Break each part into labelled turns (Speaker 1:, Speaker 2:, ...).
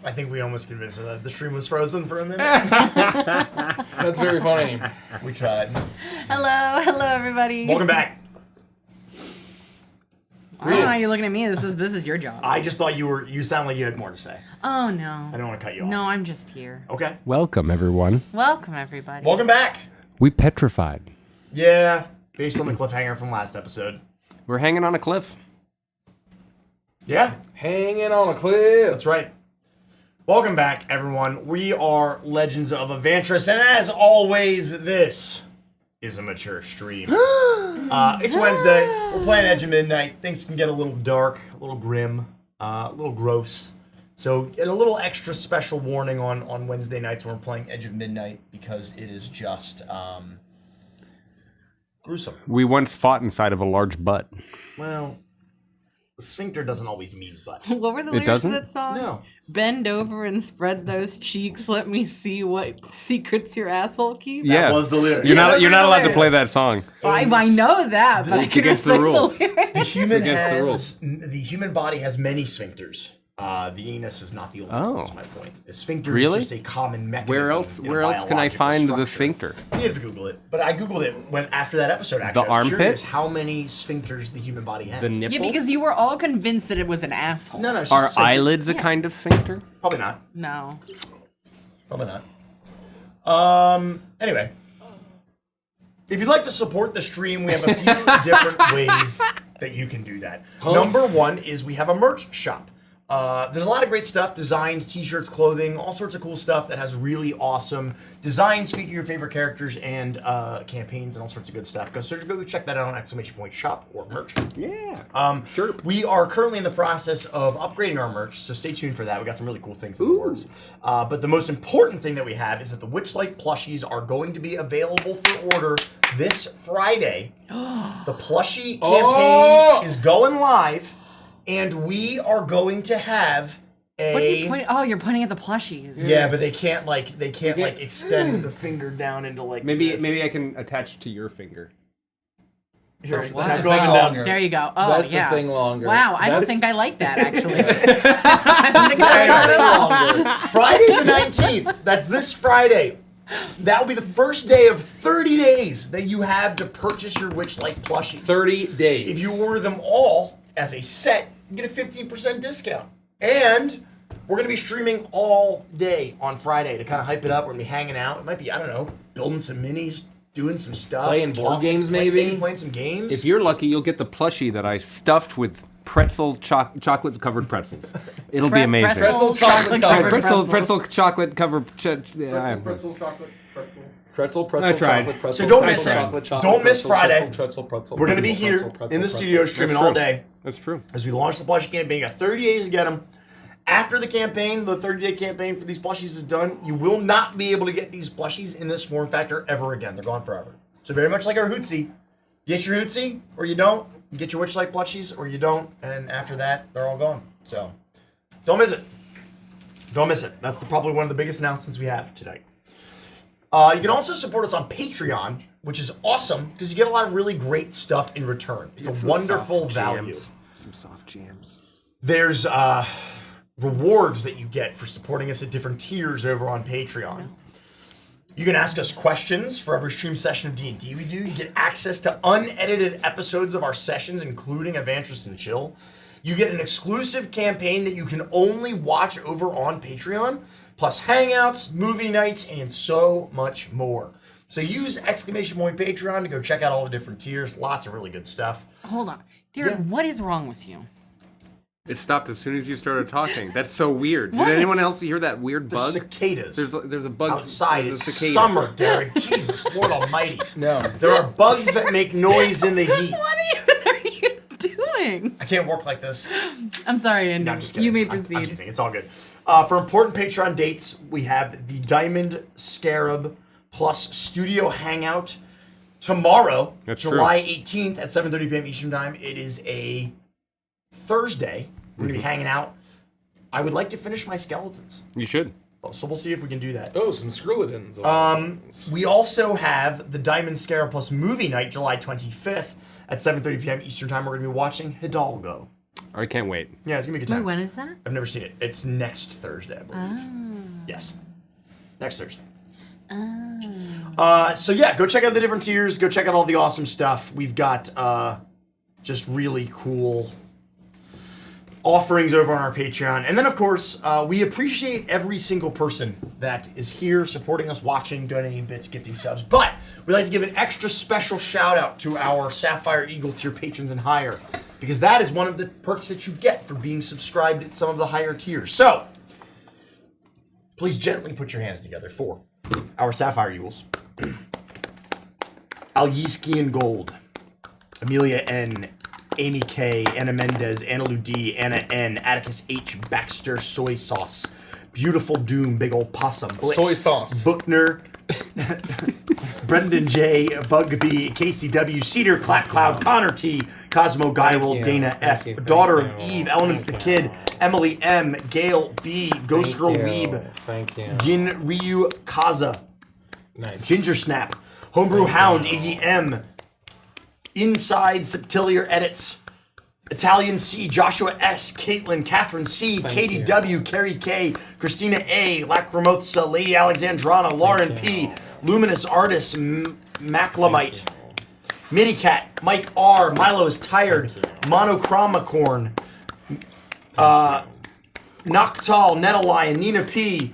Speaker 1: I think we almost convinced them that the stream was frozen for a minute.
Speaker 2: That's very funny.
Speaker 1: We tried.
Speaker 3: Hello everybody.
Speaker 1: Welcome back.
Speaker 3: I don't know how you're looking at me. This is your job.
Speaker 1: I just thought you sound like you had more to say.
Speaker 3: Oh no.
Speaker 1: I don't want to cut you off.
Speaker 3: No, I'm just here.
Speaker 1: Okay.
Speaker 4: Welcome, everyone.
Speaker 3: Welcome everybody.
Speaker 1: Welcome back.
Speaker 4: We petrified.
Speaker 1: Yeah, based on the cliffhanger from last episode.
Speaker 4: We're hanging on a cliff.
Speaker 1: Yeah,
Speaker 2: Hanging on a cliff.
Speaker 1: that's right. Welcome back, everyone. We are Legends of Evantris, and as always, this is a mature stream. It's Wednesday. We're playing Edge of Midnight. Things can get a little dark, a little grim, a little gross. So get a little extra special warning on Wednesday nights when we're playing Edge of Midnight because it is just gruesome.
Speaker 4: We once fought inside of a large butt.
Speaker 1: Well, the sphincter doesn't always mean butt.
Speaker 3: What were the lyrics
Speaker 4: doesn't?
Speaker 3: of that song?
Speaker 1: No.
Speaker 3: Bend over and spread those cheeks. Let me see what secrets your asshole keeps.
Speaker 4: Yeah.
Speaker 1: That was the lyric.
Speaker 4: You're not
Speaker 1: Those
Speaker 4: you're
Speaker 1: are
Speaker 4: not
Speaker 1: the
Speaker 4: allowed to
Speaker 1: lyrics.
Speaker 4: play that song.
Speaker 3: I know that, but I
Speaker 4: It's
Speaker 3: couldn't
Speaker 4: against the
Speaker 3: sing
Speaker 4: rules.
Speaker 3: the lyrics.
Speaker 1: The human
Speaker 4: against the
Speaker 1: has
Speaker 4: rules.
Speaker 1: the human body has many sphincters. The anus is not the only one. That's my point. The sphincter
Speaker 4: Really?
Speaker 1: is just a common mechanism.
Speaker 4: Where else can I
Speaker 1: biological
Speaker 4: find the
Speaker 1: structure.
Speaker 4: sphincter?
Speaker 1: You have to Google it, but I googled it when after that episode. Actually,
Speaker 4: The
Speaker 1: I was
Speaker 4: armpit?
Speaker 1: curious how many sphincters the human body has.
Speaker 4: The nipple?
Speaker 3: Yeah, because you were all convinced that it was an asshole.
Speaker 1: No, it's just
Speaker 4: Are
Speaker 1: a sphincter.
Speaker 4: eyelids a kind of sphincter?
Speaker 1: Probably not.
Speaker 3: No.
Speaker 1: Probably not. Anyway. If you'd like to support the stream, we have a few different ways that you can do that. Number one is we have a merch shop. There's a lot of great stuff, designs, t-shirts, clothing, all sorts of cool stuff that has really awesome designs, feature your favorite characters, and campaigns, and all sorts of good stuff. Go check that out on ! Shop or merch.
Speaker 4: Yeah.
Speaker 1: Sure. We are currently in the process of upgrading our merch, so stay tuned for that. We got some really cool things in the works. But the most important thing that we have is that the Witchlight plushies are going to be available for order this Friday. The plushie campaign is going live, and we are going to have a.
Speaker 3: What are you pointing? Oh, you're pointing at the plushies.
Speaker 1: Yeah, but they can't extend the finger down into like.
Speaker 4: Maybe
Speaker 1: this.
Speaker 4: maybe I can attach to your finger.
Speaker 1: Here,
Speaker 2: That's
Speaker 1: go
Speaker 2: the
Speaker 1: up
Speaker 2: thing
Speaker 1: and down.
Speaker 2: longer.
Speaker 3: There you go. Oh,
Speaker 2: That's
Speaker 3: yeah.
Speaker 2: the thing longer.
Speaker 3: Wow, I don't
Speaker 2: That's-
Speaker 3: think I like that actually. I don't think I like that at all.
Speaker 1: Friday the 19th. That's this Friday. That will be the first day of 30 days that you have to purchase your Witchlight plushies.
Speaker 2: 30 days.
Speaker 1: If you order them all as a set, you get a 15% discount. And we're going to be streaming all day on Friday to kind of hype it up. We're going to be hanging out. It might be, I don't know, building some minis, doing some stuff.
Speaker 2: Playing board games, maybe?
Speaker 1: Playing some games.
Speaker 4: If you're lucky, you'll get the plushie that I stuffed with chocolate-covered pretzels. It'll be amazing.
Speaker 2: Pretzel chocolate covered
Speaker 4: Pretzel chocolate covered.
Speaker 2: Pretzel,
Speaker 4: That's right.
Speaker 2: chocolate, pretzel.
Speaker 1: So don't miss
Speaker 2: pretzel,
Speaker 1: it.
Speaker 2: chocolate, chocolate,
Speaker 1: Don't miss
Speaker 2: pretzel,
Speaker 1: Friday.
Speaker 2: pretzel,
Speaker 1: We're going to be
Speaker 2: pretzel,
Speaker 1: here
Speaker 2: pretzel, pretzel,
Speaker 1: in the
Speaker 2: pretzel.
Speaker 1: studio streaming
Speaker 4: That's
Speaker 1: all
Speaker 4: true.
Speaker 1: day
Speaker 4: That's true.
Speaker 1: as we launch the plushie campaign. You got 30 days to get them. After the campaign, the 30-day campaign for these plushies is done, you will not be able to get these plushies in this form factor ever again. They're gone forever. So very much like our Hootsie. Get your Hootsie, or you don't. You get your Witchlight plushies, or you don't. And after that, they're all gone. So don't miss it. Don't miss it. That's probably one of the biggest announcements we have tonight. You can also support us on Patreon, which is awesome because you get a lot of really great stuff in return. It's a wonderful value.
Speaker 4: Some soft jams.
Speaker 1: There's rewards that you get for supporting us at different tiers over on Patreon. You can ask us questions for every stream session of D&D we do. You get access to unedited episodes of our sessions, including Adventures and Chill. You get an exclusive campaign that you can only watch over on Patreon, plus hangouts, movie nights, and so much more. So use !Patreon to go check out all the different tiers. Lots of really good stuff.
Speaker 3: Hold on. Derek, what is wrong with you?
Speaker 4: It stopped as soon as you started talking. That's so weird.
Speaker 3: What?
Speaker 4: Did anyone else hear that weird
Speaker 1: There's
Speaker 4: bug?
Speaker 1: cicadas.
Speaker 4: There's a bug
Speaker 1: outside.
Speaker 4: there's a
Speaker 1: It's
Speaker 4: cicada.
Speaker 1: summer, Derek. Jesus, Lord Almighty.
Speaker 2: No.
Speaker 1: There are bugs that make noise in the heat.
Speaker 3: What even are you doing?
Speaker 1: I can't work like this.
Speaker 3: I'm sorry, Andy.
Speaker 1: No, I'm just kidding.
Speaker 3: You may
Speaker 1: I'm
Speaker 3: proceed.
Speaker 1: teasing. It's all good. For important Patreon dates, we have the Diamond Scarab plus Studio Hangout tomorrow,
Speaker 4: That's
Speaker 1: July 18th at 7:30 p.m. Eastern Time. It is a Thursday. We're going to be hanging out. I would like to finish my skeletons.
Speaker 4: You should.
Speaker 1: So we'll see if we can do that.
Speaker 2: Oh, some Skrulladins.
Speaker 1: We also have the Diamond Scarab plus movie night, July 25th at 7:30 p.m. Eastern Time. We're going to be watching Hidalgo.
Speaker 4: I can't wait.
Speaker 1: Yeah, it's going to be a good
Speaker 3: Wait,
Speaker 1: time.
Speaker 3: when is that?
Speaker 1: I've never seen it. It's next Thursday, I believe. Yes. Next Thursday. So yeah, go check out the different tiers. Go check out all the awesome stuff. We've got just really cool offerings over on our Patreon. And then, of course, we appreciate every single person that is here supporting us, watching, donating bits, gifting subs. But we'd like to give an extra special shout out to our Sapphire Eagle tier patrons and higher, because that is one of the perks that you get for being subscribed at some of the higher tiers. So please gently put your hands together for our Sapphire Eagles. Alyiskian Gold, Amelia N., Amy K., Anna Mendez, Anna Lou D., Anna N., Atticus H., Baxter Soy Sauce, Beautiful Doom, Big Ol' Possum, Blix,
Speaker 2: Soy Sauce.
Speaker 1: Bookner, Brendan J., Bug B., Casey W., Cedar, Clap Cloud, Connor T., Cosmo Gyril,
Speaker 2: you.
Speaker 1: Dana
Speaker 2: Thank
Speaker 1: F.,
Speaker 2: you.
Speaker 1: Daughter
Speaker 2: Thank
Speaker 1: of
Speaker 2: you.
Speaker 1: Eve, Elements the
Speaker 2: Thank
Speaker 1: Kid,
Speaker 2: you.
Speaker 1: Emily M., Gail B., Ghost Girl Weeb,
Speaker 2: Thank you.
Speaker 1: Jin Ryu Kaza,
Speaker 2: Nice.
Speaker 1: Ginger Snap, Homebrew Hound, Iggy M, Inside Septiliar Edits, Italian C, Joshua S, Caitlin, Catherine C, Katie
Speaker 2: you.
Speaker 1: W, Carrie K, Christina A, Lacrimosa, Lady Alexandrana, Lauren P,
Speaker 2: you.
Speaker 1: Luminous Artist, Maclamite, Midicat, Mike R, Milo is Tired, Monochromacorn, Noctal, Netalion, Nina P,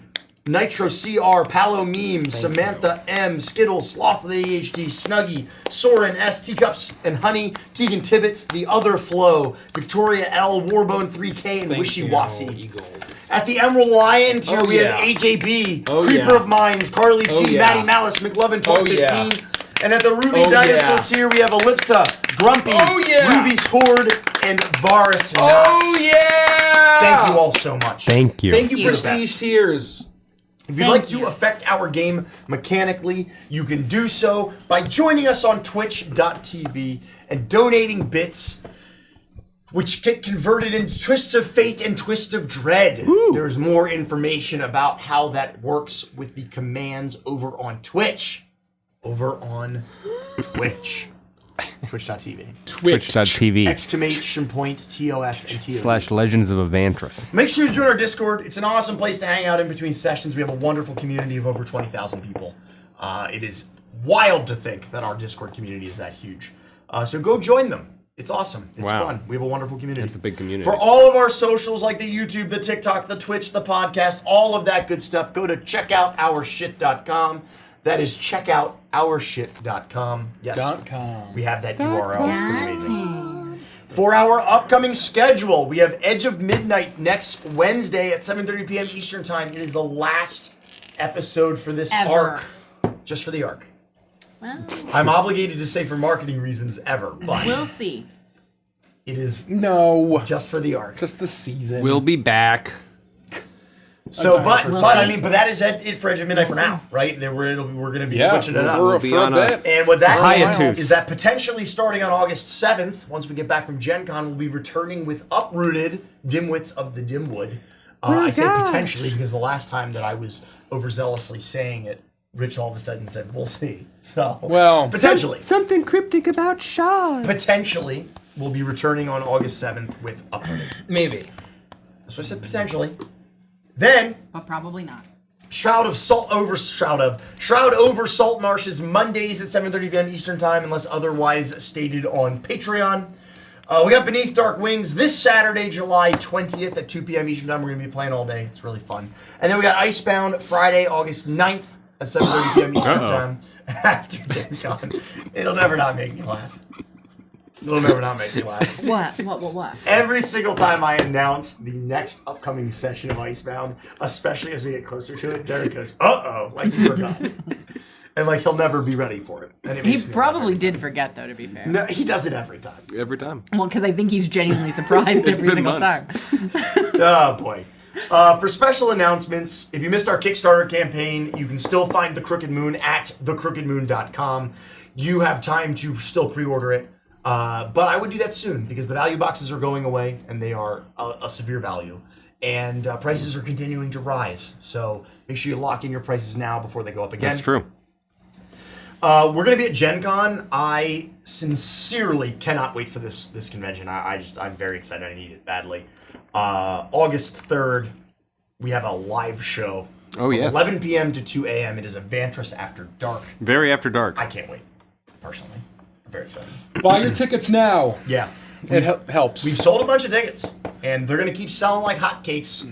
Speaker 1: Nitro CR, Palo Meme, Samantha M, Skittles, Sloth with ADHD, Snuggy, Soren S, Teacups and Honey, Tegan Tibbets, The Other Flow, Victoria L, Warbone 3K, and Wishy Washy.
Speaker 2: Eagles.
Speaker 1: At the Emerald Lion tier,
Speaker 2: Oh,
Speaker 1: we
Speaker 2: yeah.
Speaker 1: have AJB,
Speaker 2: Oh,
Speaker 1: Creeper
Speaker 2: yeah.
Speaker 1: of Minds, Carly T,
Speaker 2: Oh, yeah.
Speaker 1: Maddie Malice, McLovin 1215.
Speaker 2: Oh, yeah.
Speaker 1: And at the Ruby
Speaker 2: Oh,
Speaker 1: Dinosaur
Speaker 2: yeah.
Speaker 1: tier, we have Ellipsa, Grumpy,
Speaker 2: Oh, yeah.
Speaker 1: Ruby's Horde, and Varus Knox.
Speaker 2: Oh, yeah!
Speaker 1: Thank you all so much.
Speaker 4: Thank you.
Speaker 2: Thank you,
Speaker 1: You're the
Speaker 2: Prestige
Speaker 1: best.
Speaker 2: Tiers.
Speaker 1: If you'd like to affect our game mechanically, you can do so by joining us on twitch.tv and donating bits, which get converted into Twists of Fate and Twist of Dread. There's more information about how that works with the commands over on Twitch. Over on Twitch. Twitch.tv.
Speaker 4: Twitch.tv
Speaker 1: Exclamation point TOF and TOF.
Speaker 4: / Legends of Evantris.
Speaker 1: Make sure to join our Discord. It's an awesome place to hang out in between sessions. We have a wonderful community of over 20,000 people. It is wild to think that our Discord community is that huge. So go join them. It's awesome. It's
Speaker 4: Wow.
Speaker 1: fun. We have a wonderful community.
Speaker 4: It's a big community.
Speaker 1: For all of our socials, like the YouTube, the TikTok, the Twitch, the podcast, all of that good stuff, go to checkoutOurShit.com. That is checkoutOurShit.com. Yes,
Speaker 2: .com.
Speaker 1: we have that URL. It's pretty amazing. For our upcoming schedule, we have Edge of Midnight next Wednesday at 7:30 p.m. Eastern Time. It is the last episode for this
Speaker 3: Ever.
Speaker 1: arc. Just for the arc.
Speaker 3: Well,
Speaker 1: I'm obligated to say for marketing reasons ever, but
Speaker 3: we'll see.
Speaker 1: it is
Speaker 2: No.
Speaker 1: just for the arc.
Speaker 2: Just the season.
Speaker 4: We'll be back.
Speaker 1: So,
Speaker 2: We'll
Speaker 1: but that is it for Edge of Midnight for now, right? We're going to be switching it up.
Speaker 2: for,
Speaker 4: Be
Speaker 2: for a
Speaker 4: on a-
Speaker 2: bit.
Speaker 1: And what that
Speaker 4: Hiatus.
Speaker 1: means is that potentially starting on August 7th, once we get back from Gen Con, we'll be returning with Uprooted, Dimwits of the Dimwood. I say potentially because the last time that I was overzealously saying it, Rich all of a sudden said, we'll see. So,
Speaker 2: Well,
Speaker 1: potentially.
Speaker 4: Something cryptic about Shaw.
Speaker 1: Potentially, we'll be returning on August 7th with Uprooted.
Speaker 2: maybe.
Speaker 1: So I said potentially. Then,
Speaker 3: But probably not.
Speaker 1: Shroud over Salt Marshes Mondays at 7:30 p.m. Eastern Time, unless otherwise stated on Patreon. We got Beneath Dark Wings this Saturday, July 20th at 2 p.m. Eastern Time. We're going to be playing all day. It's really fun. And then we got Icebound Friday, August 9th at 7:30 p.m. Eastern Time after Gen Con. It'll never not make me laugh. It'll never not make me laugh.
Speaker 3: What?
Speaker 1: Every single time I announce the next upcoming session of Icebound, especially as we get closer to it, Derek goes, uh-oh, like he forgot. And like he'll never be ready for it. And it
Speaker 3: He
Speaker 1: makes me laugh
Speaker 3: probably
Speaker 1: every
Speaker 3: did forget, though, to be fair.
Speaker 1: time. No, he does it every time.
Speaker 4: Every time.
Speaker 3: Well, because I think he's genuinely surprised every
Speaker 4: been
Speaker 3: single
Speaker 4: months.
Speaker 3: time.
Speaker 1: Oh, boy. For special announcements, if you missed our Kickstarter campaign, you can still find The Crooked Moon at thecrookedmoon.com. You have time to still pre-order it. But I would do that soon because the value boxes are going away and they are a severe value. And prices are continuing to rise. So make sure you lock in your prices now before they go up again.
Speaker 4: That's true.
Speaker 1: We're going to be at Gen Con. I sincerely cannot wait for this convention. I'm very excited. I need it badly. August 3rd, we have a live show.
Speaker 4: Oh, yes.
Speaker 1: 11 p.m. to 2 a.m. It is Avantris After Dark.
Speaker 4: Very after dark.
Speaker 1: I can't wait, personally. I'm very excited.
Speaker 2: Buy your tickets now.
Speaker 1: Yeah.
Speaker 2: It helps.
Speaker 1: We've sold a bunch of tickets, and they're going to keep selling like hotcakes.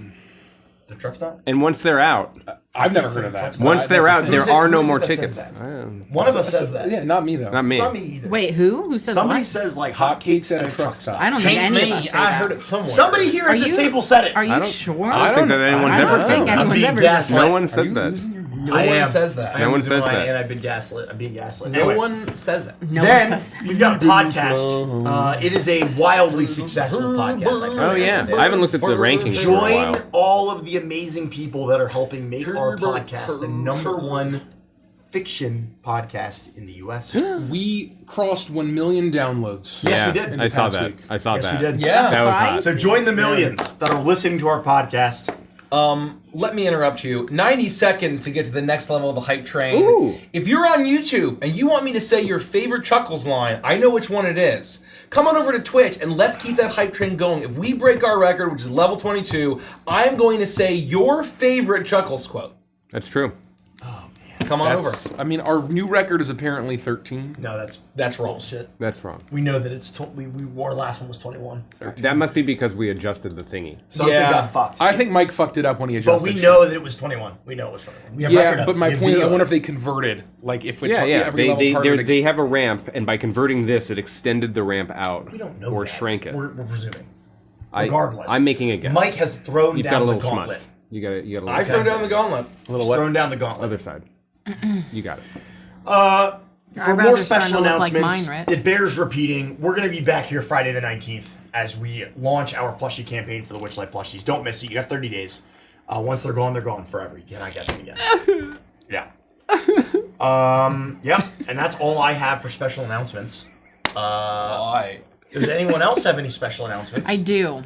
Speaker 1: The truck stop?
Speaker 4: And once they're out,
Speaker 2: I've never heard of that.
Speaker 4: once they're out, there
Speaker 1: Who's it-
Speaker 4: are no
Speaker 1: who's it
Speaker 4: more
Speaker 1: that says
Speaker 4: tickets.
Speaker 1: that?
Speaker 4: I don't-
Speaker 1: One of us says that.
Speaker 2: Yeah, not me though.
Speaker 4: Not me.
Speaker 1: It's not me either.
Speaker 3: Wait, who? Who says
Speaker 1: Somebody
Speaker 3: what?
Speaker 1: says like
Speaker 2: Hotcakes
Speaker 1: hotcakes at a truck stop.
Speaker 3: I don't think
Speaker 2: Taint
Speaker 3: any of
Speaker 2: me.
Speaker 3: us say
Speaker 2: I
Speaker 3: that.
Speaker 2: heard it somewhere.
Speaker 1: Somebody here at
Speaker 3: Are
Speaker 1: this
Speaker 3: you-
Speaker 1: table said it.
Speaker 3: Are you
Speaker 4: I don't-
Speaker 3: sure?
Speaker 4: I don't think that anyone's
Speaker 3: I
Speaker 4: ever
Speaker 3: don't
Speaker 4: said
Speaker 3: think
Speaker 4: that.
Speaker 1: I'm
Speaker 3: anyone's
Speaker 1: being
Speaker 3: ever
Speaker 1: gaslit.
Speaker 4: No one
Speaker 2: Are
Speaker 4: said
Speaker 2: you
Speaker 4: that.
Speaker 2: losing your
Speaker 1: I
Speaker 2: No one
Speaker 1: am.
Speaker 2: says that.
Speaker 1: I
Speaker 4: No
Speaker 1: am
Speaker 4: one
Speaker 1: losing
Speaker 4: says
Speaker 1: my mind,
Speaker 4: that.
Speaker 1: And I've been gaslit. I'm being gaslit.
Speaker 2: No
Speaker 1: Anyway.
Speaker 2: one says it.
Speaker 3: No one
Speaker 1: Then
Speaker 3: says that.
Speaker 1: we've got a podcast. It is a wildly successful podcast. I
Speaker 4: Oh yeah, I haven't looked at the rankings for a
Speaker 1: Join
Speaker 4: while.
Speaker 1: all of the amazing people that are helping make our podcast the #1 fiction podcast in the U.S.
Speaker 2: We crossed 1 million downloads.
Speaker 1: Yes,
Speaker 4: Yeah,
Speaker 1: we did.
Speaker 2: In the
Speaker 4: I saw
Speaker 2: past
Speaker 4: that.
Speaker 2: week.
Speaker 4: I saw
Speaker 1: Yes,
Speaker 4: that.
Speaker 1: we did.
Speaker 2: Yeah.
Speaker 4: That was hot.
Speaker 3: Right?
Speaker 1: So join the millions that are listening to our podcast.
Speaker 5: Let me interrupt you. 90 seconds to get to the next level of the hype train.
Speaker 4: Ooh.
Speaker 5: If you're on YouTube and you want me to say your favorite Chuckles line, I know which one it is. Come on over to Twitch and let's keep that hype train going. If we break our record, which is level 22, I am going to say your favorite Chuckles quote.
Speaker 4: That's true.
Speaker 5: Come on
Speaker 2: That's,
Speaker 5: over.
Speaker 2: I mean, our new record is apparently 13.
Speaker 1: No,
Speaker 5: That's wrong.
Speaker 1: bullshit.
Speaker 4: That's wrong.
Speaker 1: We know that it's our last one was 21.
Speaker 4: That must be because we adjusted the thingy.
Speaker 1: Something
Speaker 5: Yeah.
Speaker 1: got fucked.
Speaker 2: I think Mike fucked it up when he
Speaker 1: But
Speaker 2: adjusted.
Speaker 1: we know that it was 21. We know it was 21. We have record
Speaker 2: Yeah,
Speaker 1: of
Speaker 2: but
Speaker 1: it.
Speaker 2: my
Speaker 1: We have
Speaker 2: point is, I
Speaker 1: video
Speaker 2: wonder
Speaker 1: of
Speaker 2: if they converted. Like, if it's
Speaker 4: Yeah,
Speaker 2: every level's harder
Speaker 4: they
Speaker 2: to
Speaker 4: they have a ramp, and by converting this, it extended the ramp out.
Speaker 1: We don't know
Speaker 4: or
Speaker 1: that.
Speaker 4: shrank it.
Speaker 1: We're presuming. Regardless.
Speaker 4: I'm making a guess.
Speaker 1: Mike has thrown
Speaker 4: You've
Speaker 1: down
Speaker 4: got a
Speaker 1: the
Speaker 4: little
Speaker 1: gauntlet.
Speaker 4: schmutz. You got a little.
Speaker 5: I throw down the gauntlet.
Speaker 1: He's thrown down the gauntlet.
Speaker 4: Other side. You got it.
Speaker 1: For
Speaker 3: Eyebrows
Speaker 1: more
Speaker 3: are starting
Speaker 1: special
Speaker 3: to look like
Speaker 1: announcements,
Speaker 3: mine, right?
Speaker 1: it bears repeating. We're going to be back here Friday the 19th as we launch our plushie campaign for the Witchlight plushies. Don't miss it. You got 30 days. Once they're gone forever. You cannot get them again. Yeah. Yeah. And that's all I have for special announcements.
Speaker 5: Why?
Speaker 1: Does anyone else have any special announcements?
Speaker 3: I do.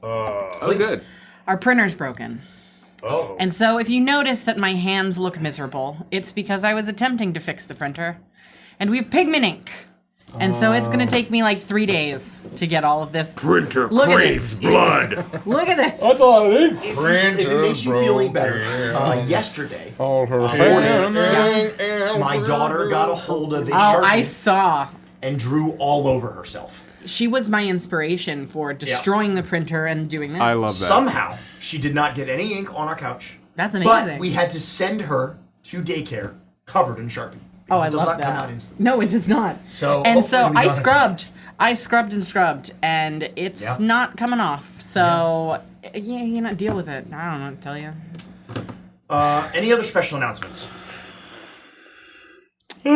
Speaker 4: Oh, good.
Speaker 3: Our printer's broken.
Speaker 1: Oh.
Speaker 3: And so if you notice that my hands look miserable, it's because I was attempting to fix the printer. And we have pigment ink. And so it's going to take me like 3 days to get all of this.
Speaker 1: Printer
Speaker 3: Look at this.
Speaker 1: blood.
Speaker 3: Look at this.
Speaker 1: If it makes you feeling better, yesterday, my daughter got a hold of a
Speaker 3: Oh, I
Speaker 1: Sharpie
Speaker 3: saw.
Speaker 1: and drew all over herself.
Speaker 3: she was my inspiration for destroying the printer and doing this.
Speaker 4: I love that.
Speaker 1: Somehow, she did not get any ink on our couch.
Speaker 3: That's
Speaker 1: But
Speaker 3: amazing.
Speaker 1: we had to send her to daycare covered in Sharpie.
Speaker 3: Oh,
Speaker 1: because
Speaker 3: I
Speaker 1: it does
Speaker 3: love
Speaker 1: not
Speaker 3: that.
Speaker 1: come out instantly.
Speaker 3: No, it does not.
Speaker 1: So
Speaker 3: and so
Speaker 1: hopefully we
Speaker 3: I
Speaker 1: don't have
Speaker 3: scrubbed.
Speaker 1: to-
Speaker 3: I scrubbed and scrubbed, and it's not coming off. So deal with it. I don't know what to tell you.
Speaker 1: Any other special announcements?
Speaker 2: I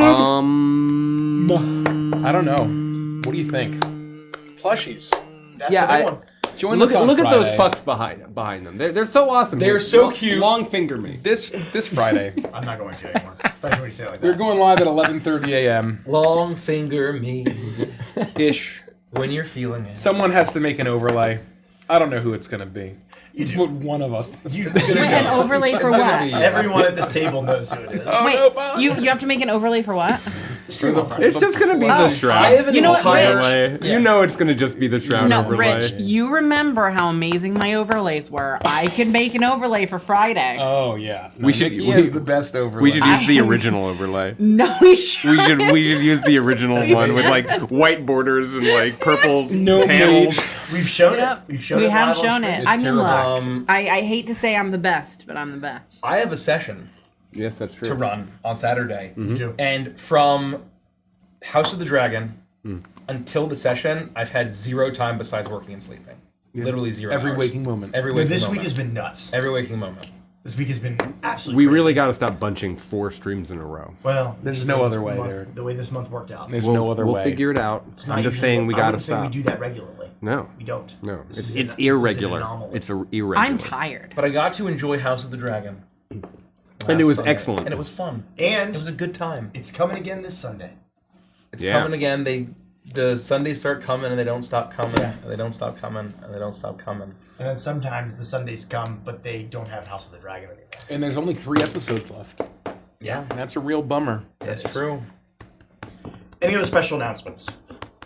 Speaker 2: don't know. What do you think? Plushies.
Speaker 1: That's
Speaker 4: Yeah,
Speaker 1: the big
Speaker 4: I-
Speaker 1: one.
Speaker 2: Join
Speaker 4: Look
Speaker 2: us on
Speaker 4: at those
Speaker 2: Friday.
Speaker 4: fucks behind them. They're so awesome.
Speaker 5: They're so cute.
Speaker 4: Long finger me.
Speaker 2: This Friday.
Speaker 1: I'm not going to anymore. Especially when you say it like that.
Speaker 2: We're going live at 11:30 a.m.
Speaker 5: Long finger me
Speaker 2: ish.
Speaker 5: when you're feeling it.
Speaker 2: Someone has to make an overlay. I don't know who it's gonna be.
Speaker 1: You do.
Speaker 2: But one of us.
Speaker 1: You-
Speaker 3: Wait, an overlay for what?
Speaker 1: Everyone at this table knows who it is.
Speaker 3: Wait, you have to make an overlay for what?
Speaker 1: Stream on Friday.
Speaker 4: It's just gonna be
Speaker 3: Oh.
Speaker 4: the shroud.
Speaker 5: I have an
Speaker 3: You know what,
Speaker 5: entire.
Speaker 3: Rich?
Speaker 4: You know it's gonna just be the shroud
Speaker 3: No,
Speaker 4: overlay.
Speaker 3: Rich, you remember how amazing my overlays were. I can make an overlay for Friday.
Speaker 2: Oh yeah. No,
Speaker 4: We should-
Speaker 2: Nikki
Speaker 4: we-
Speaker 2: has the best overlay.
Speaker 4: We should use the original overlay.
Speaker 3: No, we should.
Speaker 4: We should use the original one with like white borders and like purple
Speaker 2: No
Speaker 4: panels.
Speaker 2: mage.
Speaker 1: We've shown
Speaker 3: Yep.
Speaker 1: it. We've shown
Speaker 3: We
Speaker 1: it.
Speaker 3: have
Speaker 1: live on
Speaker 3: shown
Speaker 1: stream.
Speaker 3: it.
Speaker 2: It's
Speaker 3: I'm in
Speaker 2: terrible.
Speaker 3: luck. I hate to say I'm the best, but I'm the best.
Speaker 5: I have a session
Speaker 4: Yes, that's true.
Speaker 5: to run on Saturday,
Speaker 1: You do.
Speaker 5: and from House of the Dragon until the session, I've had zero time besides working and sleeping. Literally zero.
Speaker 2: Every
Speaker 5: hours.
Speaker 2: waking moment.
Speaker 5: Every
Speaker 1: Dude,
Speaker 5: waking
Speaker 1: this
Speaker 5: moment.
Speaker 1: week has been nuts.
Speaker 5: Every waking moment.
Speaker 1: This week has been absolutely
Speaker 4: We
Speaker 1: crazy.
Speaker 4: really got to stop bunching 4 streams in a row.
Speaker 1: Well,
Speaker 2: There's
Speaker 1: just
Speaker 2: no
Speaker 1: the way
Speaker 2: other
Speaker 1: this
Speaker 2: way
Speaker 1: month-
Speaker 2: there.
Speaker 1: The way this month worked out.
Speaker 2: There's no other
Speaker 4: we'll
Speaker 2: way.
Speaker 4: figure it out.
Speaker 1: It's not
Speaker 4: I'm just
Speaker 1: usually-
Speaker 4: saying we
Speaker 1: I
Speaker 4: got to
Speaker 1: wouldn't say
Speaker 4: stop.
Speaker 1: we do that regularly.
Speaker 4: No.
Speaker 1: We don't.
Speaker 4: No.
Speaker 1: This
Speaker 4: It's
Speaker 1: is an- this is an
Speaker 4: irregular.
Speaker 1: anomaly.
Speaker 4: It's irregular.
Speaker 3: I'm tired.
Speaker 5: But I got to enjoy House of the Dragon.
Speaker 4: And it
Speaker 5: last
Speaker 4: was
Speaker 5: Sunday,
Speaker 4: excellent.
Speaker 5: And it was fun.
Speaker 1: And
Speaker 5: It was a good time.
Speaker 1: it's coming again this Sunday.
Speaker 5: It's
Speaker 4: Yeah.
Speaker 5: coming again. The Sundays start coming and they don't stop coming. And they don't stop coming and they don't stop coming.
Speaker 1: And then sometimes the Sundays come, but they don't have House of the Dragon anymore.
Speaker 2: And there's only 3 episodes left.
Speaker 5: Yeah,
Speaker 2: And that's a real bummer.
Speaker 5: that's true.
Speaker 1: Any other special announcements?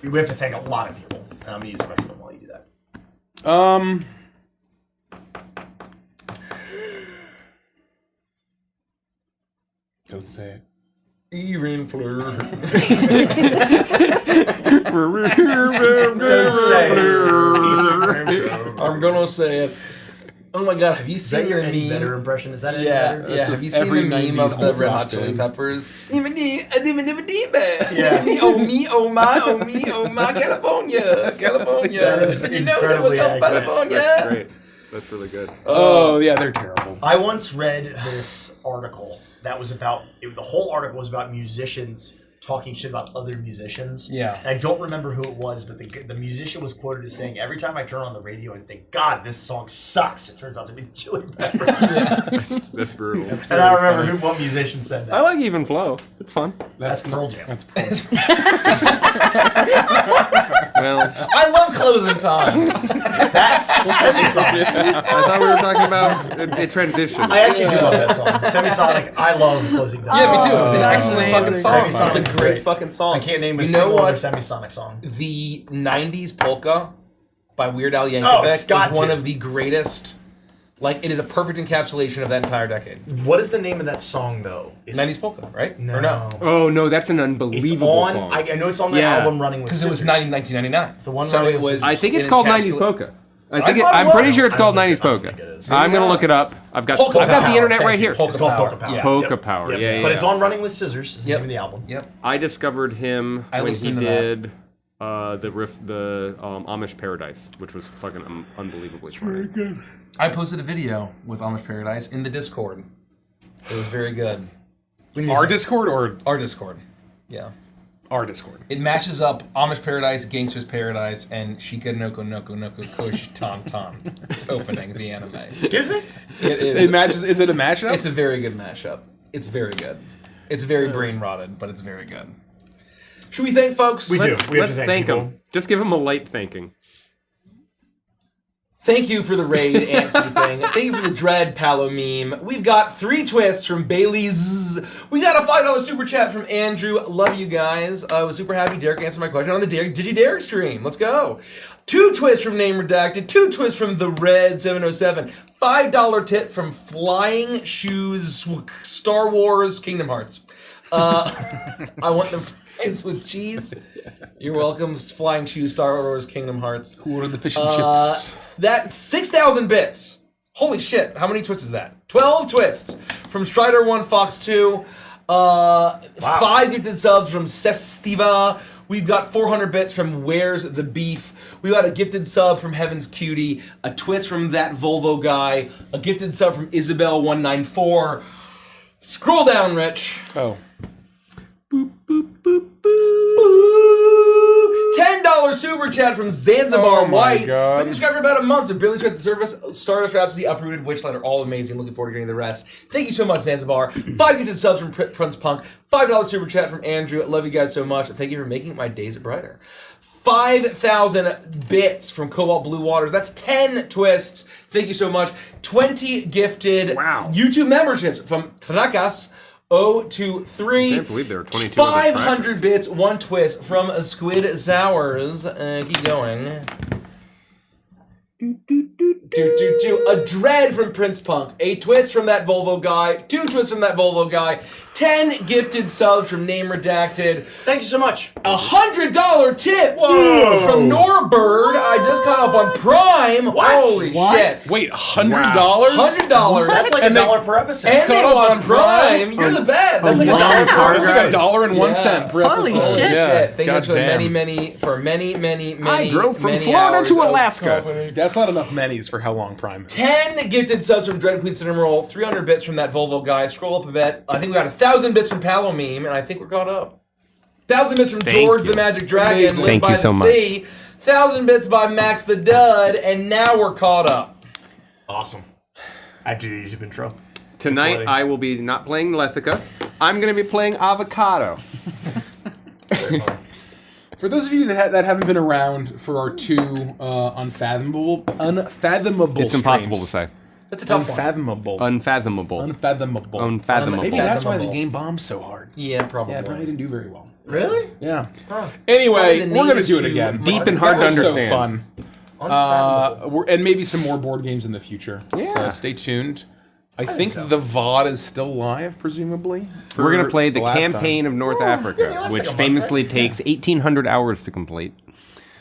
Speaker 1: We have to thank a lot of people. And I'm going to use the restroom while you do that.
Speaker 2: Don't say it.
Speaker 5: Even Fleur.
Speaker 1: Don't say it.
Speaker 5: I'm gonna say it. Oh my god, have you
Speaker 1: Is that
Speaker 5: seen
Speaker 1: your
Speaker 5: the
Speaker 1: Eddie
Speaker 5: meme?
Speaker 1: Vedder impression? Is that Eddie
Speaker 5: Yeah,
Speaker 1: Vedder?
Speaker 5: yeah. Have you seen
Speaker 2: every
Speaker 5: the meme
Speaker 2: 90s
Speaker 5: of the Red Hot
Speaker 2: locked
Speaker 5: Chili
Speaker 2: in.
Speaker 5: Peppers?
Speaker 1: Yeah.
Speaker 5: Oh me, oh my, oh me, oh my, California, California.
Speaker 1: That is
Speaker 5: You know that
Speaker 1: incredibly
Speaker 5: we're from
Speaker 1: accurate.
Speaker 5: California.
Speaker 4: That's great. That's really good.
Speaker 2: Oh, yeah, they're terrible.
Speaker 1: I once read this article that was about, the whole article was about musicians talking shit about other musicians.
Speaker 5: Yeah.
Speaker 1: And I don't remember who it was, but the musician was quoted as saying, every time I turn on the radio and think, God, this song sucks, it turns out to be the Chili Peppers.
Speaker 4: That's brutal.
Speaker 1: And I don't remember what musician said that.
Speaker 4: I like Even Flow. It's fun.
Speaker 1: That's Pearl Jam.
Speaker 2: That's Pearl Jam.
Speaker 4: Well,
Speaker 5: I love closing time.
Speaker 1: That's Semisonic.
Speaker 4: I thought we were talking about a transition.
Speaker 1: I actually do love that song. Semisonic, I love Closing Time.
Speaker 5: Yeah, me too. It's an
Speaker 2: Oh,
Speaker 5: excellent fucking song. It's a
Speaker 1: Semisonic's
Speaker 5: great
Speaker 1: great.
Speaker 5: fucking song.
Speaker 1: I can't name a
Speaker 5: You know
Speaker 1: single other
Speaker 5: what?
Speaker 1: Semisonic song.
Speaker 5: The 90s polka by Weird Al
Speaker 1: Oh, it's
Speaker 5: Yankovic
Speaker 1: got
Speaker 5: is one
Speaker 1: to.
Speaker 5: of the greatest. Like, it is a perfect encapsulation of that entire decade.
Speaker 1: What is the name of that song, though?
Speaker 5: 90s polka, right? Or no?
Speaker 4: Oh no, that's an
Speaker 1: It's
Speaker 4: unbelievable
Speaker 1: on.
Speaker 4: song.
Speaker 1: I know it's on the
Speaker 4: Yeah.
Speaker 1: album Running with
Speaker 5: Because it was
Speaker 1: Scissors.
Speaker 5: 1999. It's
Speaker 1: the one
Speaker 5: so
Speaker 1: running
Speaker 5: it
Speaker 1: with
Speaker 5: was.
Speaker 1: Scissors.
Speaker 4: I think it's
Speaker 5: it
Speaker 4: called
Speaker 5: encapsula-
Speaker 4: 90s polka.
Speaker 5: I thought it
Speaker 4: I'm
Speaker 5: was.
Speaker 4: pretty sure it's
Speaker 1: I
Speaker 4: called
Speaker 1: don't
Speaker 4: 90s
Speaker 1: think- I don't
Speaker 4: polka.
Speaker 1: think it is.
Speaker 4: I'm gonna
Speaker 5: Yeah.
Speaker 4: look it up. I've got
Speaker 5: Polka
Speaker 4: the
Speaker 5: Power.
Speaker 4: internet
Speaker 5: Thank
Speaker 4: right
Speaker 5: you.
Speaker 4: here.
Speaker 5: Polka
Speaker 1: It's called
Speaker 5: Power.
Speaker 1: Polka Power.
Speaker 5: Yeah.
Speaker 4: Polka
Speaker 1: Yep.
Speaker 4: Power.
Speaker 1: Yep.
Speaker 4: Yeah,
Speaker 1: But
Speaker 4: yeah.
Speaker 1: it's on Running with Scissors. Is the
Speaker 5: Yep.
Speaker 1: name of the album.
Speaker 5: Yep.
Speaker 4: I discovered him
Speaker 5: I
Speaker 4: when he
Speaker 5: listened to that.
Speaker 4: did the Amish Paradise, which was fucking unbelievably funny.
Speaker 5: I posted a video with Amish Paradise in the Discord. It was very good.
Speaker 2: Our Discord or
Speaker 5: Our Discord. Yeah.
Speaker 2: our Discord?
Speaker 5: It matches up Amish Paradise, Gangster's Paradise, and Shika Noko Noko Noko Kush Tom Tom opening the anime.
Speaker 1: Excuse me?
Speaker 5: It is.
Speaker 2: It matches. Is it a mashup?
Speaker 5: It's a very good mashup. It's very good. It's very brain rotted, but it's very good. Should we thank folks?
Speaker 1: We do.
Speaker 4: Let's,
Speaker 1: We have
Speaker 4: let's
Speaker 1: to
Speaker 4: thank
Speaker 1: people.
Speaker 4: him. Just give him a light thanking.
Speaker 5: Thank you for the raid and for the thing. Thank you for the Dread Palo meme. We've got 3 twists from Bailey's. We got a $5 super chat from Andrew. Love you guys. I was super happy Derek answered my question on the Derek stream. Let's go. 2 twists from Name Redacted. 2 twists from the Red 707. $5 tip from Flying Shoes Star Wars Kingdom Hearts. I want the fries with cheese. You're welcome, Flying Shoe, Star Wars, Kingdom Hearts.
Speaker 2: Who ordered the fish and chips?
Speaker 5: That's 6,000 bits. Holy shit, how many twists is that? 12 twists from Strider1 Fox 2. 5 gifted subs from Sestiva. We've got 400 bits from Where's the Beef. We got a gifted sub from Heaven's Cutie. A twist from That Volvo Guy. A gifted sub from Isabel194. Scroll down, Rich.
Speaker 2: Oh.
Speaker 5: $10 super chat from Zanzibar
Speaker 2: Oh my
Speaker 5: White.
Speaker 2: God.
Speaker 5: Been subscribed for about a month, so barely scratched the surface. Stardust Rhapsody, Uprooted, Witchlight are all amazing. Looking forward to getting the rest. Thank you so much, Zanzibar. 5 gifted subs from Prince Punk. $5 super chat from Andrew. Love you guys so much. Thank you for making my days brighter. 5,000 bits from Cobalt Blue Waters. That's 10 twists. Thank you so much. 20 gifted YouTube memberships from Tracas. 023.
Speaker 4: I can't believe there were 22
Speaker 5: 500 bits, 1 twist from Squid Sours. Keep going. A dread from Prince Punk. A twist from That Volvo Guy. 2 twists from That Volvo Guy. 10 gifted subs from Name Redacted.
Speaker 1: Thank you so much.
Speaker 5: $100 tip from Norbird. I just caught up on Prime.
Speaker 1: What?
Speaker 5: Holy
Speaker 3: What?
Speaker 5: shit.
Speaker 2: Wait, $100?
Speaker 5: $100.
Speaker 1: That's like
Speaker 2: And they-
Speaker 1: $1 per episode.
Speaker 5: And they
Speaker 2: Caught up
Speaker 5: want
Speaker 2: on
Speaker 5: Prime.
Speaker 2: Prime?
Speaker 5: You're the best.
Speaker 1: That's like
Speaker 3: Wow.
Speaker 1: $1 per
Speaker 2: It's like
Speaker 1: episode.
Speaker 2: $1.01 per
Speaker 3: Holy
Speaker 2: episode.
Speaker 3: shit.
Speaker 2: Yeah.
Speaker 5: Thank you for the
Speaker 2: Goddamn.
Speaker 5: many
Speaker 4: I drove from
Speaker 5: many
Speaker 4: Florida
Speaker 5: hours
Speaker 4: to
Speaker 5: of
Speaker 4: Alaska.
Speaker 5: company.
Speaker 2: That's not enough many's for how long Prime is.
Speaker 5: 10 gifted subs from Dread Queen Cinema Roll, 300 bits from That Volvo Guy. Scroll up a bit. I think we got 1,000 bits from Palo Meme, and I think we're caught up. 1,000 bits from
Speaker 4: Thank
Speaker 5: George
Speaker 4: you.
Speaker 5: the Magic Dragon,
Speaker 2: Amazing.
Speaker 5: Live
Speaker 4: Thank
Speaker 5: by
Speaker 4: you
Speaker 5: the
Speaker 4: so much.
Speaker 5: Sea. 1,000 bits by Max the Dud, and now we're caught up.
Speaker 1: Awesome. I do the YouTube intro.
Speaker 4: Tonight
Speaker 1: Funny.
Speaker 4: I will be not playing Lethica. I'm going to be playing Avocado.
Speaker 2: For those of you that haven't been around for our 2 unfathomable
Speaker 4: It's impossible to
Speaker 2: streams.
Speaker 4: say.
Speaker 5: That's a tough one.
Speaker 2: Unfathomable.
Speaker 4: Unfathomable.
Speaker 2: Unfathomable.
Speaker 4: Unfathomable.
Speaker 2: Maybe that's why the
Speaker 5: Unfathomable.
Speaker 2: game bombed so hard.
Speaker 5: Yeah, probably.
Speaker 2: Yeah, it probably didn't do very well.
Speaker 5: Really?
Speaker 2: Yeah.
Speaker 5: Probably
Speaker 2: Anyway,
Speaker 5: the
Speaker 2: we're
Speaker 5: name
Speaker 2: gonna
Speaker 5: is
Speaker 2: do it
Speaker 5: too
Speaker 2: again.
Speaker 4: Deep and hard
Speaker 2: That
Speaker 4: to
Speaker 2: was so
Speaker 4: understand.
Speaker 2: fun. And maybe some more board games in the future.
Speaker 4: Yeah.
Speaker 2: So stay tuned. I think the VOD is still live, presumably.
Speaker 4: We're going to play the
Speaker 2: last
Speaker 4: campaign
Speaker 2: time.
Speaker 4: of North
Speaker 1: yeah,
Speaker 4: Africa,
Speaker 1: that's
Speaker 4: which
Speaker 1: like a month,
Speaker 4: famously
Speaker 1: right?
Speaker 4: takes 1,800 hours to complete.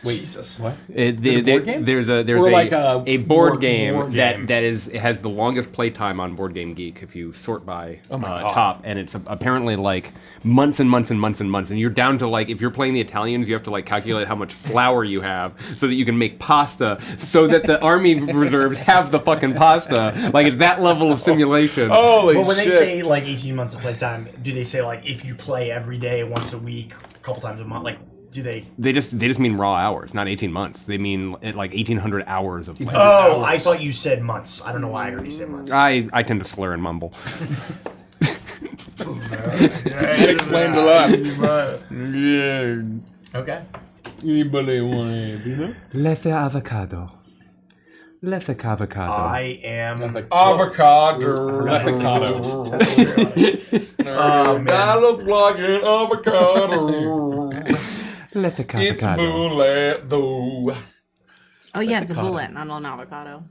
Speaker 2: Wait,
Speaker 1: Jesus.
Speaker 2: what?
Speaker 4: There's
Speaker 2: board game?
Speaker 4: There's
Speaker 2: Or
Speaker 4: a,
Speaker 2: like a
Speaker 4: board
Speaker 2: war
Speaker 4: game
Speaker 2: game?
Speaker 4: that it has the longest playtime on Board Game Geek if you sort by
Speaker 2: my God.
Speaker 4: top, and it's apparently like months and months and months and months, and you're down to like if you're playing the Italians, you have to like calculate how much flour you have so that you can make pasta, so that the army reserves have the fucking pasta. Like it's that level of simulation.
Speaker 2: Holy
Speaker 1: But when they
Speaker 2: shit.
Speaker 1: say like 18 months of playtime, do they say like if you play every day, once a week, a couple times a month? Like, do they?
Speaker 4: They just mean raw hours, not 18 months. They mean like 1,800 hours of play.
Speaker 1: Oh, I thought you said months. I don't know why I heard you say months.
Speaker 4: I tend to slur and mumble.
Speaker 2: That explains a lot. Yeah.
Speaker 1: Okay.
Speaker 2: Anybody want to, you know?
Speaker 4: Let's avocado. Let's avocado.
Speaker 1: I am.
Speaker 5: Avocado.
Speaker 2: Avocado.
Speaker 1: Oh, man.
Speaker 5: I look like an avocado.
Speaker 4: Let's avocado.
Speaker 5: It's bullet though.
Speaker 3: Oh yeah, it's a bullet, not an avocado.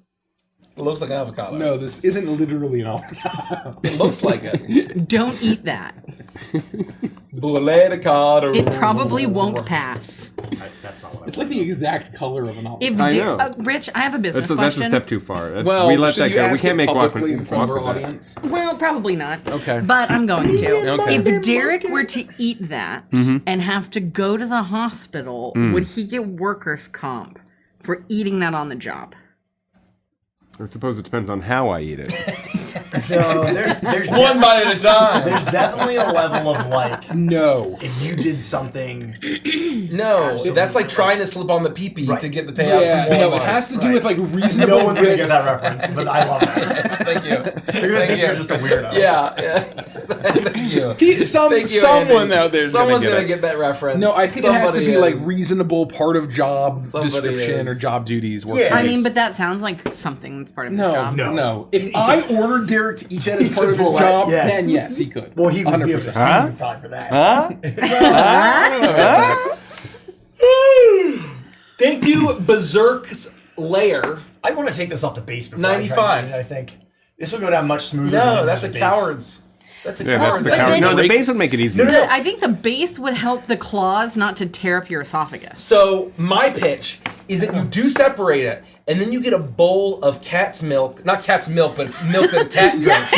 Speaker 5: It looks like an avocado.
Speaker 2: No, this isn't literally an avocado.
Speaker 5: It looks like it.
Speaker 3: Don't eat that.
Speaker 5: Bullet avocado.
Speaker 3: It probably won't pass.
Speaker 1: That's not what
Speaker 2: It's like the exact color of an avocado.
Speaker 3: If
Speaker 4: I
Speaker 3: Di-
Speaker 4: know.
Speaker 3: Rich, I have a business
Speaker 4: That's a
Speaker 3: question.
Speaker 4: step too far. That's,
Speaker 2: Well,
Speaker 4: we let
Speaker 2: should
Speaker 4: that
Speaker 2: you
Speaker 4: go. We
Speaker 2: ask
Speaker 4: can't
Speaker 2: it
Speaker 4: make walk
Speaker 2: publicly
Speaker 4: with
Speaker 2: in front of
Speaker 4: walk
Speaker 2: our
Speaker 4: with that.
Speaker 2: audience?
Speaker 3: Well, probably not.
Speaker 2: Okay.
Speaker 3: But I'm going to.
Speaker 2: Okay.
Speaker 3: If Derek were to eat that and have to go to the hospital, would he get workers' comp for eating that on the job?
Speaker 4: I suppose it depends on how I eat it.
Speaker 1: So there's
Speaker 5: One bite at a time.
Speaker 1: there's definitely a level of like
Speaker 2: No.
Speaker 1: if you did something.
Speaker 5: No, that's like trying to slip on the pee-pee
Speaker 1: Right.
Speaker 5: to get the payout
Speaker 2: Yeah,
Speaker 5: from
Speaker 2: no,
Speaker 5: Walmart.
Speaker 2: it has to do
Speaker 1: Right.
Speaker 2: with like reasonable
Speaker 1: No one's gonna get
Speaker 2: risk.
Speaker 1: that reference, but I love that.
Speaker 5: Thank you.
Speaker 1: They're gonna
Speaker 5: Thank
Speaker 1: think
Speaker 5: you.
Speaker 1: you're just a weirdo.
Speaker 5: Yeah. Thank you.
Speaker 2: Someone
Speaker 5: Andy.
Speaker 2: out there.
Speaker 5: Someone's
Speaker 2: gonna
Speaker 5: get that reference.
Speaker 2: No, I think it has to
Speaker 5: Somebody
Speaker 2: be like
Speaker 5: is.
Speaker 2: reasonable part of job
Speaker 5: Somebody
Speaker 2: description
Speaker 5: is.
Speaker 2: or job duties.
Speaker 1: Yeah.
Speaker 3: I mean, but that sounds like something that's part of his
Speaker 2: no,
Speaker 3: job.
Speaker 2: no. If I ordered Derek to eat that as
Speaker 1: Eat
Speaker 2: part
Speaker 1: the
Speaker 2: of his
Speaker 1: bullet,
Speaker 2: job,
Speaker 1: yeah.
Speaker 2: then yes, he could.
Speaker 1: Well, he would be able to
Speaker 2: 100%.
Speaker 1: sue you probably for that.
Speaker 5: Thank you, Berserk's Lair.
Speaker 1: I want to take this off the base before
Speaker 5: 95.
Speaker 1: I try to eat it, I think this will go down much smoother.
Speaker 5: No,
Speaker 1: than
Speaker 5: that's a
Speaker 1: the base.
Speaker 5: coward's. That's a
Speaker 4: Yeah,
Speaker 5: coward.
Speaker 4: that's the
Speaker 3: But
Speaker 4: coward.
Speaker 3: then
Speaker 4: No,
Speaker 3: you-
Speaker 4: the base would make it easier.
Speaker 3: I think the base would help the claws not to tear up your esophagus.
Speaker 5: So my pitch is that you do separate it, and then you get a bowl of cat's milk, not cat's milk, but milk that a cat drinks,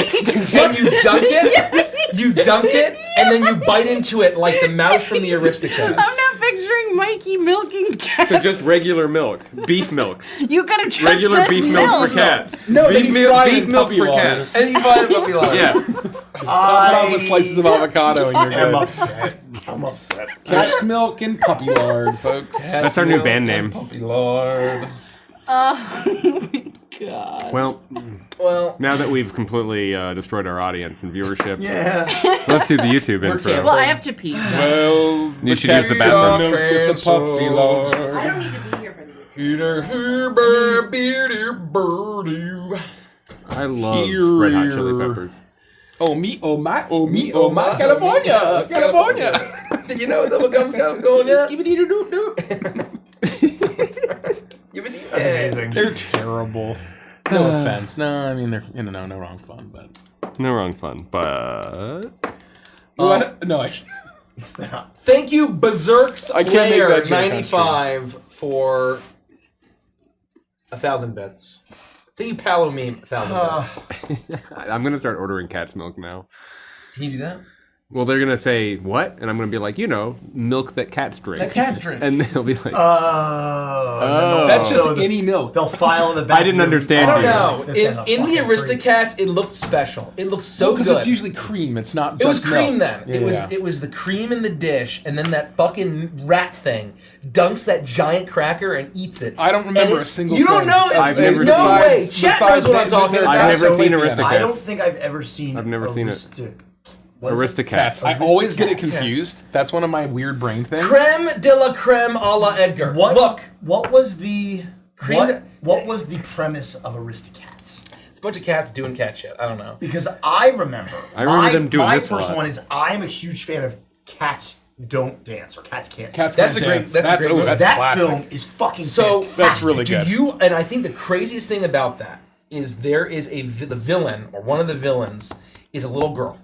Speaker 5: and you dunk it. You dunk it, and then you bite into it like the mouse from the Aristocats.
Speaker 3: I'm not picturing Mikey milking cats.
Speaker 4: So just regular milk, beef milk,
Speaker 3: You could have just
Speaker 4: regular
Speaker 3: said
Speaker 4: beef milk for cats.
Speaker 2: No,
Speaker 4: beef,
Speaker 2: you fry it
Speaker 4: beef
Speaker 2: in
Speaker 4: milk
Speaker 2: puppy
Speaker 4: for
Speaker 2: lard.
Speaker 4: cats.
Speaker 5: And you buy a puppy lard.
Speaker 4: Yeah,
Speaker 2: Top with slices of avocado, and you're
Speaker 1: I'm
Speaker 2: good.
Speaker 1: upset. I'm upset.
Speaker 2: Cat's milk and puppy lard, folks.
Speaker 4: that's our new band name.
Speaker 5: Puppy lard.
Speaker 3: God.
Speaker 4: Well,
Speaker 5: Well,
Speaker 4: now that we've completely destroyed our audience and viewership,
Speaker 1: Yeah.
Speaker 4: let's do the YouTube intro.
Speaker 5: canceled.
Speaker 3: Well, I have to pee, so
Speaker 2: Well,
Speaker 4: You should use the bathroom.
Speaker 2: Milk with the puppy
Speaker 3: I
Speaker 2: lard.
Speaker 3: don't need to be here for the
Speaker 4: I love Red Hot Chili Peppers.
Speaker 2: Oh me, oh my, oh me, oh my, California, California.
Speaker 5: Did you know that we're going yet?
Speaker 1: That's amazing.
Speaker 2: They're terrible. No offense. No, I mean they're no wrong fun, but
Speaker 4: No wrong fun, but
Speaker 2: what? No, I.
Speaker 1: It's not.
Speaker 5: Thank you, Berserk's
Speaker 2: I can't make
Speaker 5: Lair
Speaker 2: that joke on
Speaker 5: 95 for 1,000 bits. Thank you, Palo Meme, 1,000 bits.
Speaker 4: I'm gonna start ordering cat's milk now.
Speaker 5: Can you do that?
Speaker 4: Well, they're gonna say what, and I'm gonna be like, milk that cats drink.
Speaker 5: That cat's drink.
Speaker 4: And they'll be like,
Speaker 1: Oh.
Speaker 2: That's just
Speaker 1: So
Speaker 2: any milk.
Speaker 1: They'll file in the back.
Speaker 4: I didn't understand
Speaker 5: I don't
Speaker 4: you.
Speaker 5: know.
Speaker 1: This guy's a
Speaker 5: In the
Speaker 1: fucking freak.
Speaker 5: Aristocats, it looked special. It looked so
Speaker 2: Because
Speaker 5: good.
Speaker 2: it's usually cream. It's not
Speaker 5: It was
Speaker 2: just
Speaker 5: cream
Speaker 2: milk.
Speaker 5: then. It was the cream in the dish, and then that fucking rat thing dunks that giant cracker and eats it.
Speaker 2: I don't remember
Speaker 5: And
Speaker 2: a single
Speaker 5: You don't
Speaker 2: thing.
Speaker 5: know?
Speaker 4: I've never
Speaker 5: no
Speaker 4: seen-
Speaker 5: way.
Speaker 2: Besides-
Speaker 5: Chat knows what I'm
Speaker 2: besides
Speaker 5: talking
Speaker 2: that-
Speaker 5: about.
Speaker 4: I've never seen
Speaker 2: Aristocats.
Speaker 1: I
Speaker 4: Aristocats.
Speaker 1: don't think I've ever seen.
Speaker 4: I've never seen it.
Speaker 1: What is it?
Speaker 4: Aristocats.
Speaker 2: I always get it
Speaker 1: Aristocats, yes.
Speaker 2: confused. That's one of my weird brain things.
Speaker 5: Creme de la creme a la Edgar.
Speaker 1: What?
Speaker 5: Look,
Speaker 1: What was the
Speaker 5: Cream-
Speaker 1: what was the premise of Aristocats?
Speaker 5: it's a bunch of cats doing cat shit. I don't know.
Speaker 1: Because I remember.
Speaker 4: I remember them doing
Speaker 1: my
Speaker 4: this a
Speaker 1: first
Speaker 4: lot.
Speaker 1: one is I'm a huge fan of Cats Don't Dance or Cats Can't.
Speaker 2: Cats
Speaker 5: That's
Speaker 2: Can't
Speaker 5: a great-
Speaker 2: Dance.
Speaker 5: that's a great movie.
Speaker 2: That's
Speaker 1: that
Speaker 2: classic.
Speaker 1: film is fucking
Speaker 5: So
Speaker 1: fantastic.
Speaker 2: That's really good.
Speaker 5: And I think the craziest thing about that is there is the villain, or one of the villains, is a little girl.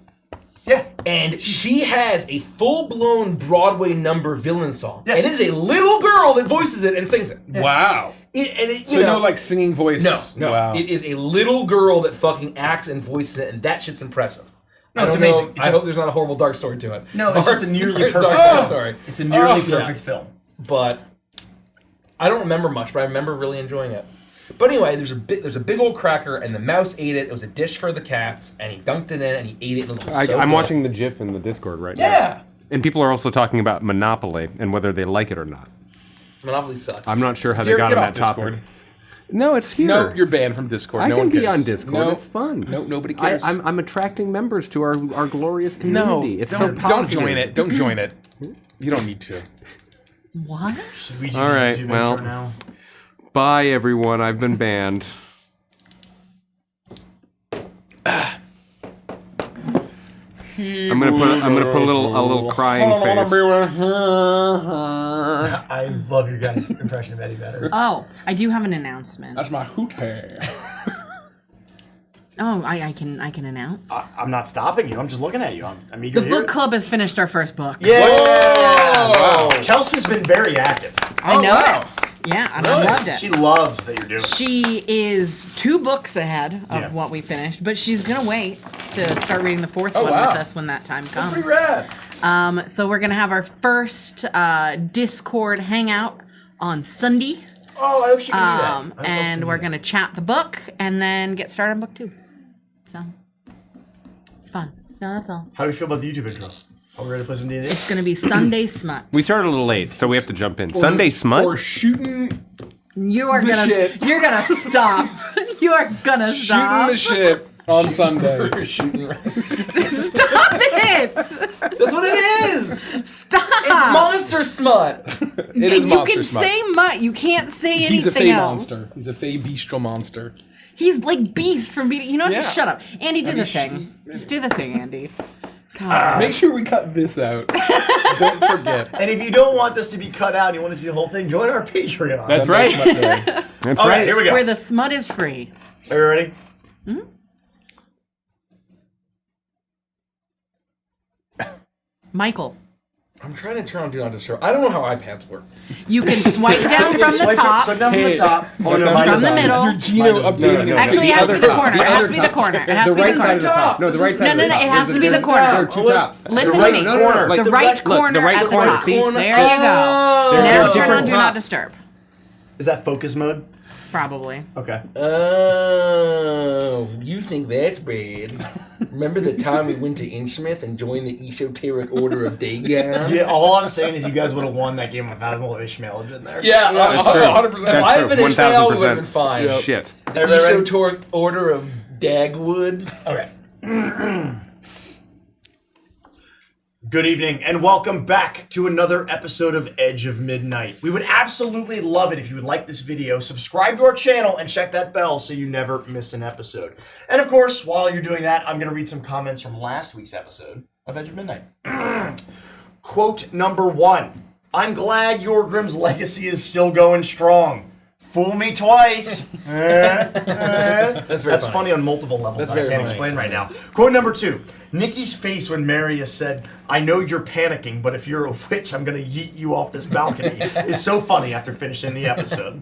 Speaker 1: Yeah.
Speaker 5: And she has a full-blown Broadway number villain song.
Speaker 1: Yes.
Speaker 5: And it is a little girl that voices it and sings it.
Speaker 2: Wow.
Speaker 5: You
Speaker 2: So
Speaker 5: know,
Speaker 2: no like singing voice.
Speaker 5: no.
Speaker 2: Wow.
Speaker 5: It is a little girl that fucking acts and voices it, and that shit's impressive.
Speaker 1: No,
Speaker 5: I
Speaker 1: it's
Speaker 5: don't know-
Speaker 1: amazing. It's
Speaker 5: I
Speaker 1: a-
Speaker 5: hope there's not a horrible dark story to it.
Speaker 1: No, it's just a nearly
Speaker 5: Dark
Speaker 1: perfect
Speaker 5: story.
Speaker 1: It's a nearly
Speaker 5: yeah.
Speaker 1: perfect film.
Speaker 5: But I don't remember much, but I remember really enjoying it. But anyway, there's a big old cracker, and the mouse ate it. It was a dish for the cats, and he dunked it in, and he ate it. And it was so
Speaker 4: I'm
Speaker 5: good.
Speaker 4: watching the GIF in the Discord right now.
Speaker 5: Yeah,
Speaker 4: And people are also talking about Monopoly and whether they like it or not.
Speaker 5: Monopoly sucks.
Speaker 4: I'm not sure how
Speaker 2: Derek,
Speaker 4: they got
Speaker 2: get
Speaker 4: on
Speaker 2: off
Speaker 4: that topic.
Speaker 2: Discord.
Speaker 4: No, it's here.
Speaker 2: No, you're banned from Discord.
Speaker 4: I
Speaker 2: no
Speaker 4: can
Speaker 2: one
Speaker 4: be
Speaker 2: cares.
Speaker 4: on Discord.
Speaker 2: No,
Speaker 4: It's fun.
Speaker 2: No, nobody cares.
Speaker 4: I'm attracting members to our glorious
Speaker 2: no,
Speaker 4: community. It's so
Speaker 2: don't
Speaker 4: positive.
Speaker 2: join it. Don't join it. You don't need to.
Speaker 3: What?
Speaker 1: Should we do
Speaker 4: All
Speaker 1: the
Speaker 4: right,
Speaker 1: YouTube
Speaker 4: well.
Speaker 1: intro now?
Speaker 4: Bye, everyone. I've been banned. I'm gonna put a little crying face.
Speaker 1: I love your guys' impression of Eddie better.
Speaker 3: Oh, I do have an announcement.
Speaker 2: That's my hoot hair.
Speaker 3: Oh, I can announce.
Speaker 1: I'm not stopping you. I'm just looking at you. I'm eager
Speaker 3: The
Speaker 1: to hear
Speaker 3: book
Speaker 1: it.
Speaker 3: club has finished our first book.
Speaker 1: Yeah.
Speaker 2: Wow.
Speaker 1: Kelsey's been very active.
Speaker 3: I
Speaker 5: Oh,
Speaker 3: know
Speaker 5: wow.
Speaker 3: it. Yeah, and I loved it.
Speaker 1: She loves that you're doing it.
Speaker 3: She is 2 books ahead of
Speaker 1: Yeah.
Speaker 3: what we finished, but she's gonna wait to start reading the 4th
Speaker 5: Oh,
Speaker 3: one
Speaker 5: wow.
Speaker 3: with us when that time
Speaker 5: That's pretty
Speaker 3: comes.
Speaker 5: rad.
Speaker 3: So we're gonna have our first Discord hangout on Sunday,
Speaker 1: Oh, I hope she can do that. I hope Kelsey
Speaker 3: and
Speaker 1: can
Speaker 3: we're
Speaker 1: do
Speaker 3: gonna chat the book and then get started on book 2. So it's fun. No, that's all.
Speaker 1: that. How do you feel about the YouTube intro? Are we ready to play some D&D?
Speaker 3: It's gonna be Sunday Smut.
Speaker 4: We started a little late, so we have to jump in. Sunday smut.
Speaker 2: Or shooting
Speaker 3: You are
Speaker 2: The
Speaker 3: gonna
Speaker 2: shit.
Speaker 3: you're gonna stop. You are gonna stop.
Speaker 2: the shit on Sunday.
Speaker 3: Stop it!
Speaker 5: That's what it is.
Speaker 3: Stop.
Speaker 5: It's monster smut.
Speaker 2: It is
Speaker 3: you
Speaker 2: monster
Speaker 3: can
Speaker 2: smut.
Speaker 3: say mutt. You can't say anything
Speaker 2: He's a fey
Speaker 3: else.
Speaker 2: monster. He's a fey bestial monster.
Speaker 3: He's like Beast from Beat. You know,
Speaker 2: Yeah.
Speaker 3: just shut up, Andy. Do
Speaker 2: I
Speaker 3: the
Speaker 2: mean,
Speaker 3: thing. Just do the thing, Andy. God.
Speaker 2: Make sure we cut this out. Don't forget.
Speaker 1: And if you don't want this to be cut out and you want to see the whole thing, join our Patreon.
Speaker 4: That's
Speaker 2: Sunday
Speaker 4: right.
Speaker 2: Smut Day.
Speaker 4: That's
Speaker 1: All right,
Speaker 4: right.
Speaker 1: here we go.
Speaker 3: Where the smut is free.
Speaker 1: Are you ready?
Speaker 3: Michael.
Speaker 5: I'm trying to turn on Do Not Disturb. I don't know how iPads work.
Speaker 3: You can swipe down from the
Speaker 1: Swipe
Speaker 3: top.
Speaker 1: down from the top. Oh, no,
Speaker 3: From the middle.
Speaker 2: Your Gino updating it.
Speaker 3: Actually, it has to be the corner. It has to be the corner. It has to be the
Speaker 4: right side of the
Speaker 3: corner.
Speaker 4: top. No, the right side.
Speaker 3: No,
Speaker 4: of
Speaker 3: no,
Speaker 4: the
Speaker 3: no.
Speaker 4: top.
Speaker 3: It has to be the
Speaker 4: There
Speaker 3: corner.
Speaker 4: are two tops.
Speaker 3: Listen
Speaker 1: right
Speaker 3: to me.
Speaker 1: corner.
Speaker 4: Like
Speaker 3: The right
Speaker 4: look,
Speaker 3: corner
Speaker 4: the right
Speaker 3: at the
Speaker 4: corner.
Speaker 3: top.
Speaker 4: See?
Speaker 3: There you go.
Speaker 5: Oh.
Speaker 3: Now turn on
Speaker 4: different
Speaker 3: Do Not
Speaker 4: tops.
Speaker 3: Disturb.
Speaker 1: Is that focus mode?
Speaker 3: Probably.
Speaker 1: Okay.
Speaker 5: Oh, you think that's bad? Remember the time we went to Innsmouth and joined the Esoteric Order of Dagon?
Speaker 1: Yeah, all I'm saying is you guys would have won that game if Admiral Ishmael had been there.
Speaker 5: Yeah,
Speaker 4: That's true.
Speaker 5: 100%. If
Speaker 4: That's
Speaker 5: I had
Speaker 4: true.
Speaker 5: been Ishmael, we would have
Speaker 4: 1000%.
Speaker 5: been fine.
Speaker 4: Shit.
Speaker 5: The
Speaker 1: Everybody ready?
Speaker 5: Esoteric Order of Dagwood.
Speaker 1: Okay. Good evening, and welcome back to another episode of Edge of Midnight. We would absolutely love it if you would like this video, subscribe to our channel, and check that bell so you never miss an episode. And of course, while you're doing that, I'm going to read some comments from last week's episode of Edge of Midnight. Quote number 1. I'm glad your Grimm's legacy is still going strong. Fool me twice. That's funny on multiple levels.
Speaker 5: That's
Speaker 1: that I
Speaker 5: very
Speaker 1: can't
Speaker 5: funny.
Speaker 1: explain right now. Quote number 2. Nikki's face when Marius said, I know you're panicking, but if you're a witch, I'm going to yeet you off this balcony, is so funny after finishing the episode.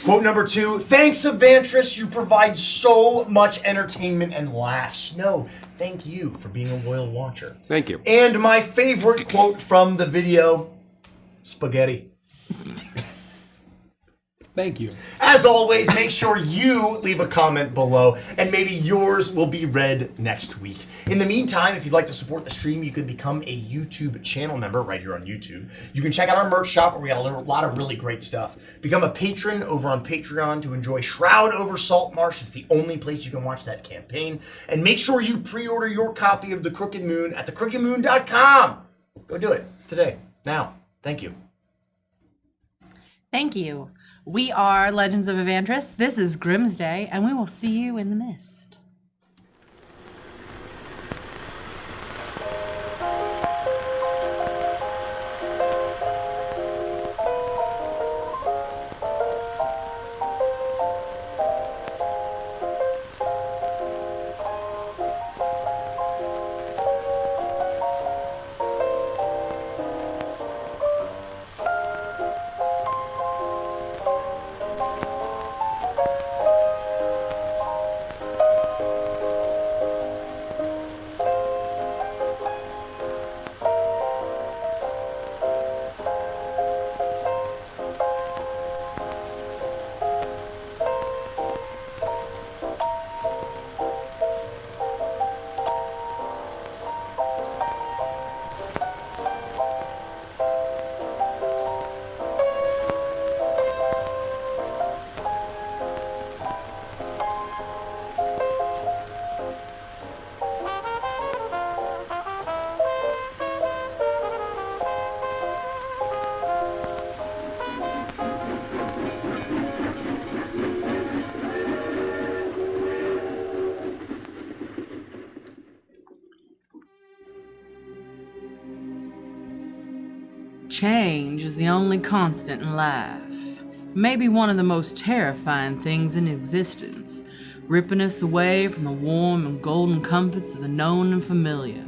Speaker 1: Quote number 2. Thanks, Evantris. You provide so much entertainment and laughs. No, thank you for being a loyal watcher.
Speaker 4: Thank you.
Speaker 1: And my favorite quote from the video, spaghetti.
Speaker 2: Thank you.
Speaker 1: As always, make sure you leave a comment below, and maybe yours will be read next week. In the meantime, if you'd like to support the stream, you can become a YouTube channel member right here on YouTube. You can check out our merch shop, where we got a lot of really great stuff. Become a patron over on Patreon to enjoy Shroud over Saltmarsh. It's the only place you can watch that campaign. And make sure you pre-order your copy of The Crooked Moon at thecrookedmoon.com. Go do it today, now. Thank you.
Speaker 3: Thank you. We are Legends of Evantris. This is Grimsday, and we will see you in the mist. Change is the only constant in life. Maybe one of the most terrifying things in existence, ripping us away from the warm and golden comforts of the known and familiar.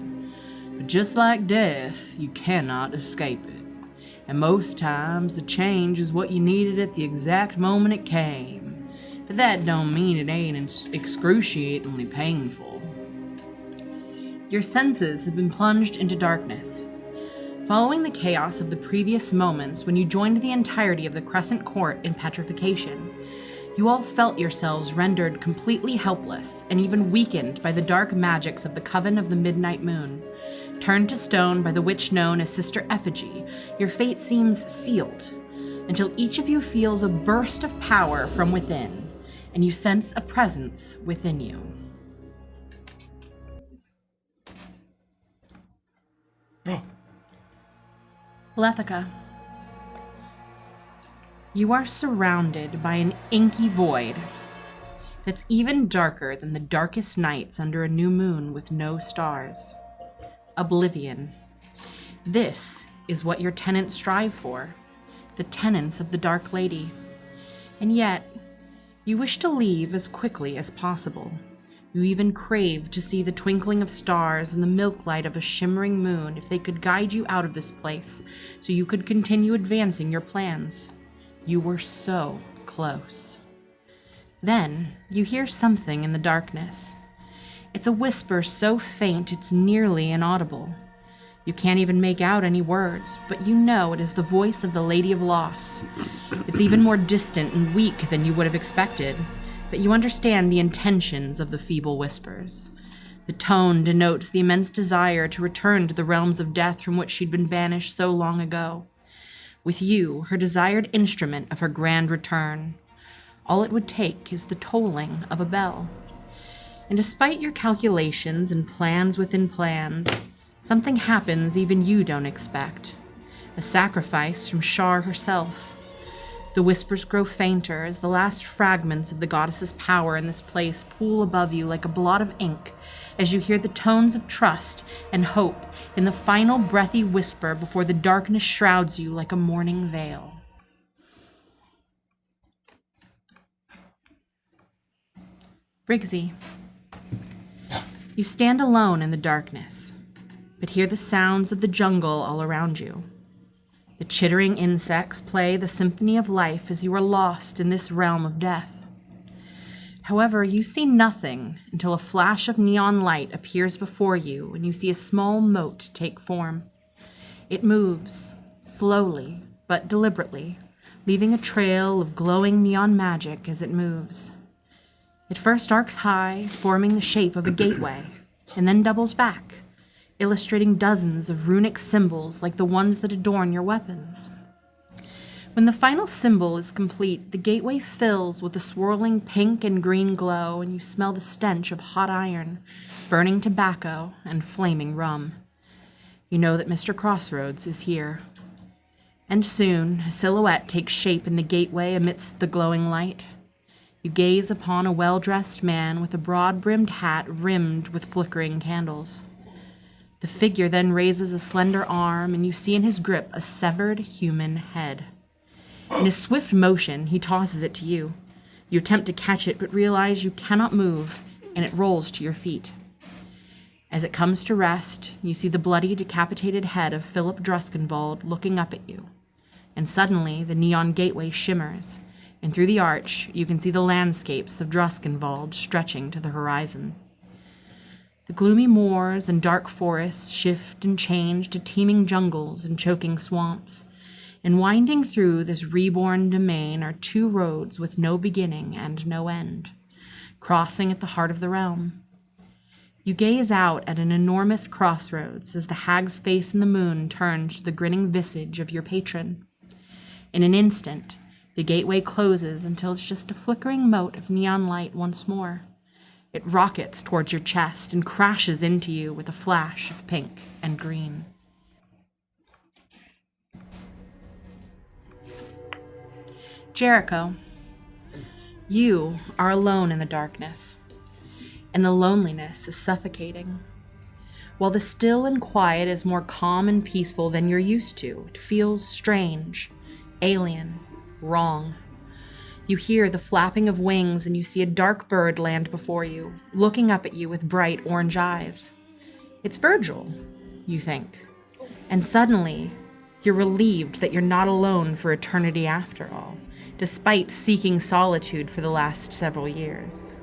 Speaker 3: But just like death, you cannot escape it. And most times, the change is what you needed at the exact moment it came. But that don't mean it ain't excruciatingly painful. Your senses have been plunged into darkness. Following the chaos of the previous moments when you joined the entirety of the Crescent Court in petrification, you all felt yourselves rendered completely helpless and even weakened by the dark magics of the Coven of the Midnight Moon. Turned to stone by the witch known as Sister Effigy, your fate seems sealed, until each of you feels a burst of power from within, and you sense a presence within you. Lethica, you are surrounded by an inky void that's even darker than the darkest nights under a new moon with no stars. Oblivion. This is what your tenants strive for, the tenants of the Dark Lady. And yet, you wish to leave as quickly as possible, You even craved to see the twinkling of stars and the milk light of a shimmering moon if they could guide you out of this place so you could continue advancing your plans. You were so close. Then you hear something in the darkness. It's a whisper so faint it's nearly inaudible. You can't even make out any words, but you know it is the voice of the Lady of Loss. It's even more distant and weak than you would have expected, but you understand the intentions of the feeble whispers. The tone denotes the immense desire to return to the realms of death from which she'd been banished so long ago. With you, her desired instrument of her grand return. All it would take is the tolling of a bell. And despite your calculations and plans within plans, something happens even you don't expect. A sacrifice from Shar herself. The whispers grow fainter as the last fragments of the goddess's power in this place pool above you like a blot of ink as you hear the tones of trust and hope in the final breathy whisper before the darkness shrouds you like a morning veil. Briggsy, you stand alone in the darkness, but hear the sounds of the jungle all around you. The chittering insects play the symphony of life as you are lost in this realm of death. However, you see nothing until a flash of neon light appears before you and you see a small moat take form. It moves, slowly but deliberately, leaving a trail of glowing neon magic as it moves. It first arcs high, forming the shape of a gateway, and then doubles back, illustrating dozens of runic symbols like the ones that adorn your weapons. When the final symbol is complete, the gateway fills with a swirling pink and green glow, and you smell the stench of hot iron, burning tobacco, and flaming rum. You know that Mr. Crossroads is here. And soon, a silhouette takes shape in the gateway amidst the glowing light. You gaze upon a well-dressed man with a broad-brimmed hat rimmed with flickering candles. The figure then raises a slender arm, and you see in his grip a severed human head. In a swift motion, he tosses it to you. You attempt to catch it, but realize you cannot move, and it rolls to your feet. As it comes to rest, you see the bloody, decapitated head of Philip Druskenwald looking up at you. And suddenly, the neon gateway shimmers, and through the arch, you can see the landscapes of Druskenwald stretching to the horizon. The gloomy moors and dark forests shift and change to teeming jungles and choking swamps, and winding through this reborn domain are two roads with no beginning and no end, crossing at the heart of the realm. You gaze out at an enormous crossroads as the hag's face in the moon turns to the grinning visage of your patron. In an instant, the gateway closes until it's just a flickering mote of neon light once more. It rockets towards your chest and crashes into you with a flash of pink and green. Jericho, you are alone in the darkness, and the loneliness is suffocating. While the still and quiet is more calm and peaceful than you're used to, it feels strange, alien, wrong. You hear the flapping of wings and you see a dark bird land before you, looking up at you with bright orange eyes. It's Virgil, you think. And suddenly, you're relieved that you're not alone for eternity after all, despite seeking solitude for the last several years.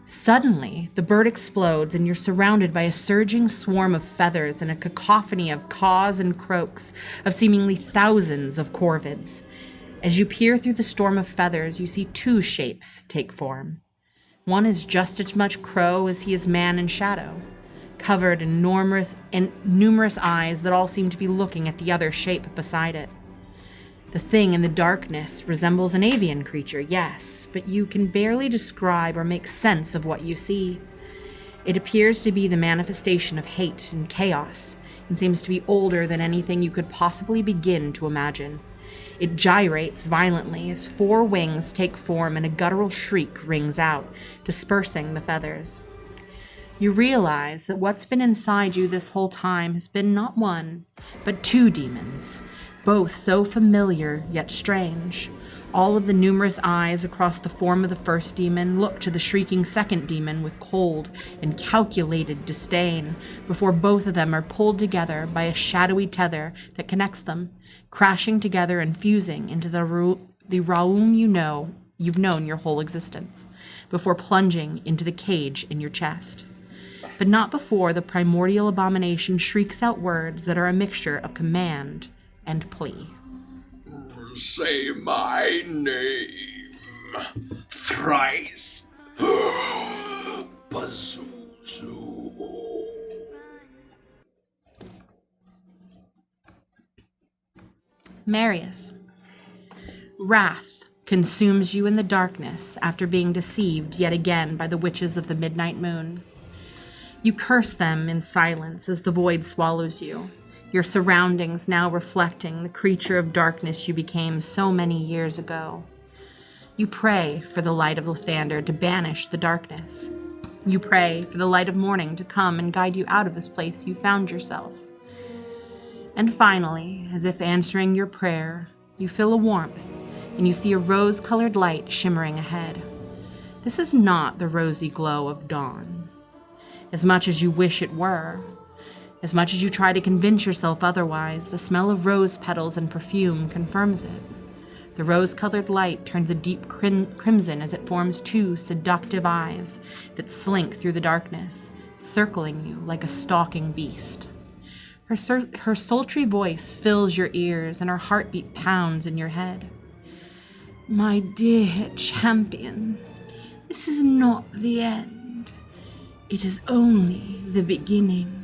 Speaker 3: Suddenly, the bird explodes and you're surrounded by a surging swarm of feathers and a cacophony of caws and croaks of seemingly thousands of corvids. As you peer through the storm of feathers, you see two shapes take form. One is just as much crow as he is man in shadow, covered in numerous eyes that all seem to be looking at the other shape beside it. The thing in the darkness resembles an avian creature, yes, but you can barely describe or make sense of what you see. It appears to be the manifestation of hate and chaos, and seems to be older than anything you could possibly begin to imagine. It gyrates violently as four wings take form and a guttural shriek rings out, dispersing the feathers. You realize that what's been inside you this whole time has been not one, but two demons,
Speaker 6: both so familiar yet strange. All of the numerous eyes across the form of the first demon look to the shrieking second demon with cold and calculated disdain before both of them are pulled together by a shadowy tether that connects them, crashing together and fusing into the realm you've known your whole existence, before plunging into the cage in your chest. But not before the primordial abomination shrieks out words that are a mixture of command and plea.
Speaker 7: Say my name thrice. Pazuzu.
Speaker 6: Marius. Wrath consumes you in the darkness after being deceived yet again by the witches of the midnight moon. You curse them in silence as the void swallows you, your surroundings now reflecting the creature of darkness you became so many years ago. You pray for the light of Lathander to banish the darkness. You pray for the light of morning to come and guide you out of this place you found yourself. And finally, as if answering your prayer, you feel a warmth, and you see a rose-colored light shimmering ahead. This is not the rosy glow of dawn. As much as you wish it were, as much as you try to convince yourself otherwise, the smell of rose petals and perfume confirms it. The rose-colored light turns a deep crimson as it forms two seductive eyes that slink through the darkness, circling you like a stalking beast. Her sultry voice fills your ears, and her heartbeat pounds in your head. My dear champion, this is not the end. It is only the beginning.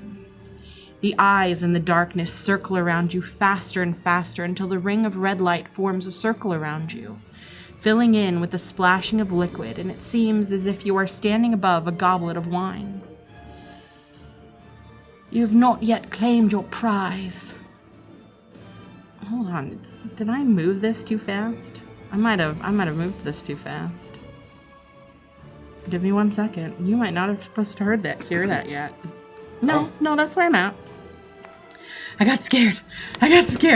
Speaker 6: The eyes in the darkness circle around you faster and faster until the ring of red light forms a circle around you, filling in with the splashing of liquid, and it seems as if you are standing above a goblet of wine. You have not yet claimed your prize. Hold on, did I move this too fast? I might have moved this too fast. Give me 1 second. You might not have supposed to hear that yet. No, that's where I'm at. I got scared.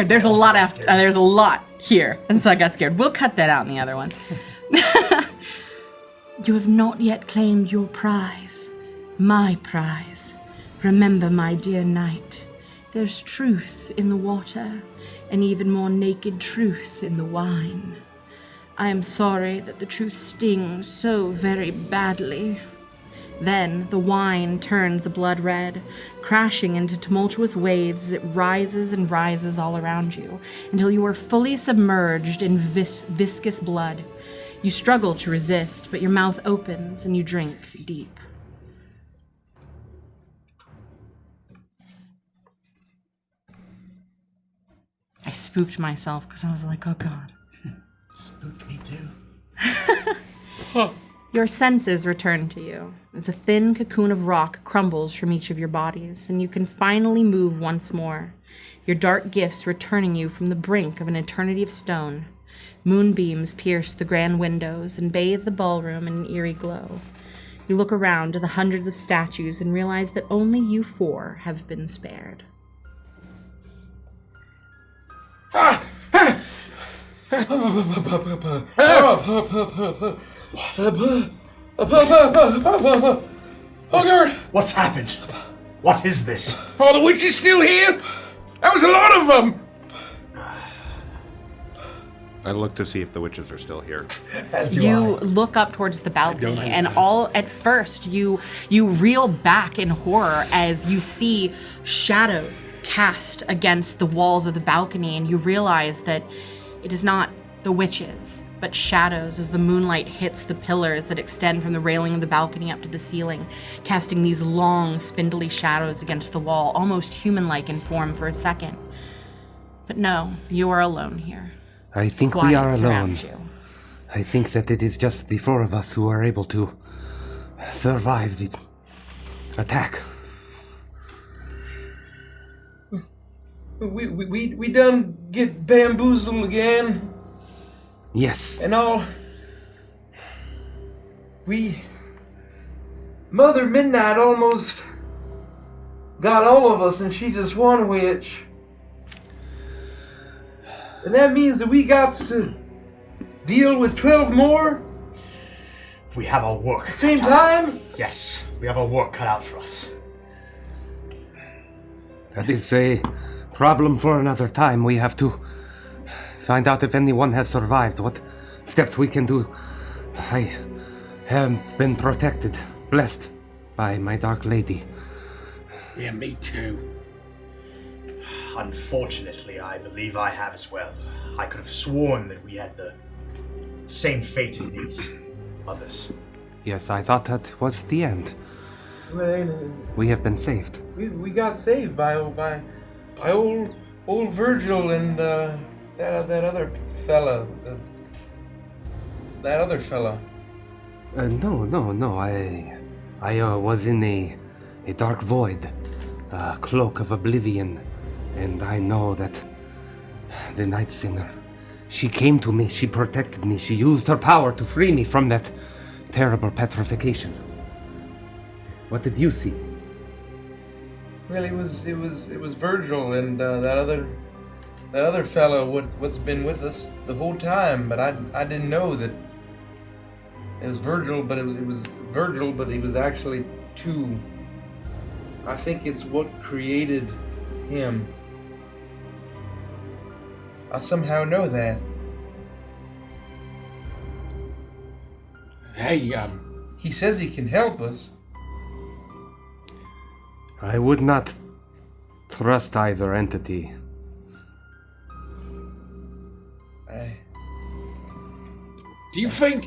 Speaker 6: There's a lot after. There's a lot here, and so I got scared. We'll cut that out in the other one. You have not yet claimed your prize, my prize. Remember, my dear knight, there's truth in the water, and even more naked truth in the wine. I am sorry that the truth stings so very badly. Then the wine turns a blood red, crashing into tumultuous waves as it rises and rises all around you, until you are fully submerged in viscous blood. You struggle to resist, but your mouth opens and you drink deep. I spooked myself because I was like, oh God.
Speaker 1: Spooked me too.
Speaker 6: Your senses return to you as a thin cocoon of rock crumbles from each of your bodies, and you can finally move once more, your dark gifts returning you from the brink of an eternity of stone. Moonbeams pierce the grand windows and bathe the ballroom in an eerie glow. You look around to the hundreds of statues and realize that only you four have been spared.
Speaker 1: What's happened? What is this?
Speaker 7: Are the witches still here? That was a lot of them.
Speaker 4: I look to see if the witches are still here.
Speaker 1: As do
Speaker 6: You
Speaker 1: I.
Speaker 6: look up towards the balcony,
Speaker 2: don't
Speaker 6: and all at first you reel back in horror as you see shadows cast against the walls of the balcony, and you realize that it is not the witches, but shadows as the moonlight hits the pillars that extend from the railing of the balcony up to the ceiling, casting these long, spindly shadows against the wall, almost human-like in form for a second. But no, you are alone here.
Speaker 8: I think we
Speaker 6: Quiet
Speaker 8: are alone.
Speaker 6: surrounds you.
Speaker 8: I think that it is just the four of us who are able to survive the attack.
Speaker 5: We done get bamboozled again
Speaker 8: Yes.
Speaker 5: and all. Mother Midnight almost got all of us, and she just one witch. And that means that we got to deal with 12 more
Speaker 1: We have our work.
Speaker 5: same time?
Speaker 1: Yes, we have our work cut out for us.
Speaker 8: That is a problem for another time. We have to find out if anyone has survived, what steps we can do. I have been protected, blessed by my Dark Lady.
Speaker 7: Yeah, me too.
Speaker 1: Unfortunately, I believe I have as well. I could have sworn that we had the same fate as these others.
Speaker 8: Yes, I thought that was the end. We have been saved.
Speaker 5: We got saved by old Virgil and that other fella. That other fella.
Speaker 8: No. I was in a dark void, a cloak of oblivion, and I know that the Night Singer, she came to me, she protected me, she used her power to free me from that terrible petrification. What did you see?
Speaker 5: Well, it was Virgil and that other fella what's been with us the whole time, but I didn't know that it was Virgil, but it was Virgil, but he was actually two. I think it's what created him. I somehow know that.
Speaker 7: Hey,
Speaker 5: He says he can help us.
Speaker 8: I would not trust either entity.
Speaker 7: do you think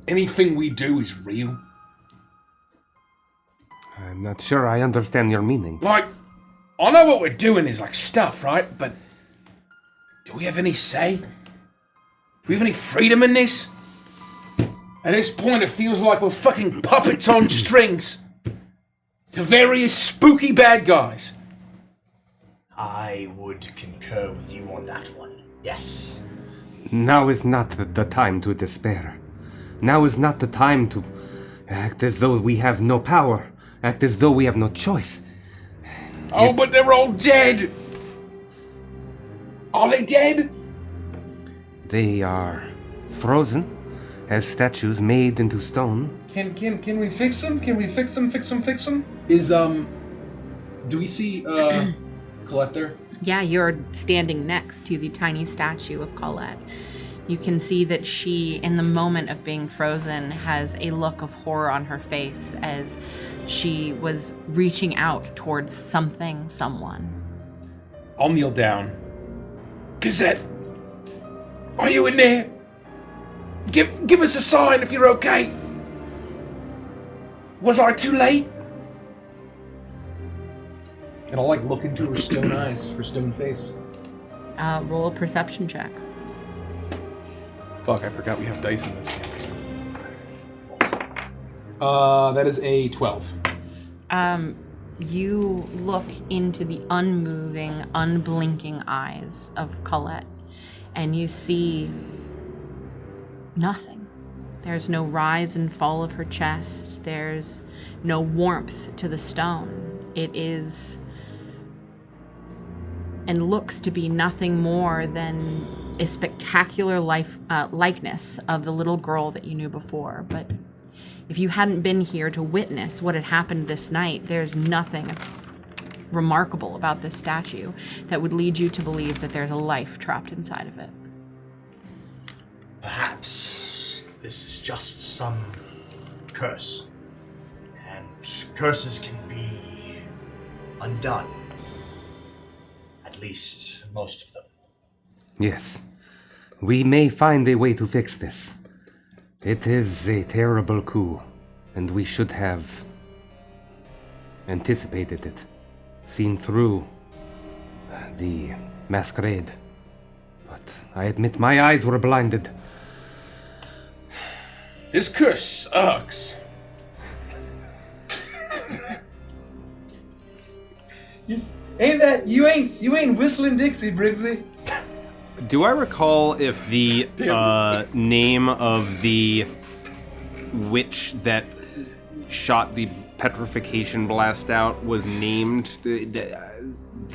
Speaker 7: anything we do is real?
Speaker 8: I'm not sure I understand your meaning.
Speaker 7: Like, I know what we're doing is like stuff, right? But do we have any say? Do we have any freedom in this? At this point, it feels like we're fucking puppets on strings to various spooky bad guys.
Speaker 1: I would concur with you on that one. Yes.
Speaker 8: Now is not the time to despair. Now is not the time to act as though we have no power, act as though we have no choice.
Speaker 7: Oh, but they're all dead. Are they dead?
Speaker 8: They are frozen as statues made into stone.
Speaker 5: Can we fix them? Can we fix them?
Speaker 2: Is do we see Colette there?
Speaker 6: Yeah, you're standing next to the tiny statue of Colette. You can see that she, in the moment of being frozen, has a look of horror on her face as she was reaching out towards something, someone.
Speaker 7: I'll kneel down. Gazette, are you in there? Give us a sign if you're okay. Was I too late?
Speaker 2: And I'll like look into her stone eyes, her stone face.
Speaker 6: Roll a perception check.
Speaker 2: Fuck, I forgot we have dice in this game. That is a 12.
Speaker 6: You look into the unmoving, unblinking eyes of Colette, and you see nothing. There's no rise and fall of her chest. There's no warmth to the stone. It is and looks to be nothing more than a spectacular likeness of the little girl that you knew before. But if you hadn't been here to witness what had happened this night, there's nothing remarkable about this statue that would lead you to believe that there's a life trapped inside of it.
Speaker 1: Perhaps this is just some curse. And curses can be undone. At least most of them.
Speaker 8: Yes, we may find a way to fix this. It is a terrible coup, and we should have anticipated it, seen through the masquerade. But I admit my eyes were blinded.
Speaker 7: This curse sucks.
Speaker 5: You ain't whistling Dixie, Briggsy.
Speaker 4: Do I recall if the name of the witch that shot the petrification blast out was named?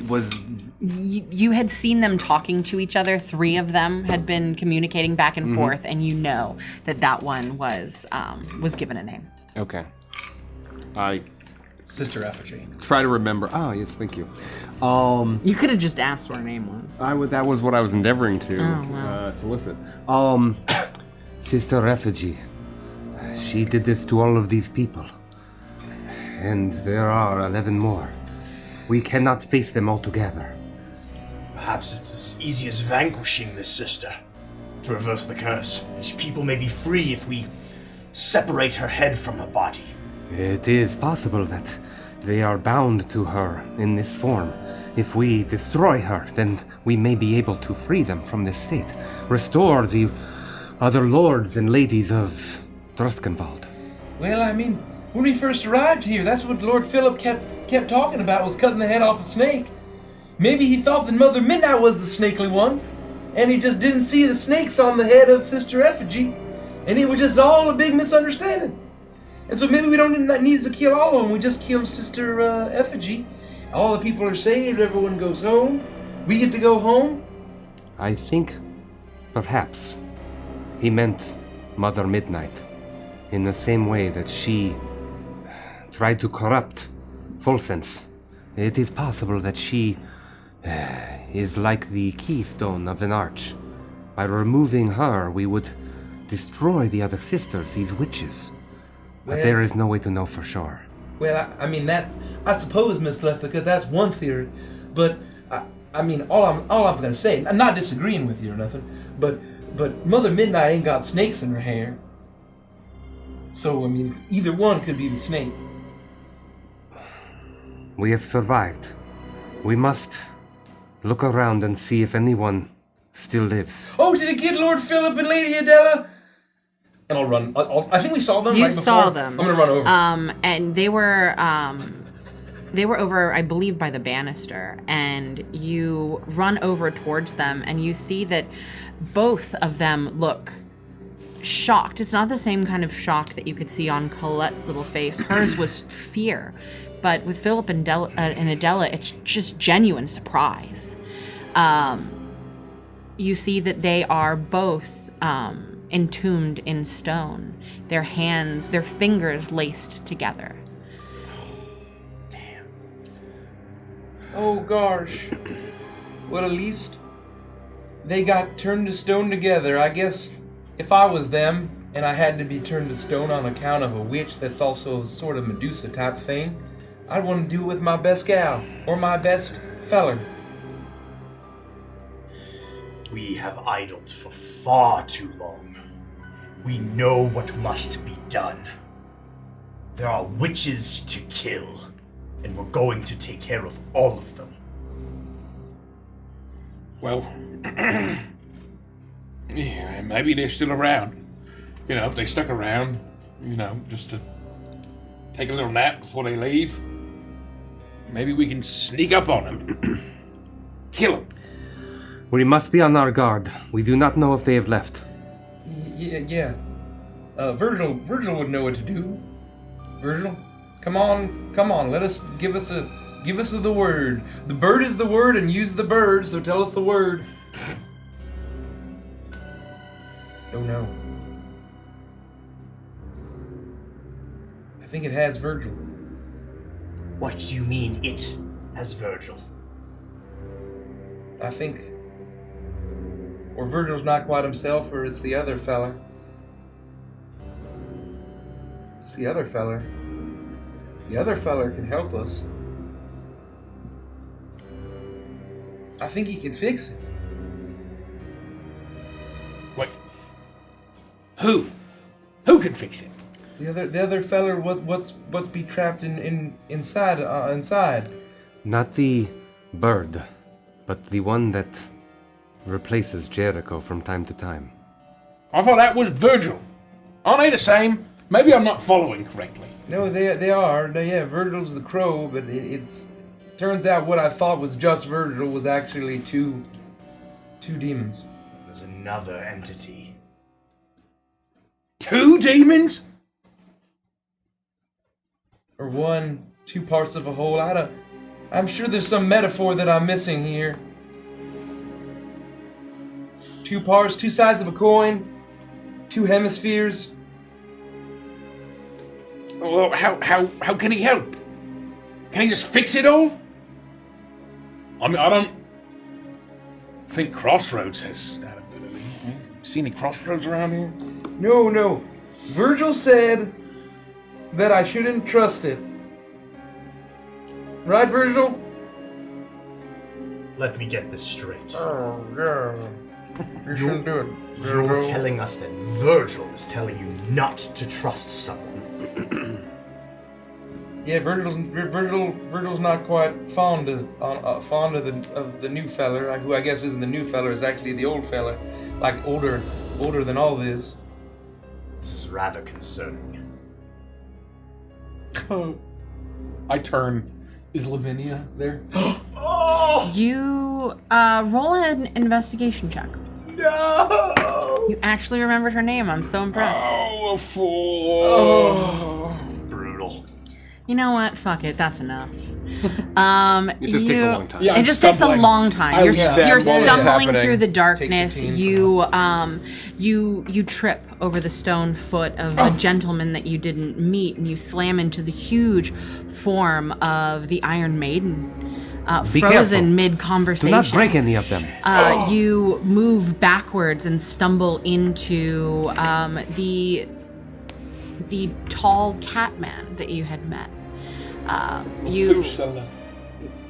Speaker 4: Was
Speaker 6: You had seen them talking to each other. 3 of them had been communicating back and forth, and you know that one was given a name.
Speaker 4: Okay. I
Speaker 5: Sister Effigy.
Speaker 4: try to remember. Oh, yes, thank you.
Speaker 6: You could have just asked what her name was.
Speaker 4: That was what I was endeavoring to
Speaker 6: wow.
Speaker 4: solicit.
Speaker 8: Sister Refugee. She did this to all of these people. And there are 11 more. We cannot face them all together.
Speaker 1: Perhaps it's as easy as vanquishing this sister to reverse the curse. These people may be free if we separate her head from her body.
Speaker 8: It is possible that they are bound to her in this form. If we destroy her, then we may be able to free them from this state. Restore the other lords and ladies of Druskenwald.
Speaker 5: Well, I mean, when we first arrived here, that's what Lord Philip kept talking about, was cutting the head off a snake. Maybe he thought that Mother Midnight was the snakely one, and he just didn't see the snakes on the head of Sister Effigy, and it was just all a big misunderstanding. And so maybe we don't need to kill all of them, we just kill Sister Effigy. All the people are saved, everyone goes home, we get to go home.
Speaker 8: I think, perhaps, he meant Mother Midnight, in the same way that she tried to corrupt Fulsense. It is possible that she is like the keystone of an arch. By removing her, we would destroy the other sisters, these witches. But there is no way to know for sure.
Speaker 5: Well, I mean, I suppose, Miss Leftica, that's one theory, but I mean, all I was gonna say, I'm not disagreeing with you or nothing, but Mother Midnight ain't got snakes in her hair. So, I mean, either one could be the snake.
Speaker 8: We have survived. We must look around and see if anyone still lives.
Speaker 5: Oh, did it get Lord Philip and Lady Adela? And I'll run. I think we saw them
Speaker 6: You
Speaker 5: right before.
Speaker 6: saw them.
Speaker 5: I'm gonna run over.
Speaker 6: And they were over, I believe, by the banister. And you run over towards them, and you see that both of them look shocked. It's not the same kind of shock that you could see on Colette's little face. Hers was fear. But with Philip and Adela, it's just genuine surprise. You see that they are both entombed in stone. Their hands, their fingers laced together.
Speaker 5: Damn. Oh gosh. Well, at least they got turned to stone together. I guess if I was them and I had to be turned to stone on account of a witch that's also sort of Medusa type thing, I'd want to do it with my best gal or my best feller.
Speaker 1: We have idled for far too long. We know what must be done. There are witches to kill, and we're going to take care of all of them.
Speaker 7: Well, yeah, maybe they're still around. You know, if they stuck around, you know, just to take a little nap before they leave, maybe we can sneak up on them. Kill them.
Speaker 8: We must be on our guard. We do not know if they have left.
Speaker 5: Yeah. Virgil would know what to do. Virgil, come on. Give us the word. The bird is the word, and use the bird. So tell us the word. Oh no. I think it has Virgil.
Speaker 1: What do you mean, it has Virgil?
Speaker 5: I think. Or Virgil's not quite himself, or it's the other fella. It's the other feller. The other feller can help us. I think he can fix it.
Speaker 7: Wait. Who? Who can fix it?
Speaker 5: The other feller, what's be trapped inside?
Speaker 8: Not the bird, but the one that replaces Jericho from time to time.
Speaker 7: I thought that was Virgil. Aren't they the same? Maybe I'm not following correctly.
Speaker 5: No, they are. Yeah, Virgil's the crow, but it's turns out what I thought was just Virgil was actually two demons.
Speaker 1: There's another entity.
Speaker 7: 2 demons?
Speaker 5: Or two parts of a whole. I'm sure there's some metaphor that I'm missing here. Two sides of a coin, two hemispheres.
Speaker 7: Well, how can he help? Can he just fix it all? I mean, I don't think Crossroads has that ability. See any Crossroads around here?
Speaker 5: No. Virgil said that I shouldn't trust it. Right, Virgil?
Speaker 1: Let me get this straight.
Speaker 5: Oh, girl. You shouldn't do it.
Speaker 1: You're telling us that Virgil is telling you not to trust someone.
Speaker 5: Yeah, Virgil's not quite fond of the new feller, who I guess isn't the new feller, is actually the old feller, like older than all this.
Speaker 1: This is rather concerning.
Speaker 2: I turn. Is Lavinia there?
Speaker 1: Oh
Speaker 6: You roll an investigation check.
Speaker 1: no!
Speaker 6: You actually remembered her name. I'm so impressed.
Speaker 7: Oh, a fool.
Speaker 1: Brutal.
Speaker 6: You know what? Fuck it. That's enough.
Speaker 4: It just takes a long time.
Speaker 2: Yeah,
Speaker 6: It
Speaker 2: I'm
Speaker 6: just takes a
Speaker 2: stumbling.
Speaker 6: long time.
Speaker 2: I
Speaker 6: You're,
Speaker 2: stab
Speaker 6: you're
Speaker 2: while it's
Speaker 6: stumbling
Speaker 5: happening.
Speaker 6: through the
Speaker 5: Take
Speaker 6: darkness.
Speaker 5: 15.
Speaker 6: You trip over the stone foot of a gentleman that you didn't meet, and you slam into the huge form of the Iron Maiden,
Speaker 8: Be
Speaker 6: frozen
Speaker 8: careful.
Speaker 6: mid-conversation.
Speaker 8: Do not break any of them.
Speaker 6: You move backwards and stumble into the tall cat man that you had met.
Speaker 2: Methuselah.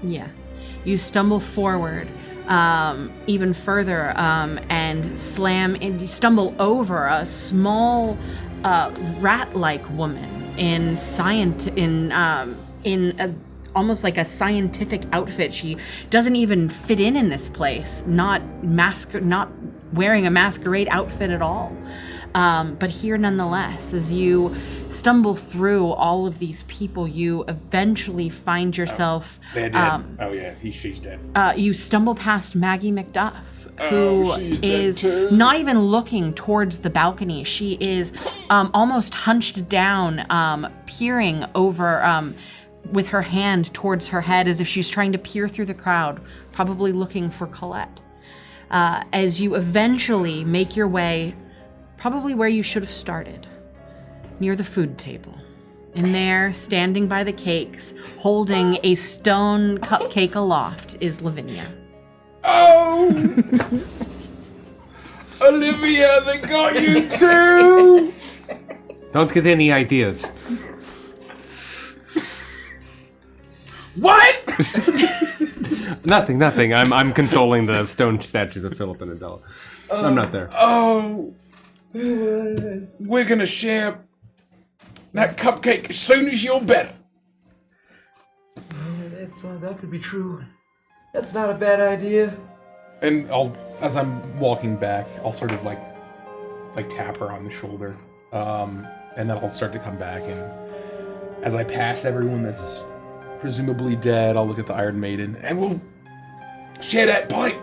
Speaker 6: Yes. You stumble forward even further and you stumble over a small rat-like woman in almost like a scientific outfit. She doesn't even fit in this place, not wearing a masquerade outfit at all. But here nonetheless, as you stumble through all of these people, you eventually find yourself
Speaker 7: They're dead. Oh yeah, she's dead.
Speaker 6: you stumble past Maggie McDuff,
Speaker 7: Oh,
Speaker 6: who
Speaker 7: she's dead
Speaker 6: is
Speaker 7: too.
Speaker 6: not even looking towards the balcony. She is almost hunched down, peering over with her hand towards her head as if she's trying to peer through the crowd, probably looking for Colette. As you eventually make your way probably where you should have started, near the food table. And there, standing by the cakes, holding a stone cupcake aloft, is Lavinia.
Speaker 7: Oh! Olivia, they got you too!
Speaker 8: Don't get any ideas.
Speaker 7: What?
Speaker 4: Nothing. I'm consoling the stone statues of Philip and Adela. I'm not there.
Speaker 7: Oh. We're gonna share that cupcake as soon as you're better.
Speaker 5: That could be true. That's not a bad idea.
Speaker 2: And as I'm walking back, I'll sort of like tap her on the shoulder, and then I'll start to come back. And as I pass everyone that's presumably dead, I'll look at the Iron Maiden, and we'll share that pint.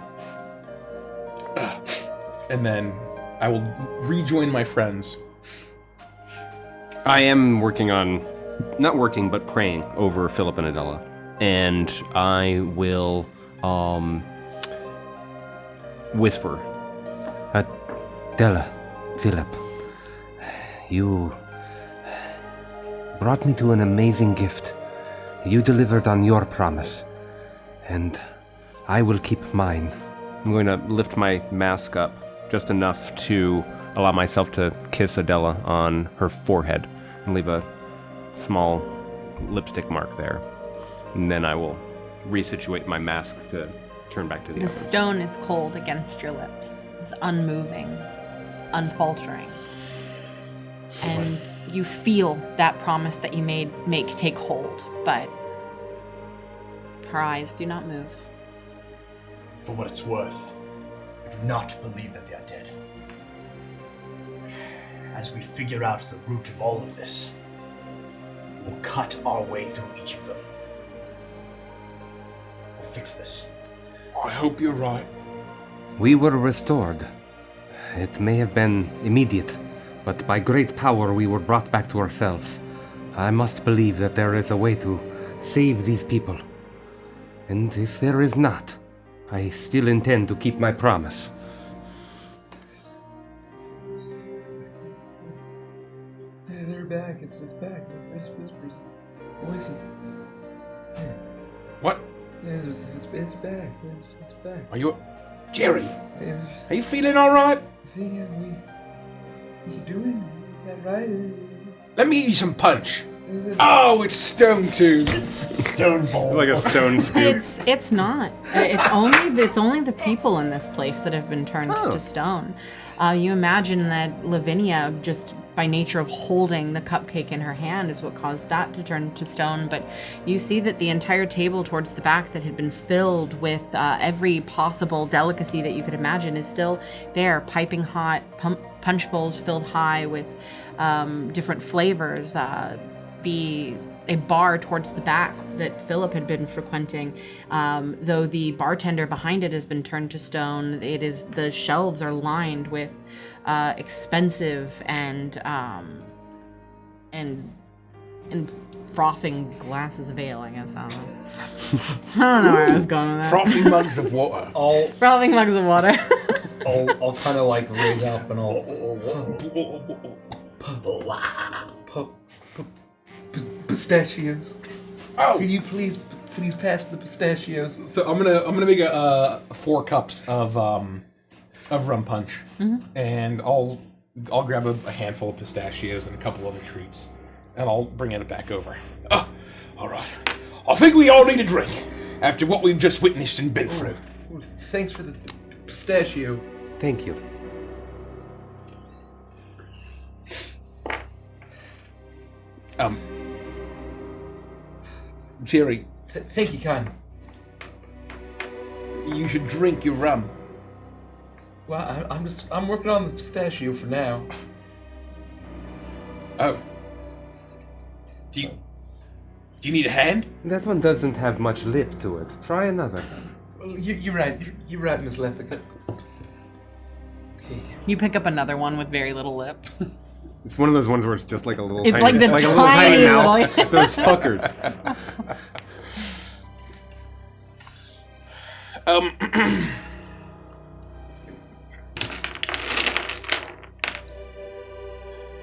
Speaker 2: And then I will rejoin my friends.
Speaker 4: I am not working, but praying over Philip and Adela. And I will whisper.
Speaker 8: Della, Philip, you brought me to an amazing gift. You delivered on your promise, and I will keep mine.
Speaker 4: I'm going to lift my mask up just enough to allow myself to kiss Adela on her forehead and leave a small lipstick mark there. And then I will resituate my mask to turn back to the
Speaker 6: The
Speaker 4: others.
Speaker 6: stone is cold against your lips. It's unmoving, unfaltering. And you feel that promise that you make take hold, but her eyes do not move.
Speaker 1: For what it's worth, I do not believe that they are dead. As we figure out the root of all of this, we'll cut our way through each of them. We'll fix this.
Speaker 7: I hope you're right.
Speaker 8: We were restored. It may have been immediate, but by great power we were brought back to ourselves. I must believe that there is a way to save these people. And if there is not, I still intend to keep my promise.
Speaker 5: Yeah, they're back. It's back. It's whispers. Voices. Yeah.
Speaker 2: What?
Speaker 5: Yeah, it's back. It's back.
Speaker 2: Are you... Jerry,
Speaker 5: Yeah,
Speaker 2: are you feeling all right?
Speaker 5: we doing? Is that right?
Speaker 2: Let me eat you some punch. Oh, it's stone too.
Speaker 1: Stone bowl.
Speaker 4: Like a stone scoop.
Speaker 6: It's not. It's only the people in this place that have been turned to stone. You imagine that Lavinia, just by nature of holding the cupcake in her hand, is what caused that to turn to stone. But you see that the entire table towards the back that had been filled with every possible delicacy that you could imagine is still there, piping hot, punch bowls filled high with different flavors. A bar towards the back that Philip had been frequenting, though the bartender behind it has been turned to stone. The shelves are lined with expensive and frothing glasses of ale, I guess. I don't know where I was going with that.
Speaker 2: Frothy mugs of water.
Speaker 6: Frothing mugs of water.
Speaker 5: I'll kind of like raise up and I'll pistachios.
Speaker 2: Oh,
Speaker 5: Can you please pass the pistachios?
Speaker 2: so I'm gonna make a 4 cups of rum punch, and I'll grab a handful of pistachios and a couple other treats, and I'll bring it back over. Oh, all right. I think we all need a drink after what we've just witnessed and been through.
Speaker 5: Thanks for the pistachio.
Speaker 8: Thank you.
Speaker 2: Jerry,
Speaker 5: Thank you, kind.
Speaker 2: you should drink your rum.
Speaker 5: Well, I'm working on the pistachio for now.
Speaker 2: Oh. Do you need a hand?
Speaker 8: That one doesn't have much lip to it. Try another.
Speaker 5: Well, you're right. You're right, Miss Leffick. Okay.
Speaker 6: You pick up another one with very little lip.
Speaker 4: It's one of those ones where it's just like a little
Speaker 6: It's
Speaker 4: tiny,
Speaker 6: like the
Speaker 4: a little
Speaker 6: tiny
Speaker 4: mouth.
Speaker 6: little-
Speaker 4: Those fuckers.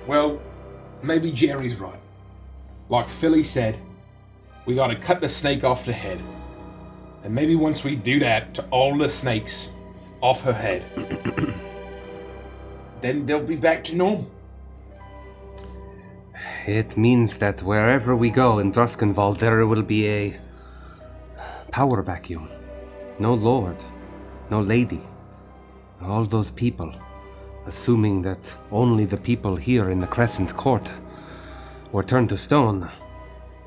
Speaker 2: Well, maybe Jerry's right. Like Philly said, we gotta cut the snake off the head. And maybe once we do that to all the snakes off her head, then they'll be back to normal.
Speaker 8: It means that wherever we go in Druskenwald, there will be a power vacuum. No lord, no lady. All those people, assuming that only the people here in the Crescent Court were turned to stone,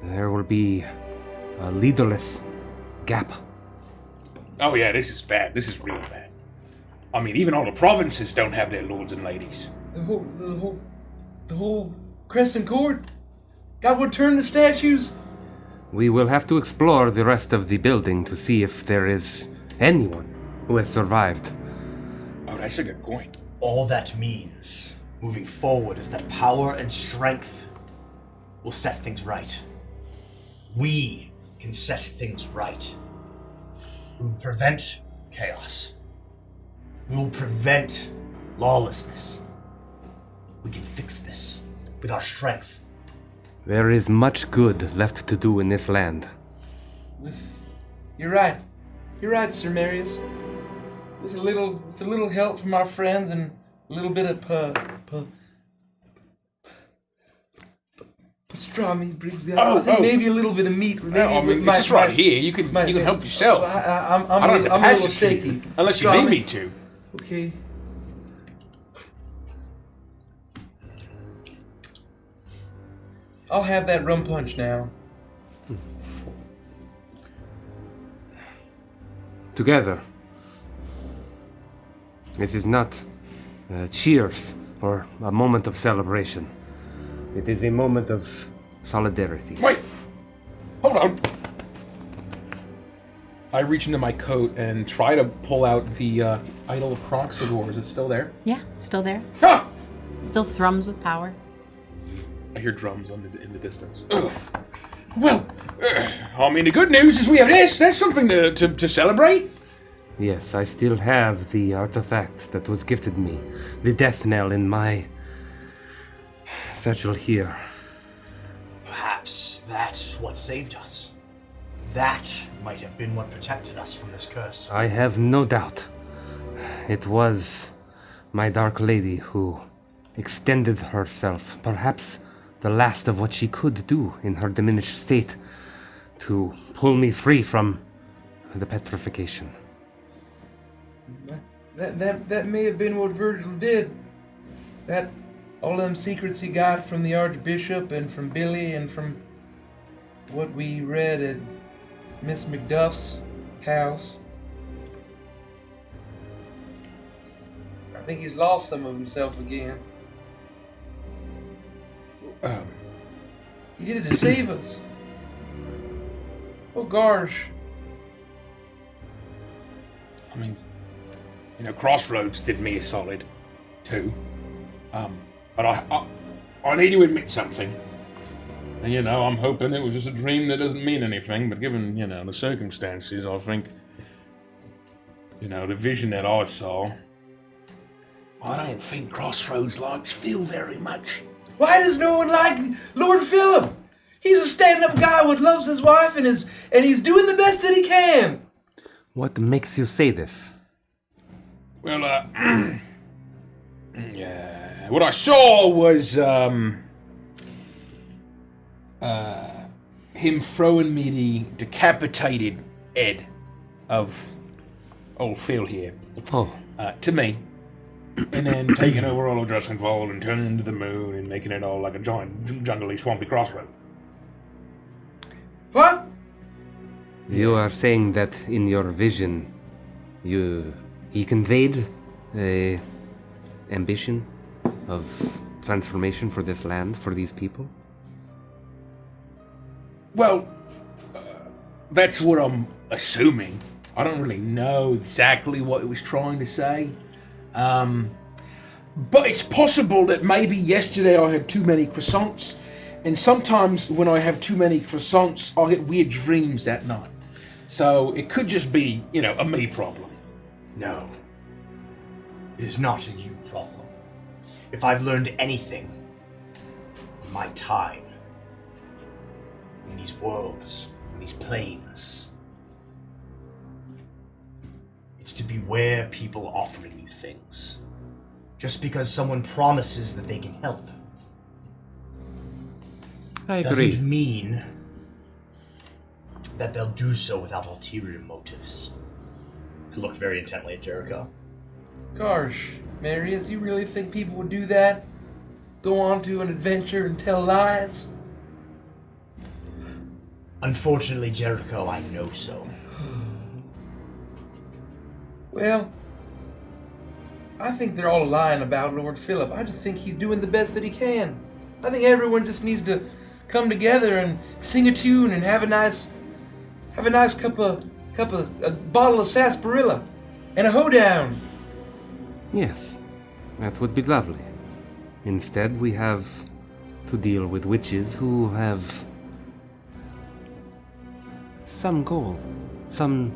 Speaker 8: there will be a leaderless gap.
Speaker 2: Oh yeah, this is bad. This is real bad. I mean, even all the provinces don't have their lords and ladies.
Speaker 5: The whole Crescent Court. God would turn the statues.
Speaker 8: We will have to explore the rest of the building to see if there is anyone who has survived.
Speaker 2: Oh, that's a good point.
Speaker 1: All that means, moving forward, is that power and strength will set things right. We can set things right. We will prevent chaos. We will prevent lawlessness. We can fix this with our strength.
Speaker 8: There is much good left to do in this land.
Speaker 5: You're right. You're right, Sir Marius. With a little help from our friends and a little bit of pastrami brings the
Speaker 2: Oh,
Speaker 5: I think
Speaker 2: oh.
Speaker 5: maybe a little bit of meat. Maybe
Speaker 2: I mean, it's just right here. You can help yourself.
Speaker 5: I'm
Speaker 2: I don't have
Speaker 5: a little
Speaker 2: capacity
Speaker 5: shaky.
Speaker 2: unless you need me to.
Speaker 5: Okay. I'll have that rum punch now.
Speaker 8: Together. This is not cheers or a moment of celebration. It is a moment of solidarity.
Speaker 2: Wait! Hold on! I reach into my coat and try to pull out the Idol of Kroxigor. Is it still there?
Speaker 6: Yeah, still there.
Speaker 2: Ah!
Speaker 6: Still thrums with power.
Speaker 2: I hear drums in the distance. Ugh.
Speaker 7: Well, I mean, the good news is we have this. That's something to celebrate.
Speaker 8: Yes, I still have the artifact that was gifted me. The death knell in my satchel here.
Speaker 1: Perhaps that's what saved us. That might have been what protected us from this curse.
Speaker 8: I have no doubt. It was my Dark Lady who extended herself, perhaps the last of what she could do in her diminished state, to pull me free from the petrification.
Speaker 5: That may have been what Virgil did. That all them secrets he got from the Archbishop and from Billy and from what we read at Miss Macduff's house. I think he's lost some of himself again. He did it to save us. Oh gosh.
Speaker 7: I mean, Crossroads did me a solid, too. But I need to admit something. And, I'm hoping it was just a dream that doesn't mean anything, but given, the circumstances, I think, the vision that I saw, I don't think Crossroads likes Phil very much.
Speaker 5: Why does no one like Lord Philip? He's a stand-up guy who loves his wife and he's doing the best that he can.
Speaker 8: What makes you say this?
Speaker 7: Well, yeah, what I saw was him throwing me the decapitated head of old Phil here to me, and then taking over all of Dressenwald and turning into the moon and making it all like a giant, jungly, swampy crossroad.
Speaker 5: What?
Speaker 8: You are saying that in your vision, he conveyed a ambition of transformation for this land, for these people?
Speaker 7: Well, that's what I'm assuming. I don't really know exactly what it was trying to say. But it's possible that maybe yesterday I had too many croissants, and sometimes when I have too many croissants, I'll get weird dreams that night. So it could just be, a me problem.
Speaker 1: No. It is not a you problem. If I've learned anything in my time, in these worlds, in these planes, it's to beware people offering you things. Just because someone promises that they can help.
Speaker 8: I agree.
Speaker 1: Doesn't mean that they'll do so without ulterior motives. I look very intently at Jericho.
Speaker 5: Gosh, Marius, you really think people would do that? Go on to an adventure and tell lies?
Speaker 1: Unfortunately, Jericho, I know so.
Speaker 5: Well, I think they're all lying about Lord Philip. I just think he's doing the best that he can. I think everyone just needs to come together and sing a tune and have a nice a bottle of sarsaparilla and a hoedown.
Speaker 8: Yes, that would be lovely. Instead, we have to deal with witches who have some goal, some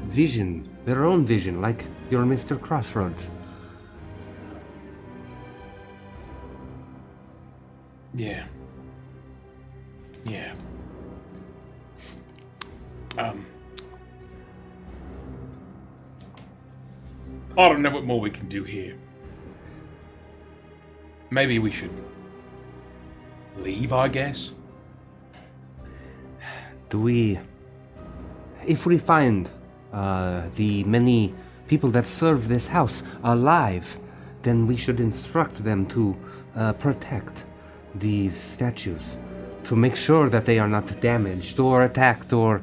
Speaker 8: vision, their own vision, like your Mr. Crossroads.
Speaker 7: Yeah. Yeah. I don't know what more we can do here. Maybe we should leave, I guess.
Speaker 8: If we find the many people that serve this house alive, then we should instruct them to protect these statues, to make sure that they are not damaged or attacked or...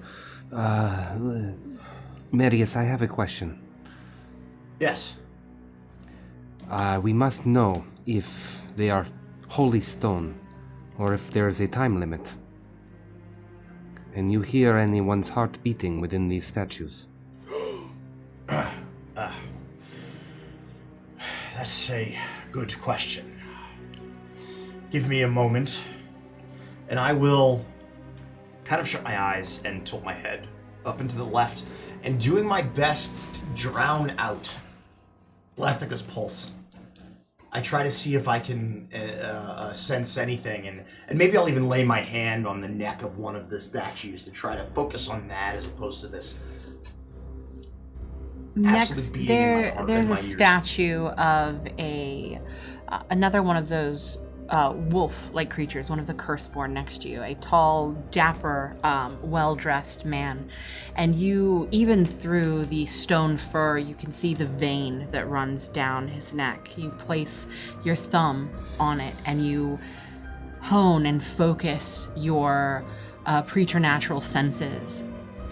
Speaker 8: Marius, I have a question.
Speaker 1: Yes.
Speaker 8: We must know if they are holy stone or if there is a time limit. And you hear anyone's heart beating within these statues?
Speaker 1: That's a good question. Give me a moment, and I will kind of shut my eyes and tilt my head up and to the left, and doing my best to drown out Lethica's pulse. I try to see if I can sense anything, and maybe I'll even lay my hand on the neck of one of the statues to try to focus on that as opposed to this absolute beating in my heart,
Speaker 6: there's
Speaker 1: in my
Speaker 6: a
Speaker 1: ears.
Speaker 6: statue of another one of those wolf-like creatures, one of the Curseborn next to you, a tall, dapper, well-dressed man. And you, even through the stone fur, you can see the vein that runs down his neck. You place your thumb on it and you hone and focus your preternatural senses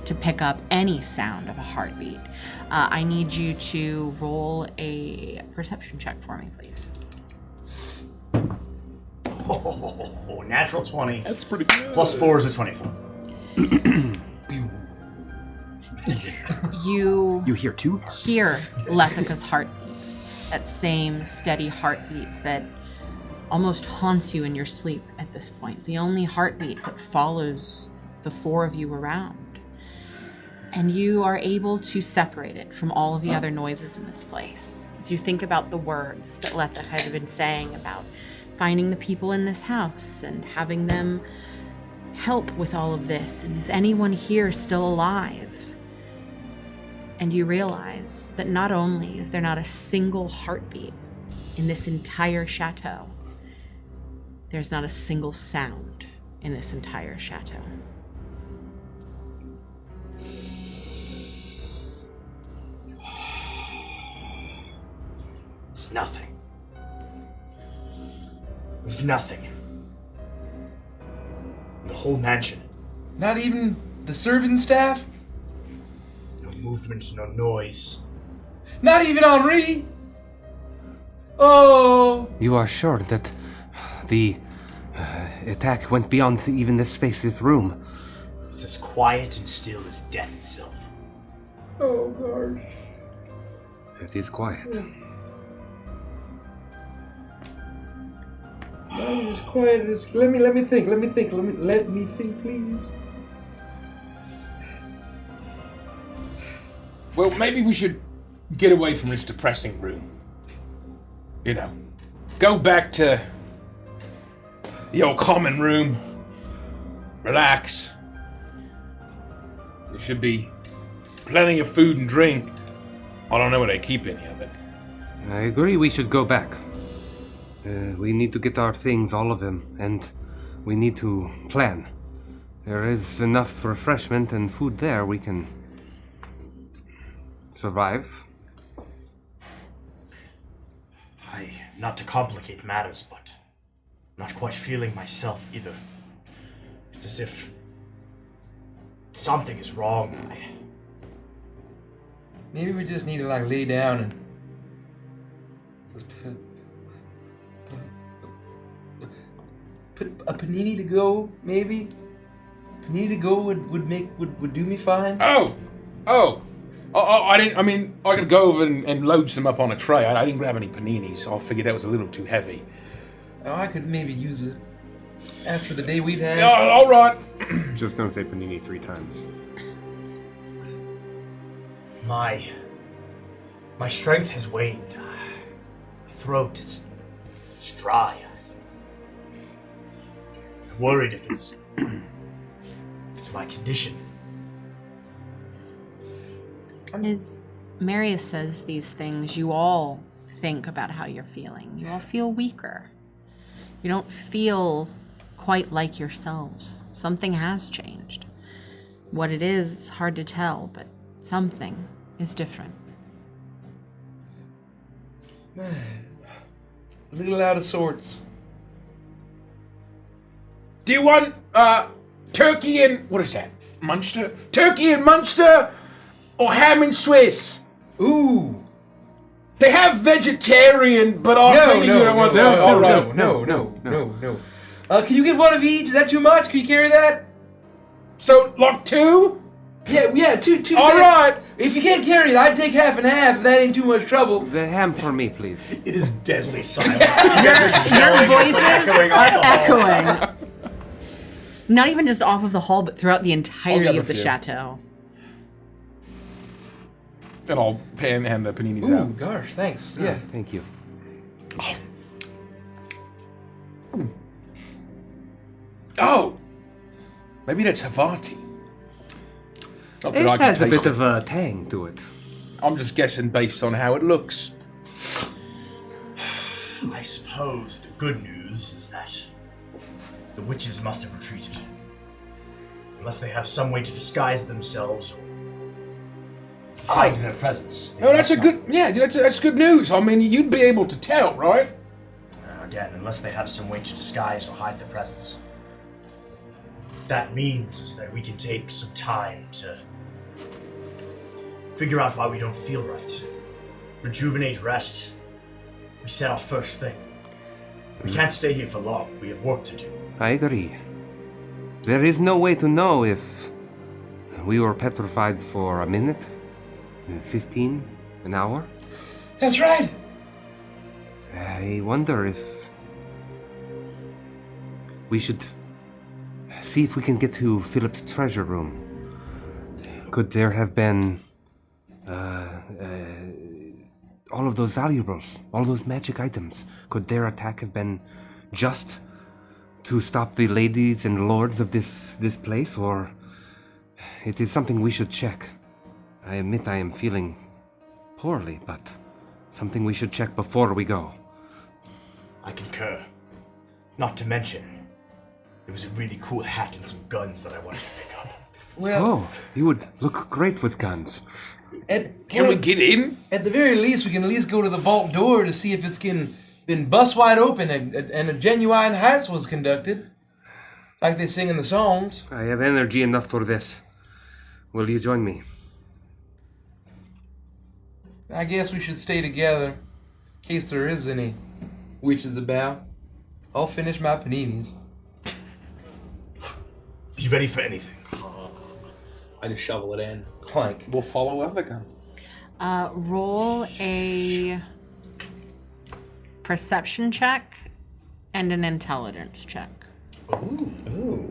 Speaker 6: to pick up any sound of a heartbeat. I need you to roll a perception check for me, please.
Speaker 1: Oh, natural 20.
Speaker 2: That's pretty good.
Speaker 1: Plus 4 is a 24.
Speaker 6: You
Speaker 4: hear two hearts.
Speaker 6: hear Lethica's heartbeat, that same steady heartbeat that almost haunts you in your sleep at this point, the only heartbeat that follows the four of you around. And you are able to separate it from all of the other noises in this place. As you think about the words that Lethica had been saying about finding the people in this house and having them help with all of this, and is anyone here still alive? And you realize that not only is there not a single heartbeat in this entire chateau, there's not a single sound in this entire chateau.
Speaker 1: It's nothing. There's nothing. The whole mansion.
Speaker 5: Not even the servant staff?
Speaker 1: No movement, no noise.
Speaker 5: Not even Henri? Oh!
Speaker 8: You are sure that the attack went beyond even this space, this room?
Speaker 1: It's as quiet and still as death itself.
Speaker 5: Oh, gosh.
Speaker 8: It is quiet.
Speaker 5: Mine is quiet. Let me think. Let me think, please.
Speaker 7: Well, maybe we should get away from this depressing room. You know, go back to the old common room. Relax. There should be plenty of food and drink. I don't know what they keep in here, but
Speaker 8: I agree we should go back. We need to get our things, all of them, and we need to plan. There is enough refreshment and food there, we can survive.
Speaker 1: Not to complicate matters, but not quite feeling myself either. It's as if something is wrong.
Speaker 5: Maybe we just need to lay down and just put a panini to go. Maybe panini to go would do me fine.
Speaker 7: I didn't. I mean, I could go over and load some up on a tray. I didn't grab any paninis. I figured that was a little too heavy.
Speaker 5: Oh, I could maybe use it after the day we've had.
Speaker 7: Yeah, all right.
Speaker 4: Just don't say panini 3 times.
Speaker 1: My strength has waned. My throat is dry. I'm worried if it's my condition.
Speaker 6: As Marius says these things, you all think about how you're feeling. You all feel weaker. You don't feel quite like yourselves. Something has changed. What it is, it's hard to tell, but something is different.
Speaker 5: A little out of sorts.
Speaker 7: Do you want turkey and what is that? Munster? Turkey and Munster, or ham and Swiss?
Speaker 5: Ooh.
Speaker 7: They have vegetarian, but I think you don't want that. All right.
Speaker 5: No. Can you get one of each? Is that too much? Can you carry that?
Speaker 7: So, like 2?
Speaker 5: Yeah, two.
Speaker 7: All right.
Speaker 5: If you can't carry it, I'd take half and half. If that ain't too much trouble.
Speaker 8: The ham for me, please.
Speaker 1: It is deadly silent.
Speaker 6: Your voices are echoing. Not even just off of the hall, but throughout the
Speaker 2: I'll
Speaker 6: entirety
Speaker 2: grab a
Speaker 6: of the
Speaker 2: few.
Speaker 6: chateau.
Speaker 2: And I'll hand the paninis
Speaker 5: Ooh,
Speaker 2: out.
Speaker 5: gosh, thanks. Yeah.
Speaker 8: Thank you.
Speaker 7: Oh, maybe that's Havarti.
Speaker 2: Not that I
Speaker 8: It
Speaker 2: can
Speaker 8: has a
Speaker 2: taste
Speaker 8: bit of a tang to it.
Speaker 7: I'm just guessing based on how it looks.
Speaker 1: I suppose the good news is that the witches must have retreated. Unless they have some way to disguise themselves or hide their presence. They
Speaker 7: No, that's a
Speaker 1: must
Speaker 7: good. Yeah, that's good news. I mean, you'd be able to tell, right?
Speaker 1: Again, unless they have some way to disguise or hide their presence. That means is that we can take some time to figure out why we don't feel right. Rejuvenate, rest. We set out first thing. We can't stay here for long. We have work to do.
Speaker 8: I agree. There is no way to know if we were petrified for a minute, 15, an hour.
Speaker 5: That's right.
Speaker 8: I wonder if we should see if we can get to Philip's treasure room. Could there have been all of those valuables, all those magic items? Could their attack have been just to stop the ladies and lords of this place, or it is something we should check? I admit I am feeling poorly, but something we should check before we go.
Speaker 1: I concur. Not to mention, there was a really cool hat and some guns that I wanted to pick up.
Speaker 5: Well,
Speaker 8: Oh, you would look great with guns.
Speaker 7: Can we get in?
Speaker 5: At the very least, we can at least go to the vault door to see if it's been bust wide open and a genuine heist was conducted, like they sing in the songs.
Speaker 8: I have energy enough for this. Will you join me?
Speaker 5: I guess we should stay together in case there is any witches about. I'll finish my paninis.
Speaker 1: Be ready for anything.
Speaker 5: I just shovel it in. Clank.
Speaker 2: We'll follow Evigan.
Speaker 6: Roll a perception check and an intelligence check.
Speaker 2: Oh.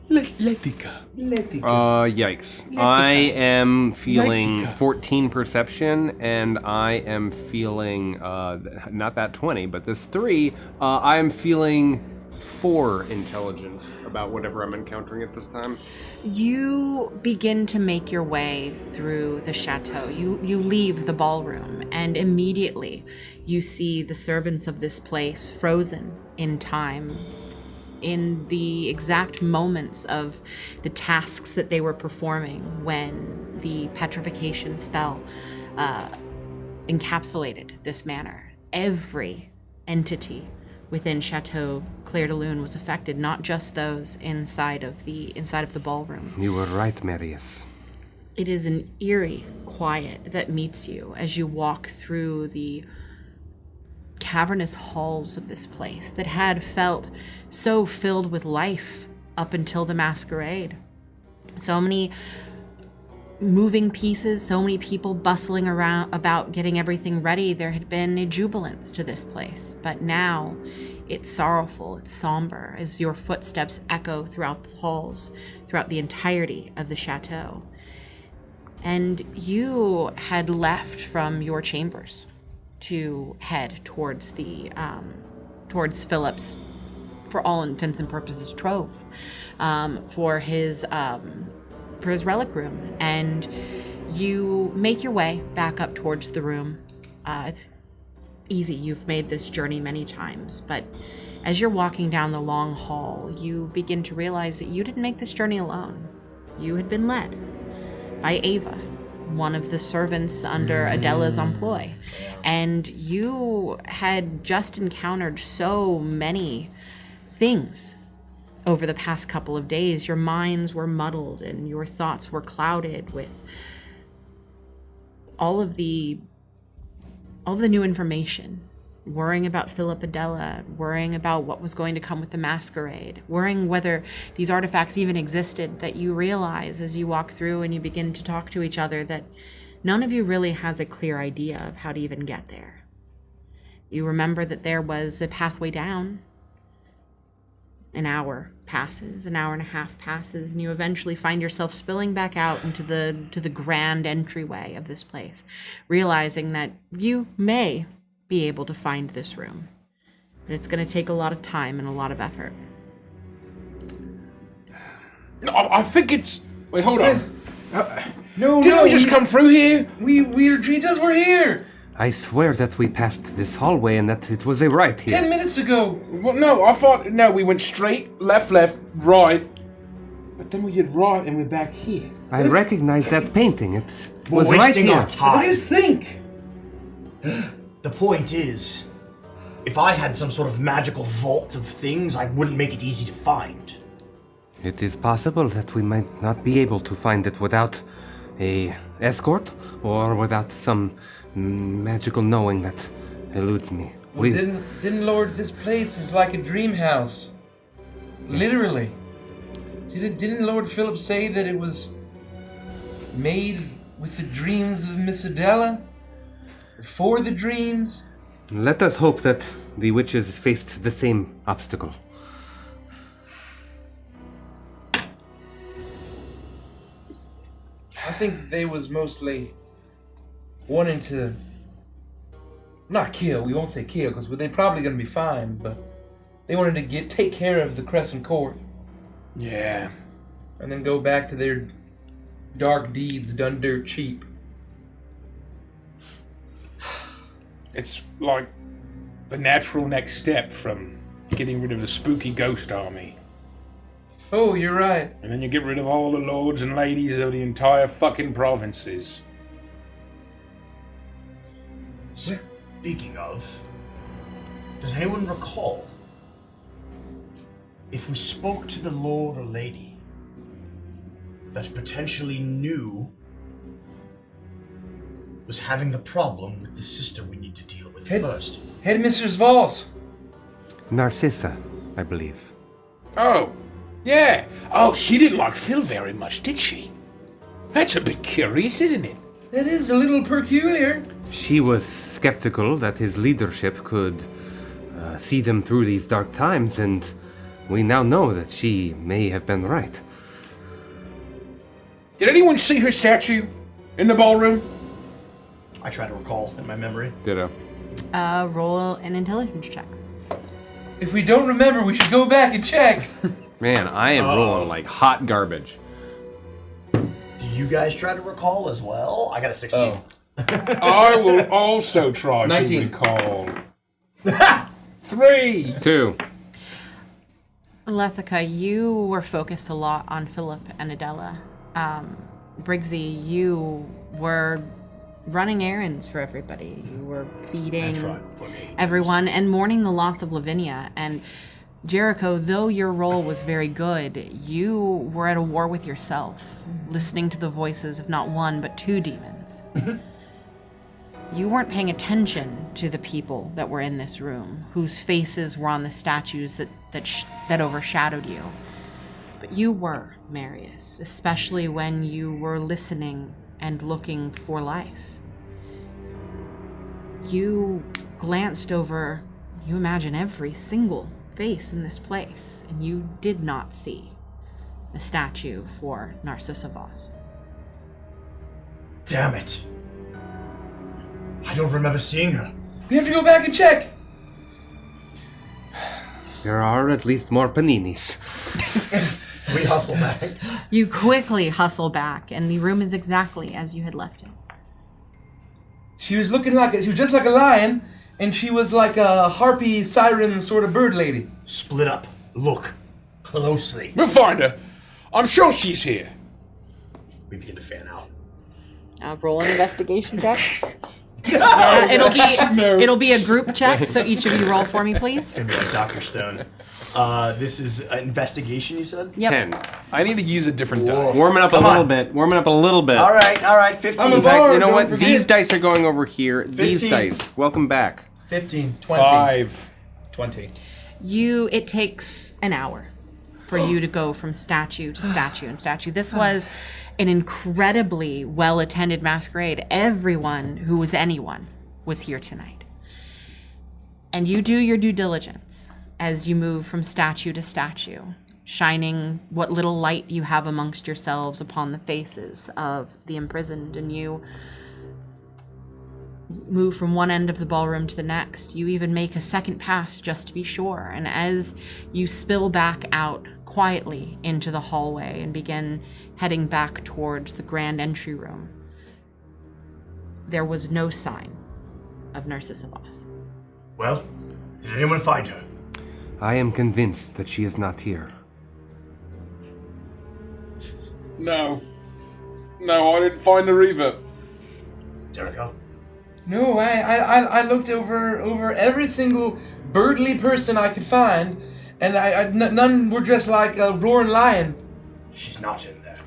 Speaker 2: Letica.
Speaker 4: Yikes. I am feeling
Speaker 2: Lexica.
Speaker 4: 14 perception, and I am feeling, not that 20, but this 3. I am feeling 4 intelligence about whatever I'm encountering at this time.
Speaker 6: You begin to make your way through the chateau. You leave the ballroom, and immediately you see the servants of this place frozen in time, in the exact moments of the tasks that they were performing when the petrification spell encapsulated this manor. Every entity within Chateau Clair de Lune was affected, not just those inside of the ballroom.
Speaker 8: You were right, Marius.
Speaker 6: It is an eerie quiet that meets you as you walk through the cavernous halls of this place that had felt so filled with life up until the masquerade. So many moving pieces, so many people bustling around about getting everything ready. There had been a jubilance to this place, but now it's sorrowful, it's somber as your footsteps echo throughout the halls, throughout the entirety of the chateau. And you had left from your chambers to head towards towards Philip's, for all intents and purposes, trove, for his relic room, and you make your way back up towards the room. It's easy. You've made this journey many times, but as you're walking down the long hall, you begin to realize that you didn't make this journey alone. You had been led by Ava, one of the servants under Adela's employ, and you had just encountered so many things over the past couple of days. Your minds were muddled and your thoughts were clouded with all of the new information, worrying about Philip Adela, worrying about what was going to come with the masquerade, worrying whether these artifacts even existed, that you realize as you walk through and you begin to talk to each other that none of you really has a clear idea of how to even get there. You remember that there was a pathway down, An hour passes, an hour and a half passes, and you eventually find yourself spilling back out into the grand entryway of this place, realizing that you may be able to find this room. But it's going to take a lot of time and a lot of effort.
Speaker 7: No, I think it's. Wait, hold on.
Speaker 5: No,
Speaker 7: Didn't we just come through here?
Speaker 5: We just were here
Speaker 8: I swear that we passed this hallway and that it was a right here.
Speaker 5: 10 minutes ago.
Speaker 7: Well, no, I thought. No, we went straight, left, right. But then we did right and we're back here.
Speaker 8: I recognize that painting. It
Speaker 1: We're
Speaker 8: was right
Speaker 1: wasting
Speaker 8: here.
Speaker 1: our
Speaker 5: Look at
Speaker 1: time.
Speaker 5: us think.
Speaker 1: The point is, if I had some sort of magical vault of things, I wouldn't make it easy to find.
Speaker 8: It is possible that we might not be able to find it without a escort or without some magical knowing that eludes me.
Speaker 5: Well, didn't Lord, this place is like a dream house. Literally. Didn't Lord Philip say that it was made with the dreams of Miss Adela? Or for the dreams?
Speaker 8: Let us hope that the witches faced the same obstacle.
Speaker 5: I think they was mostly wanting to not kill. We won't say kill because they're probably gonna be fine, but they wanted to take care of the Crescent Court
Speaker 7: Yeah.
Speaker 5: and then go back to their dark deeds done dirt cheap.
Speaker 7: It's like the natural next step from getting rid of the spooky ghost army.
Speaker 5: Oh, you're right.
Speaker 7: And then you get rid of all the lords and ladies of the entire fucking provinces.
Speaker 1: Speaking of, does anyone recall if we spoke to the lord or lady that potentially knew was having the problem with the sister we need to deal with first?
Speaker 5: Headmistress Voss.
Speaker 8: Narcissa, I believe.
Speaker 7: Oh, yeah. Oh, she didn't like Phil very much, did she? That's a bit curious, isn't it?
Speaker 5: That is a little peculiar.
Speaker 8: She was skeptical that his leadership could see them through these dark times, and we now know that she may have been right.
Speaker 7: Did anyone see her statue in the ballroom?
Speaker 1: I try to recall in my memory.
Speaker 4: Ditto.
Speaker 6: Roll an intelligence check.
Speaker 5: If we don't remember, we should go back and check.
Speaker 4: Man, I am rolling like hot garbage.
Speaker 1: Do you guys try to recall as well? I got a 16.
Speaker 5: Oh.
Speaker 7: I will also try
Speaker 5: 19.
Speaker 7: to recall. 3.
Speaker 4: 2.
Speaker 6: Lethica, you were focused a lot on Philip and Adela. Briggsy, you were running errands for everybody. You were feeding everyone and mourning the loss of Lavinia. And Jericho, though your role was very good, you were at a war with yourself, listening to the voices of not one but 2 demons. You weren't paying attention to the people that were in this room, whose faces were on the statues that overshadowed you. But you were, Marius, especially when you were listening and looking for life. You glanced over, you imagine every single face in this place, and you did not see a statue for Narcissa Voss.
Speaker 1: Damn it. I don't remember seeing her.
Speaker 5: We have to go back and check.
Speaker 8: There are at least more paninis.
Speaker 1: We hustle back.
Speaker 6: You quickly hustle back, and the room is exactly as you had left it.
Speaker 5: She was just like a lion, and she was like a harpy siren sort of bird lady.
Speaker 1: Split up. Look closely.
Speaker 7: We'll find her. I'm sure she's here.
Speaker 1: We begin to fan out.
Speaker 6: Roll an investigation check. It'll be a group check, so each of you roll for me, please.
Speaker 1: It's gonna be like Dr. Stone. This is an investigation, you said?
Speaker 6: Yep.
Speaker 4: 10.
Speaker 7: I need to use a different die.
Speaker 4: Warming up
Speaker 1: Come
Speaker 4: a little
Speaker 1: on.
Speaker 4: bit. Warming up a little bit.
Speaker 1: All right, 15.
Speaker 5: I'm a
Speaker 4: In fact,
Speaker 5: bard,
Speaker 4: you know
Speaker 5: don't
Speaker 4: what?
Speaker 5: forget.
Speaker 4: These dice are going over here. These
Speaker 1: 15.
Speaker 4: dice. Welcome back.
Speaker 5: 15, 20.
Speaker 7: 5.
Speaker 5: 20.
Speaker 6: It takes an hour for you to go from statue to statue and statue. This was an incredibly well-attended masquerade. Everyone who was anyone was here tonight. And you do your due diligence. as you move from statue to statue, shining what little light you have amongst yourselves upon the faces of the imprisoned, and you move from one end of the ballroom to the next. You even make a second pass just to be sure, and as you spill back out quietly into the hallway and begin heading back towards the grand entry room, there was no sign of Narcissa Voss.
Speaker 1: Well, did anyone find her?
Speaker 8: I am convinced that she is not here.
Speaker 7: No, I didn't find her either.
Speaker 1: Jericho?
Speaker 5: No, I looked over every single birdly person I could find, and none were dressed like a roaring lion.
Speaker 1: She's not in there.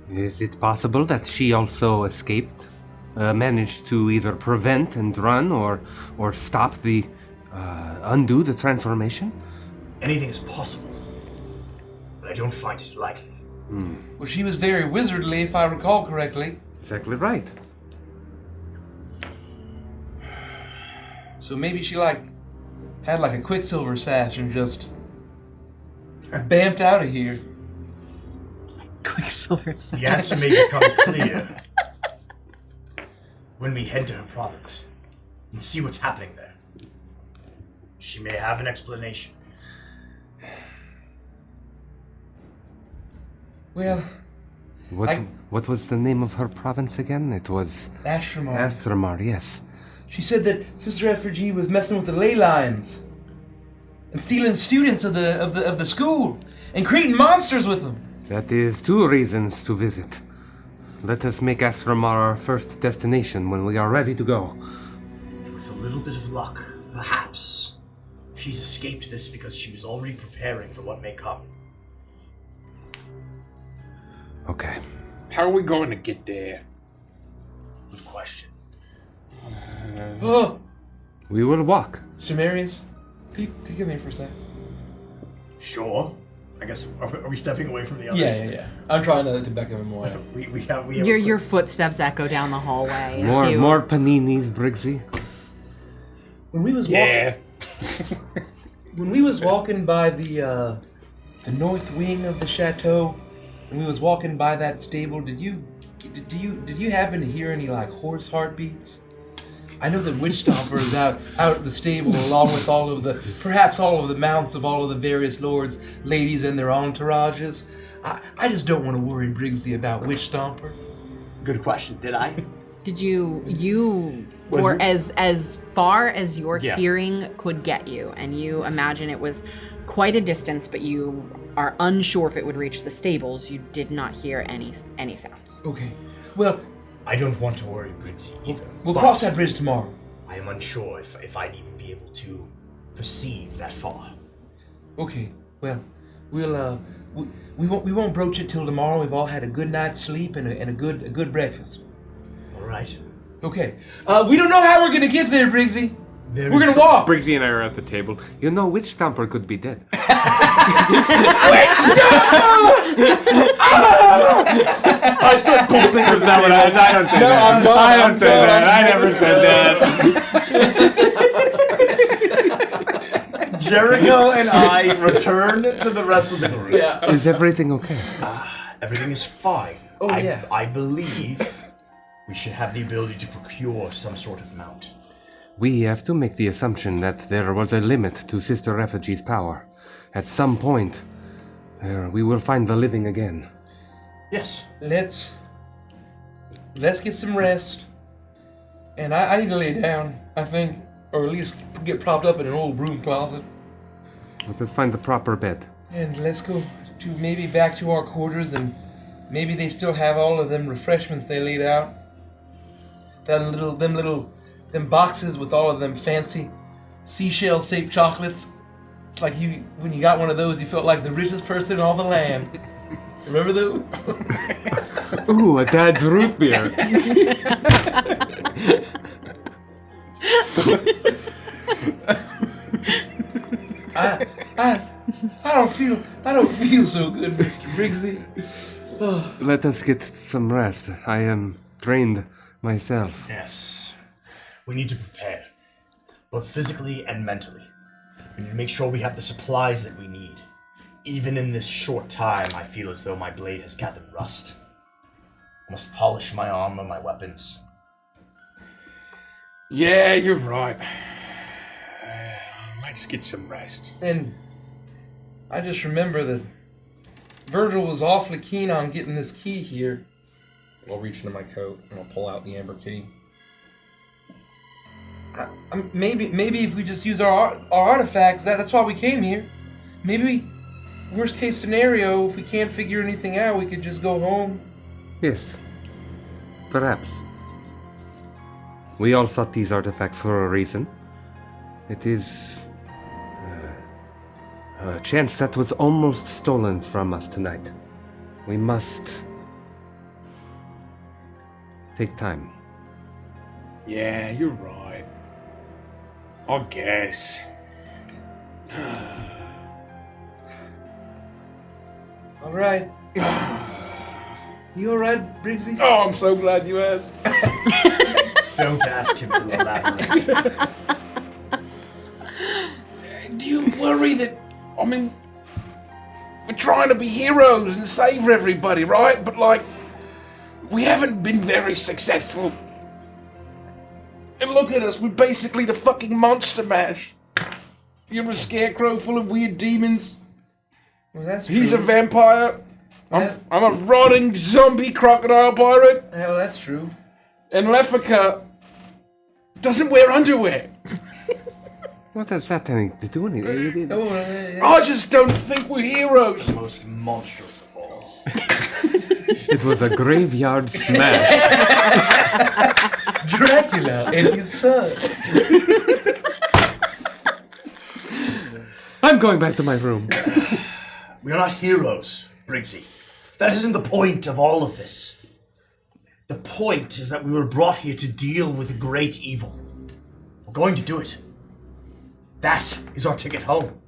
Speaker 8: Is it possible that she also escaped? Managed to either prevent and run or stop the undo the transformation?
Speaker 1: Anything is possible, but I don't find it likely.
Speaker 5: Well, she was very wizardly, if I recall correctly.
Speaker 8: Exactly right.
Speaker 5: So maybe she had a Quicksilver sash and just bamped out of here.
Speaker 6: Quicksilver
Speaker 1: The answer may become clear when we head to her province and see what's happening there. She may have an explanation.
Speaker 5: Well,
Speaker 8: What was the name of her province again? It was
Speaker 5: Astramar.
Speaker 8: Astramar, yes.
Speaker 5: She said that Sister Effigy was messing with the ley lines and stealing students of the school and creating monsters with them.
Speaker 8: That is 2 reasons to visit. Let us make Astramar our first destination when we are ready to go.
Speaker 1: With a little bit of luck, perhaps she's escaped this because she was already preparing for what may come.
Speaker 8: Okay.
Speaker 7: How are we going to get there?
Speaker 1: Good question.
Speaker 5: Oh,
Speaker 8: We will walk.
Speaker 5: Sumerians, could you come here for a sec?
Speaker 1: Sure. I guess, are we stepping away from the others?
Speaker 5: Yeah. I'm trying to back them away.
Speaker 1: We have
Speaker 6: Your footsteps echo down the hallway. as you-
Speaker 8: More paninis, Briggsy.
Speaker 5: When we was walking by the north wing of the chateau, and we was walking by that stable, did you happen to hear any horse heartbeats? I know that Witch Stomper is out at the stable along with perhaps all of the mounts of all of the various lords, ladies, and their entourages. I just don't want to worry Briggsy about Witch Stomper.
Speaker 1: Good question. Did I?
Speaker 6: Did you or as far as your
Speaker 1: Yeah.
Speaker 6: hearing could get you, and you imagine it was quite a distance, but you are unsure if it would reach the stables, you did not hear any sounds.
Speaker 5: Okay. Well,
Speaker 1: I don't want to worry Briggsy either.
Speaker 5: we'll
Speaker 1: but
Speaker 5: cross that bridge tomorrow.
Speaker 1: I am unsure if I'd even be able to perceive that far.
Speaker 5: Okay. Well, we won't broach it till tomorrow. We've all had a good night's sleep and a good breakfast.
Speaker 1: All right.
Speaker 5: Okay. We don't know how we're gonna get there, Briggsy.
Speaker 1: There
Speaker 5: We're
Speaker 1: is-
Speaker 5: gonna walk.
Speaker 4: Briggsy and I are at the table.
Speaker 8: You know, Witch Stomper could be dead.
Speaker 4: I start bolting from that one. I don't say that.
Speaker 5: I'm not.
Speaker 4: I don't say that. I never said that.
Speaker 1: Jericho and I return to the rest of the group.
Speaker 5: Yeah.
Speaker 8: Is everything okay?
Speaker 1: Everything is fine.
Speaker 5: Oh, yeah.
Speaker 1: I believe we should have the ability to procure some sort of mount.
Speaker 8: We have to make the assumption that there was a limit to Sister Effigy's power. At some point, we will find the living again.
Speaker 1: Yes.
Speaker 5: Let's get some rest. And I need to lay down, I think, or at least get propped up in an old broom closet.
Speaker 8: Let us find the proper bed.
Speaker 5: And let's go to maybe back to our quarters, and maybe they still have all of them refreshments they laid out. Them boxes with all of them fancy seashell-shaped chocolates. It's like when you got one of those, you felt like the richest person in all the land. Remember those?
Speaker 8: Ooh, a dad's root beer.
Speaker 5: I don't feel so good, Mr. Briggsy. Oh.
Speaker 8: Let us get some rest. I am drained myself.
Speaker 1: Yes. We need to prepare, both physically and mentally. We need to make sure we have the supplies that we need. Even in this short time, I feel as though my blade has gathered rust. I must polish my armor, my weapons.
Speaker 7: Yeah, you're right. Let's get some rest.
Speaker 5: And I just remember that Virgil was awfully keen on getting this key here. I'll reach into my coat and I'll pull out the amber key. Maybe if we just use our artifacts, that's why we came here. Maybe, worst case scenario, if we can't figure anything out, we could just go home.
Speaker 8: Yes. Perhaps. We all sought these artifacts for a reason. It is a chance that was almost stolen from us tonight. We must take time.
Speaker 7: Yeah, you're right. I guess.
Speaker 5: All right. You all right, Briggsy?
Speaker 7: Oh, I'm so glad you asked.
Speaker 1: Don't ask him to elaborate.
Speaker 7: Do you worry that, I mean, we're trying to be heroes and save everybody, right? But, like, we haven't been very successful. And look at us, we're basically the fucking Monster Mash. You're a scarecrow full of weird demons.
Speaker 5: Well, that's
Speaker 7: He's
Speaker 5: true.
Speaker 7: a vampire.
Speaker 5: Yeah.
Speaker 7: I'm a rotting zombie crocodile pirate.
Speaker 5: Well, that's true.
Speaker 7: And Lefika doesn't wear underwear.
Speaker 8: What has that anything to do with it?
Speaker 7: I just don't think we're heroes.
Speaker 1: The most monstrous of all.
Speaker 8: It was a graveyard smash.
Speaker 5: Dracula and his son.
Speaker 8: I'm going back to my room.
Speaker 1: We are not heroes, Briggsy. That isn't the point of all of this. The point is that we were brought here to deal with a great evil. We're going to do it. That is our ticket home.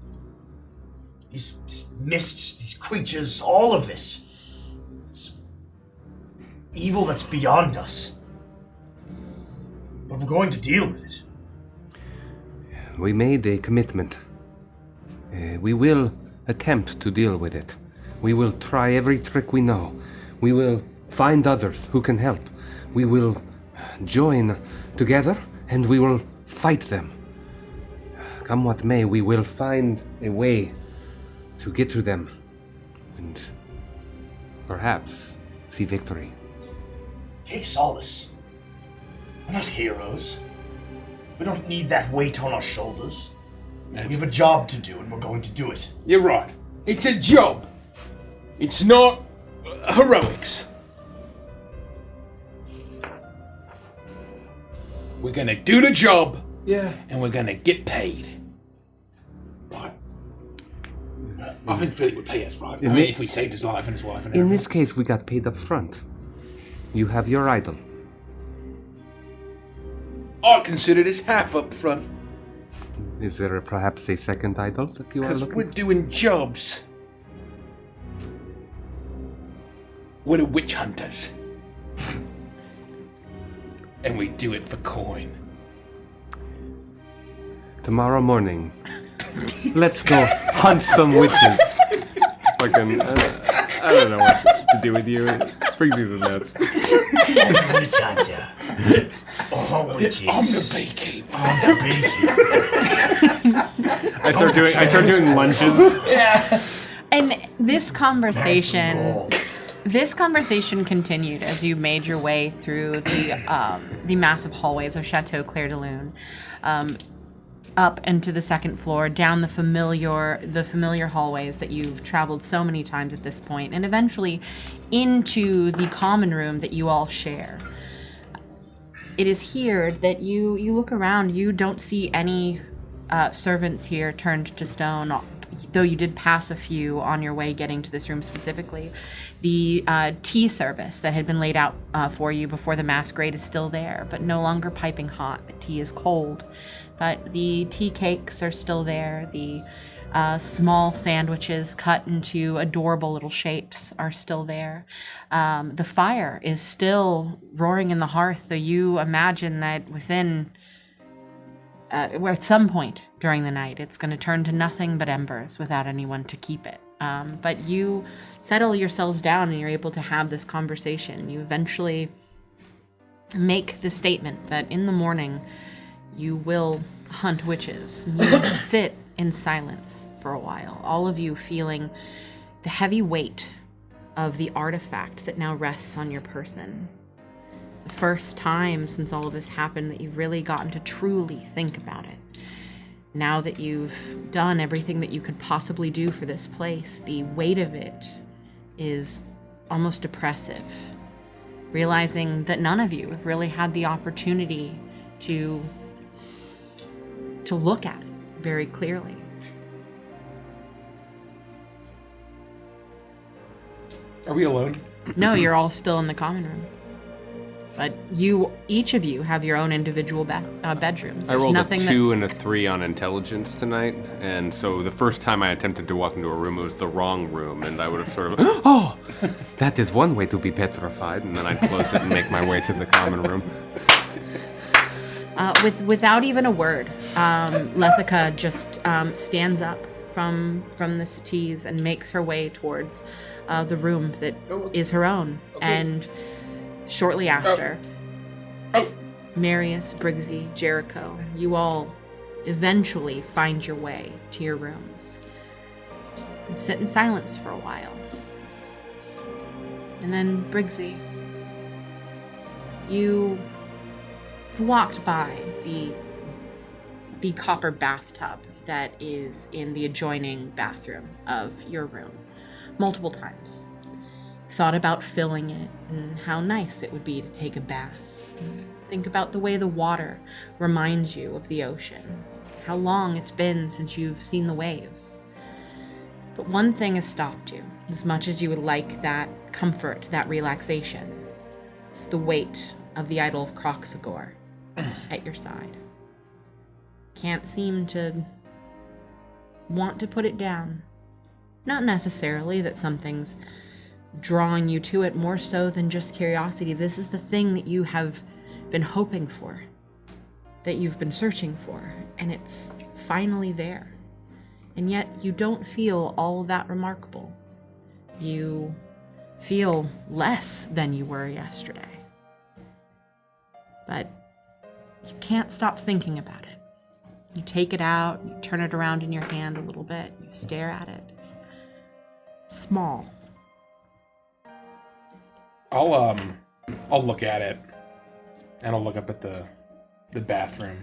Speaker 1: These mists, these creatures, all of this. It's evil that's beyond us. But we're going to deal with it.
Speaker 8: We made a commitment. We will attempt to deal with it. We will try every trick we know. We will find others who can help. We will join together and we will fight them. Come what may, we will find a way to get to them and perhaps see victory.
Speaker 1: Take solace. We're not heroes. We don't need that weight on our shoulders. We have a job to do and we're going to do it.
Speaker 7: You're right. It's a job. It's not heroics. We're gonna do the job.
Speaker 5: Yeah.
Speaker 7: And we're gonna get paid. Right. I think Philip would pay us, right? I mean, if we saved his life and his wife and
Speaker 8: In
Speaker 7: everything.
Speaker 8: this case, we got paid up front. You have your idol.
Speaker 7: I consider this half up front.
Speaker 8: Is there perhaps a second idol that you are
Speaker 7: Because
Speaker 8: looking
Speaker 7: we're doing jobs. We're the witch hunters. And we do it for coin.
Speaker 8: Tomorrow morning, let's go hunt some witches.
Speaker 4: Fucking, I don't know what to do with you. It brings me to nuts.
Speaker 1: Witch hunter. Oh, witches.
Speaker 7: I'm the beekeeper.
Speaker 1: I'm the beekeeper.
Speaker 4: I start doing lunches.
Speaker 5: Yeah.
Speaker 6: And this conversation,
Speaker 1: Roll.
Speaker 6: continued as you made your way through the massive hallways of Chateau Clair de Lune, up into the second floor, down the familiar hallways that you've traveled so many times at this point, and eventually into the common room that you all share. It is here that you look around. You don't see any servants here turned to stone, though you did pass a few on your way getting to this room specifically. The tea service that had been laid out for you before the masquerade is still there, but no longer piping hot. The tea is cold, but the tea cakes are still there. The small sandwiches cut into adorable little shapes are still there. The fire is still roaring in the hearth, though you imagine that within at some point during the night, it's going to turn to nothing but embers without anyone to keep it. But you settle yourselves down and you're able to have this conversation. You eventually make the statement that in the morning you will hunt witches. You sit in silence for a while, all of you feeling the heavy weight of the artifact that now rests on your person. The first time since all of this happened that you've really gotten to truly think about it. Now that you've done everything that you could possibly do for this place, the weight of it is almost oppressive. Realizing that none of you have really had the opportunity to look at it very clearly.
Speaker 2: Are we alone?
Speaker 6: No, you're all still in the common room. But each of you have your own individual bedrooms.
Speaker 4: I
Speaker 6: There's
Speaker 4: rolled a
Speaker 6: nothing
Speaker 4: 2
Speaker 6: that's-
Speaker 4: and a 3 on intelligence tonight, and so the first time I attempted to walk into a room, it was the wrong room, and I would have sort of, oh, that is one way to be petrified, and then I'd close it and make my way to the common room.
Speaker 6: Without even a word, Lethica just stands up from the settees and makes her way towards the room that is her own. Okay. And shortly after, Marius, Briggsy, Jericho, you all eventually find your way to your rooms. You sit in silence for a while. And then, Briggsy, you walked by the copper bathtub that is in the adjoining bathroom of your room multiple times. Thought about filling it and how nice it would be to take a bath. Think about the way the water reminds you of the ocean, how long it's been since you've seen the waves. But one thing has stopped you, as much as you would like that comfort, that relaxation. It's the weight of the idol of Croxagore at your side. Can't seem to want to put it down. Not necessarily that something's drawing you to it, more so than just curiosity. This is the thing that you have been hoping for, that you've been searching for, and it's finally there. And yet you don't feel all that remarkable. You feel less than you were yesterday. But you can't stop thinking about it. You take it out, you turn it around in your hand a little bit, you stare at it. It's small.
Speaker 2: I'll look at it, and I'll look up at the bathroom.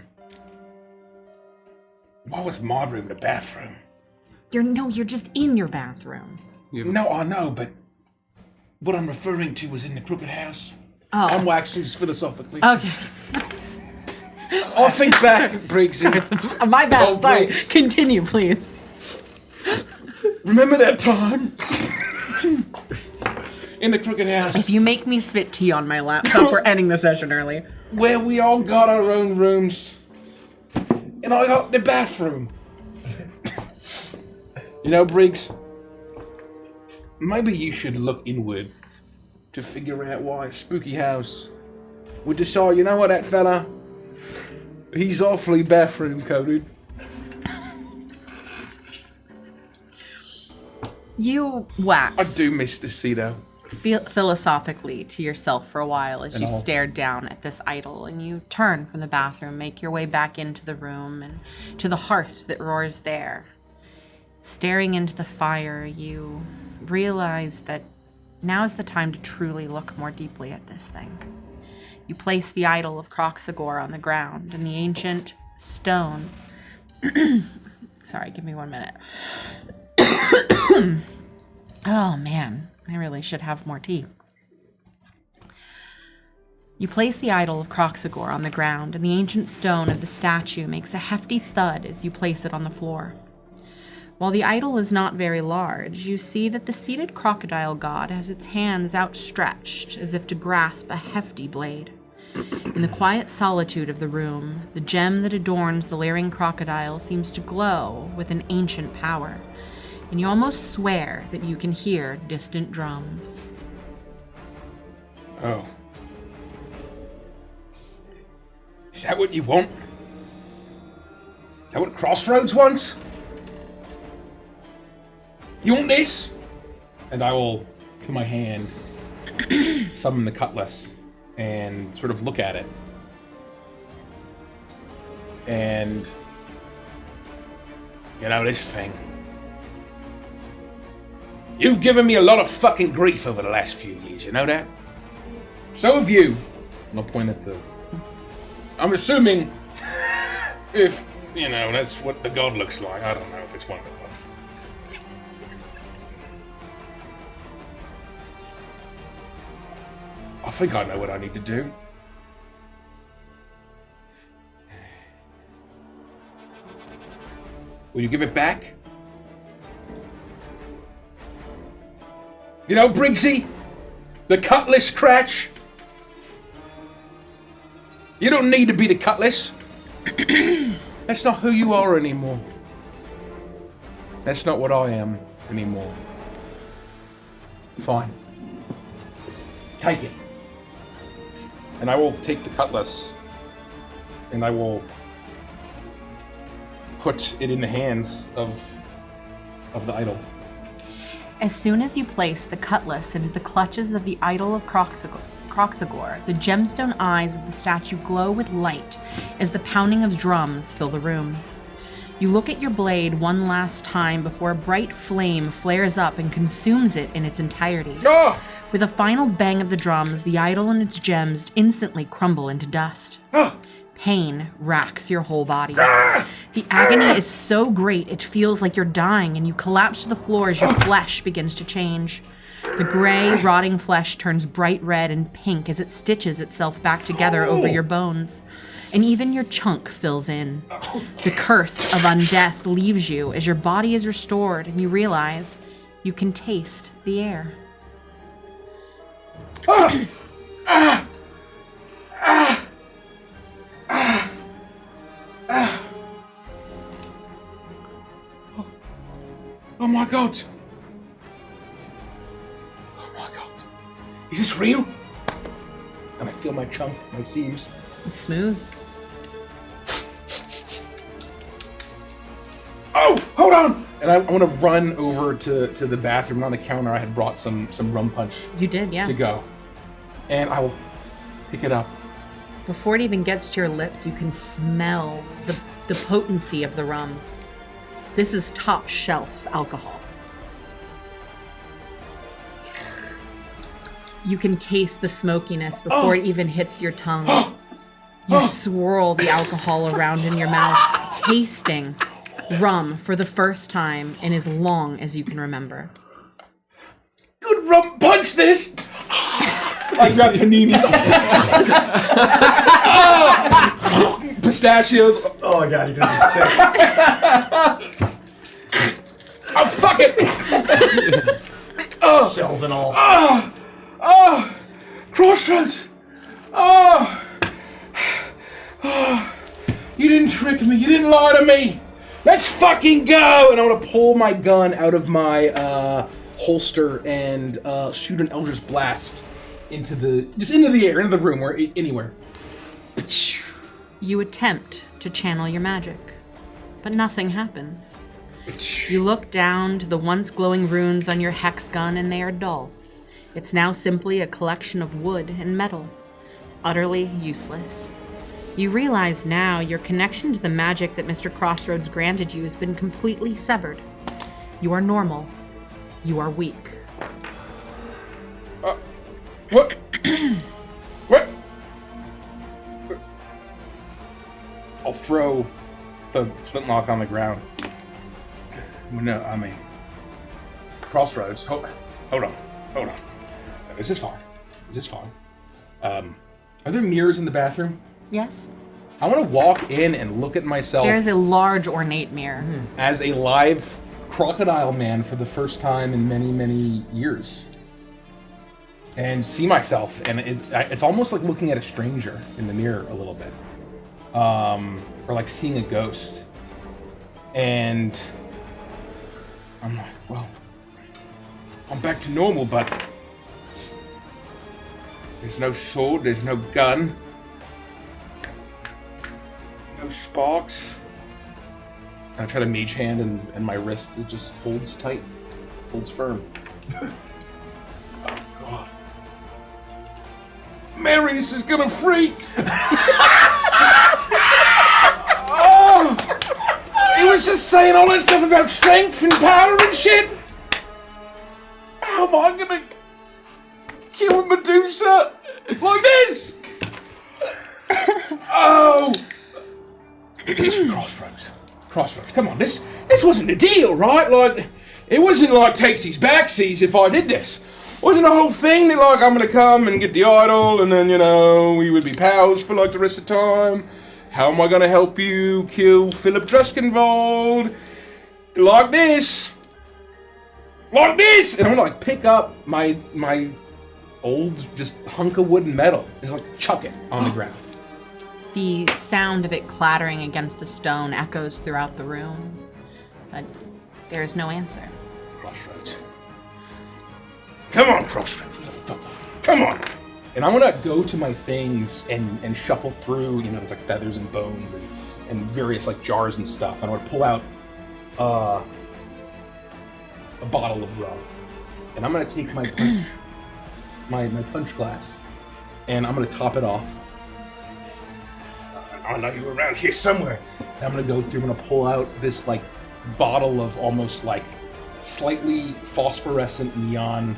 Speaker 2: Why was my room the bathroom?
Speaker 6: You're just in your bathroom.
Speaker 2: No, I know, but what I'm referring to was in the crooked house.
Speaker 6: Oh.
Speaker 2: I'm waxing philosophically.
Speaker 6: Okay.
Speaker 2: I'll think back, Briggsy.
Speaker 6: My bad.
Speaker 2: Oh,
Speaker 6: Sorry.
Speaker 2: Briggs.
Speaker 6: Continue, please.
Speaker 2: Remember that time? In the crooked house.
Speaker 6: If you make me spit tea on my laptop, we're ending the session early.
Speaker 2: Where we all got our own rooms. And I got the bathroom. You know, Briggs, maybe you should look inward to figure out why Spooky House would decide, you know what, that fella, he's awfully bathroom coded.
Speaker 6: You wax.
Speaker 2: I do miss the Cedo.
Speaker 6: Philosophically to yourself for a while as you
Speaker 2: And I'll-
Speaker 6: stared down at this idol, and you turn from the bathroom, make your way back into the room and to the hearth that roars there. Staring into the fire, you realize that now is the time to truly look more deeply at this thing. You place the idol of Croxagore on the ground, and the ancient stone... Sorry, give me 1 minute. Oh, man. I really should have more tea. You place the idol of Croxagore on the ground, and the ancient stone of the statue makes a hefty thud as you place it on the floor. While the idol is not very large, you see that the seated crocodile god has its hands outstretched as if to grasp a hefty blade. In the quiet solitude of the room, the gem that adorns the leering crocodile seems to glow with an ancient power, and you almost swear that you can hear distant drums.
Speaker 2: Oh. Is that what you want?
Speaker 7: that what Crossroads wants? You want this? And I will, to my hand, summon the cutlass and sort of look at it. And, you know, this thing. You've given me a lot of fucking grief over the last few years, you know that? So have you. And I'll point at the... I'm assuming if, you know, that's what the god looks like. I don't know if it's one of them. I think I know what I need to do. Will you give it back? You know, Briggsy, the Cutlass Cratch. You don't need to be the Cutlass. That's not who you are anymore. That's not what I am anymore. Fine. Take it. And I will take the cutlass and I will put it in the hands of the idol.
Speaker 6: As soon as you place the cutlass into the clutches of the idol of Croxagore, the gemstone eyes of the statue glow with light as the pounding of drums fill the room. You look at your blade one last time before a bright flame flares up and consumes it in its entirety.
Speaker 7: Oh!
Speaker 6: With a final bang of the drums, the idol and its gems instantly crumble into dust.
Speaker 7: Oh!
Speaker 6: Pain racks your whole body. The agony is so great it feels like you're dying, and you collapse to the floor as your flesh begins to change. The gray, rotting flesh turns bright red and pink as it stitches itself back together over your bones. And even your chunk fills in. The curse of undeath leaves you as your body is restored and you realize you can taste the air.
Speaker 7: Oh my god! Oh my god. Is this real? And I feel my chunk, my seams.
Speaker 6: It's smooth.
Speaker 7: Oh, hold on! And I want to run over to the bathroom. On the counter, I had brought some rum punch
Speaker 6: You did, yeah.
Speaker 7: to go. And I will pick it up.
Speaker 6: Before it even gets to your lips, you can smell the potency of the rum. This is top shelf alcohol. You can taste the smokiness before it even hits your tongue. You swirl the alcohol around in your mouth, tasting rum for the first time in as long as you can remember.
Speaker 7: Good rum punch, this! I grab paninis. Pistachios.
Speaker 1: Oh my god, you're gonna be sick.
Speaker 7: Oh, fuck it!
Speaker 1: Shells and all.
Speaker 7: Oh! Crossroads! Oh! You didn't trick me. You didn't lie to me. Let's fucking go! And I want to pull my gun out of my holster and shoot an Eldritch Blast into the air, into the room, or anywhere.
Speaker 6: You attempt to channel your magic, but nothing happens. You look down to the once glowing runes on your hex gun and they are dull. It's now simply a collection of wood and metal, utterly useless. You realize now your connection to the magic that Mr. Crossroads granted you has been completely severed. You are normal. You are weak.
Speaker 7: What? What? I'll throw the flintlock on the ground. No, I mean, Crossroads. Hold on. This is fine. Are there mirrors in the bathroom?
Speaker 6: Yes?
Speaker 7: I want to walk in and look at myself
Speaker 6: There is a large ornate mirror.
Speaker 7: as a live crocodile man for the first time in many, many years. And see myself, and it's almost like looking at a stranger in the mirror a little bit. Or like seeing a ghost. And I'm like, well, I'm back to normal, but there's no sword, there's no gun, no sparks.
Speaker 2: I try to mage hand, and my wrist is just holds tight, holds firm. Oh God, Mary's is gonna freak. Oh, he was just saying all that stuff about strength and power and shit. How am I gonna kill Medusa like this? Oh. Crossroads. Come on, this wasn't a deal, right? Like, it wasn't like takesies backsies if I did this. Wasn't a whole thing that like I'm gonna come and get the idol and then we would be pals for like the rest of the time. How am I gonna help you kill Philip Druskenwald? Like this, and I'm gonna like pick up my old just hunk of wood and metal and just like chuck it on the ground.
Speaker 6: The sound of it clattering against the stone echoes throughout the room, but there is no answer.
Speaker 2: Crossroads. Come on, Crossroads. What the fuck? Come on. And I'm gonna go to my things and shuffle through, there's like feathers and bones and various like jars and stuff. And I'm gonna pull out a bottle of rum. And I'm gonna take my punch, my punch glass, and I'm gonna top it off. I know you were around here somewhere. And I'm gonna go through, I'm gonna pull out this like bottle of almost like slightly phosphorescent neon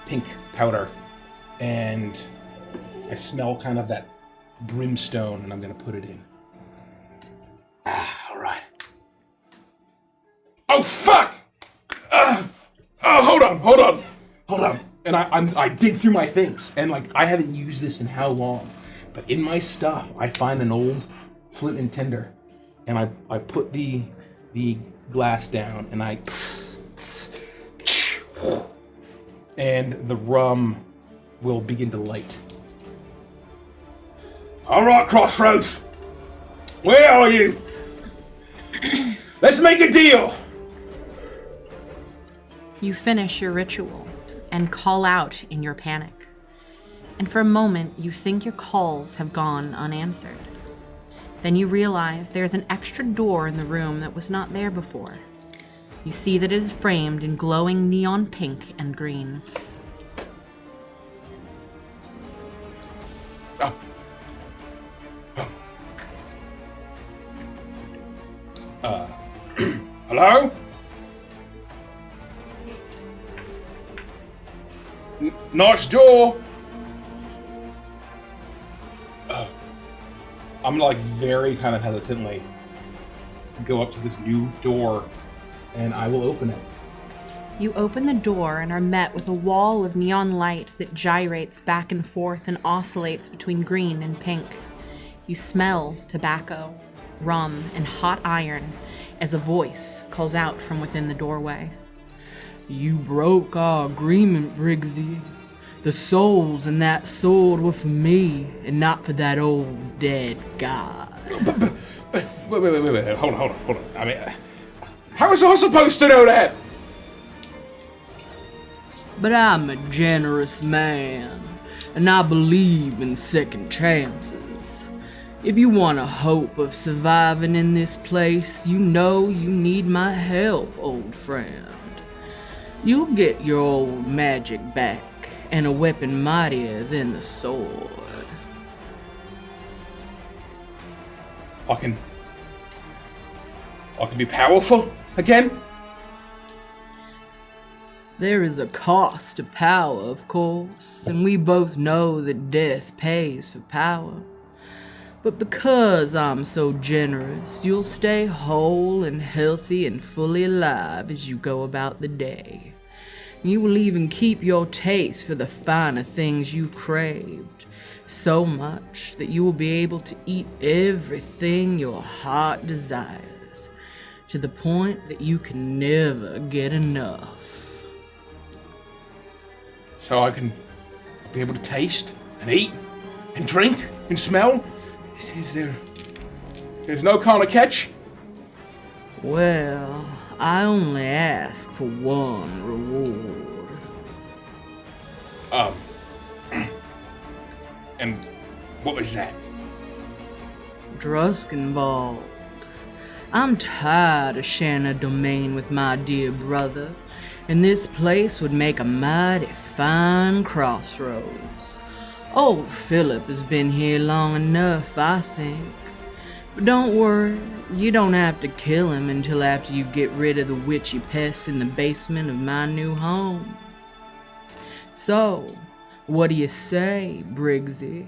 Speaker 2: pink powder. And I smell kind of that brimstone and I'm gonna put it in. All right. Oh, fuck! Hold on. And I dig through my things and like, I haven't used this in how long? But in my stuff, I find an old flint and tinder, and I put the glass down, and and the rum will begin to light. All right, Crossroads, where are you? Let's make a deal.
Speaker 6: You finish your ritual and call out in your panic. And for a moment, you think your calls have gone unanswered. Then you realize there's an extra door in the room that was not there before. You see that it is framed in glowing neon pink and green.
Speaker 2: Hello? Nice door. I'm like very kind of hesitantly go up to this new door and I will open it.
Speaker 6: You open the door and are met with a wall of neon light that gyrates back and forth and oscillates between green and pink. You smell tobacco, rum, and hot iron as a voice calls out from within the doorway.
Speaker 3: You broke our agreement, Briggsy. The souls in that sword were for me, and not for that old dead god.
Speaker 2: But wait, hold on. I mean, how was I supposed to know that?
Speaker 3: But I'm a generous man, and I believe in second chances. If you want a hope of surviving in this place, you know you need my help, old friend. You'll get your old magic back, and a weapon mightier than the sword.
Speaker 2: I can be powerful again?
Speaker 3: There is a cost to power, of course, and we both know that death pays for power. But because I'm so generous, you'll stay whole and healthy and fully alive as you go about the day. You will even keep your taste for the finer things you craved, so much that you will be able to eat everything your heart desires, to the point that you can never get enough.
Speaker 2: So I can be able to taste and eat and drink and smell? There's no kind of catch?
Speaker 3: Well, I only ask for one reward.
Speaker 2: And what was that?
Speaker 3: Druskenwald. I'm tired of sharing a domain with my dear brother, and this place would make a mighty fine crossroads. Old Philip has been here long enough, I think. But don't worry, you don't have to kill him until after you get rid of the witchy pests in the basement of my new home. So, what do you say, Briggsy?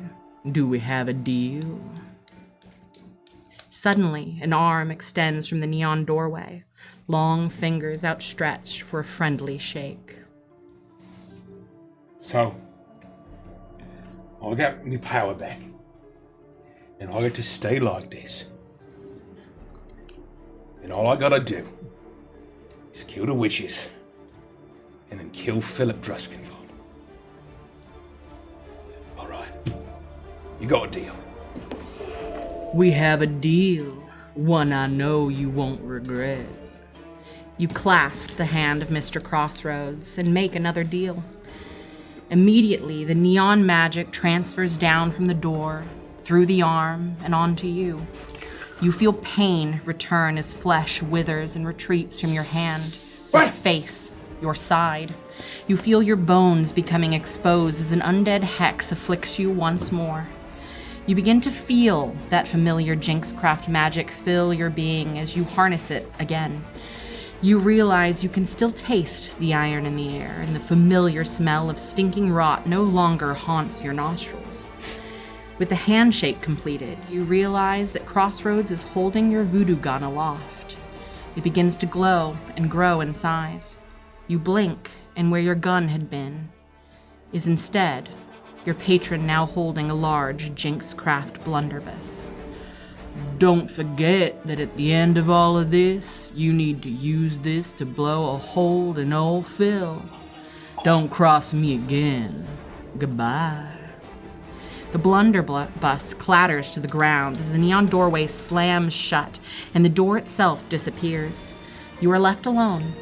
Speaker 3: Do we have a deal?
Speaker 6: Suddenly, an arm extends from the neon doorway, long fingers outstretched for a friendly shake.
Speaker 7: So, I got my power back. And I get to stay like this. And all I gotta do is kill the witches. And then kill Philip Druskinfold. Alright. You got a deal.
Speaker 3: We have a deal, one I know you won't regret.
Speaker 6: You clasp the hand of Mr. Crossroads and make another deal. Immediately, the neon magic transfers down from the door, through the arm, and onto you. You feel pain return as flesh withers and retreats from your hand, your face, your side. You feel your bones becoming exposed as an undead hex afflicts you once more. You begin to feel that familiar Jinxcraft magic fill your being as you harness it again. You realize you can still taste the iron in the air, and the familiar smell of stinking rot no longer haunts your nostrils. With the handshake completed, you realize that Crossroads is holding your voodoo gun aloft. It begins to glow and grow in size. You blink, and where your gun had been is instead your patron now holding a large Jinxcraft blunderbuss.
Speaker 3: Don't forget that at the end of all of this, you need to use this to blow a hole in old Phil. Don't cross me again. Goodbye.
Speaker 6: The blunderbuss clatters to the ground as the neon doorway slams shut and the door itself disappears. You are left alone,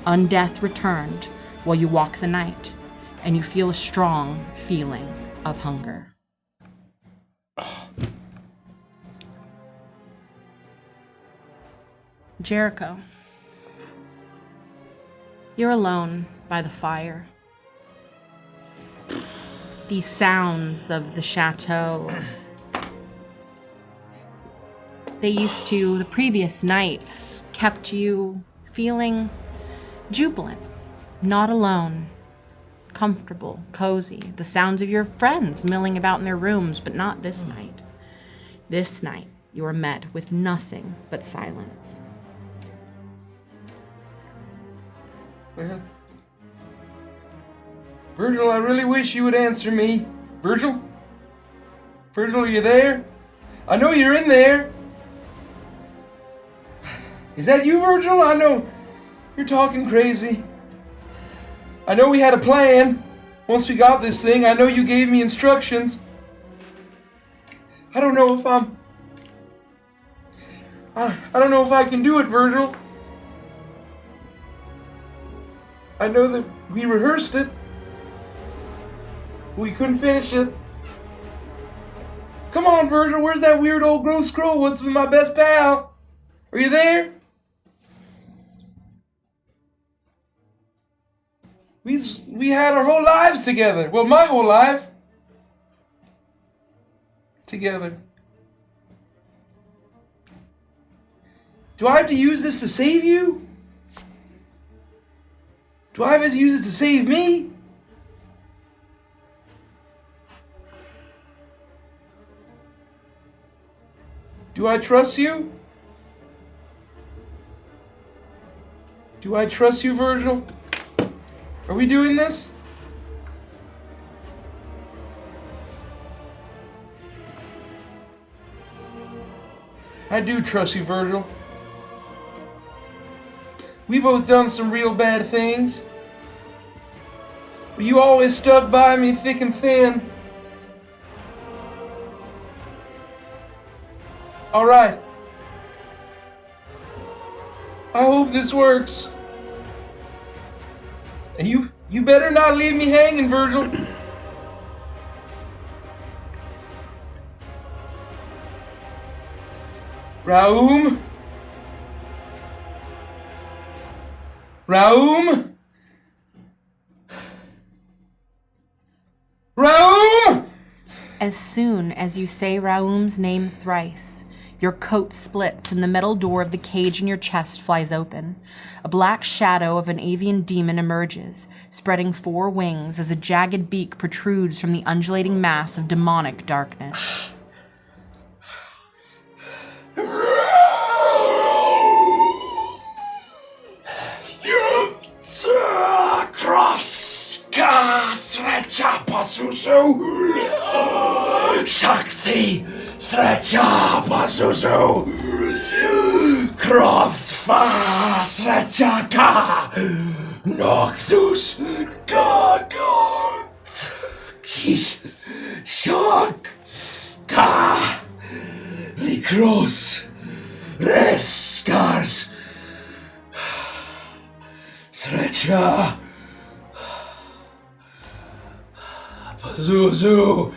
Speaker 6: undeath returned, while you walk the night, and you feel a strong feeling of hunger. Jericho. You're alone by the fire. These sounds of the chateau, they used to, the previous nights, kept you feeling jubilant, not alone, comfortable, cozy. The sounds of your friends milling about in their rooms, but not this night. This night, you are met with nothing but silence.
Speaker 5: Virgil, I really wish you would answer me. Virgil? Virgil, are you there? I know you're in there. Is that you, Virgil? I know you're talking crazy. I know we had a plan. Once we got this thing, I know you gave me instructions. I don't know if I don't know if I can do it, Virgil. I know that we rehearsed it. We couldn't finish it. Come on, Virgil, where's that weird old ghost scroll? What's with my best pal? Are you there? We had our whole lives together. Well, my whole life. Together. Do I have to use this to save you? Do I have to use this to save me? Do I trust you? Do I trust you, Virgil? Are we doing this? I do trust you, Virgil. We both done some real bad things. But you always stuck by me thick and thin. Alright. I hope this works. And you better not leave me hanging, Virgil. Raum, Raum? Raum?
Speaker 6: As soon as you say Raum's name thrice, your coat splits and the metal door of the cage in your chest flies open. A black shadow of an avian demon emerges, spreading 4 wings as a jagged beak protrudes from the undulating mass of demonic darkness.
Speaker 7: Srecha Pasusu Shakti Srecha Pasusu Krothfa Srecha Ka Noctus Gagoth Kish Shak Ka Likros Reskars Srecha Pazuzu.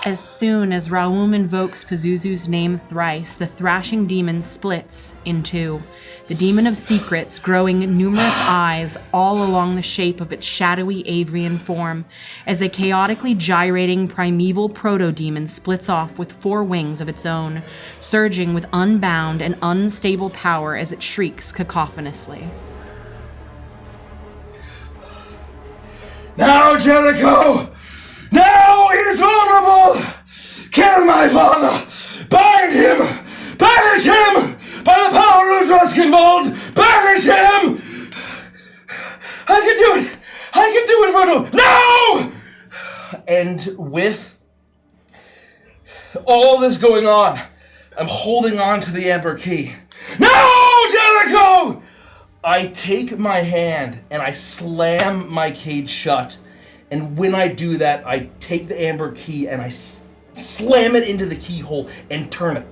Speaker 6: As soon as Raum invokes Pazuzu's name thrice, the thrashing demon splits in 2. The demon of secrets growing numerous eyes all along the shape of its shadowy Avrian form, as a chaotically gyrating primeval proto-demon splits off with 4 wings of its own, surging with unbound and unstable power as it shrieks cacophonously.
Speaker 7: Now, Jericho! Now he is vulnerable! Kill my father! Bind him! Banish him! By the power of Druskenvold! Banish him! I can do it! I can do it, Virgil! No!
Speaker 5: And with all this going on, I'm holding on to the Amber Key.
Speaker 7: No, Jericho!
Speaker 5: I take my hand and I slam my cage shut. And when I do that, I take the Amber Key and I slam it into the keyhole and turn it.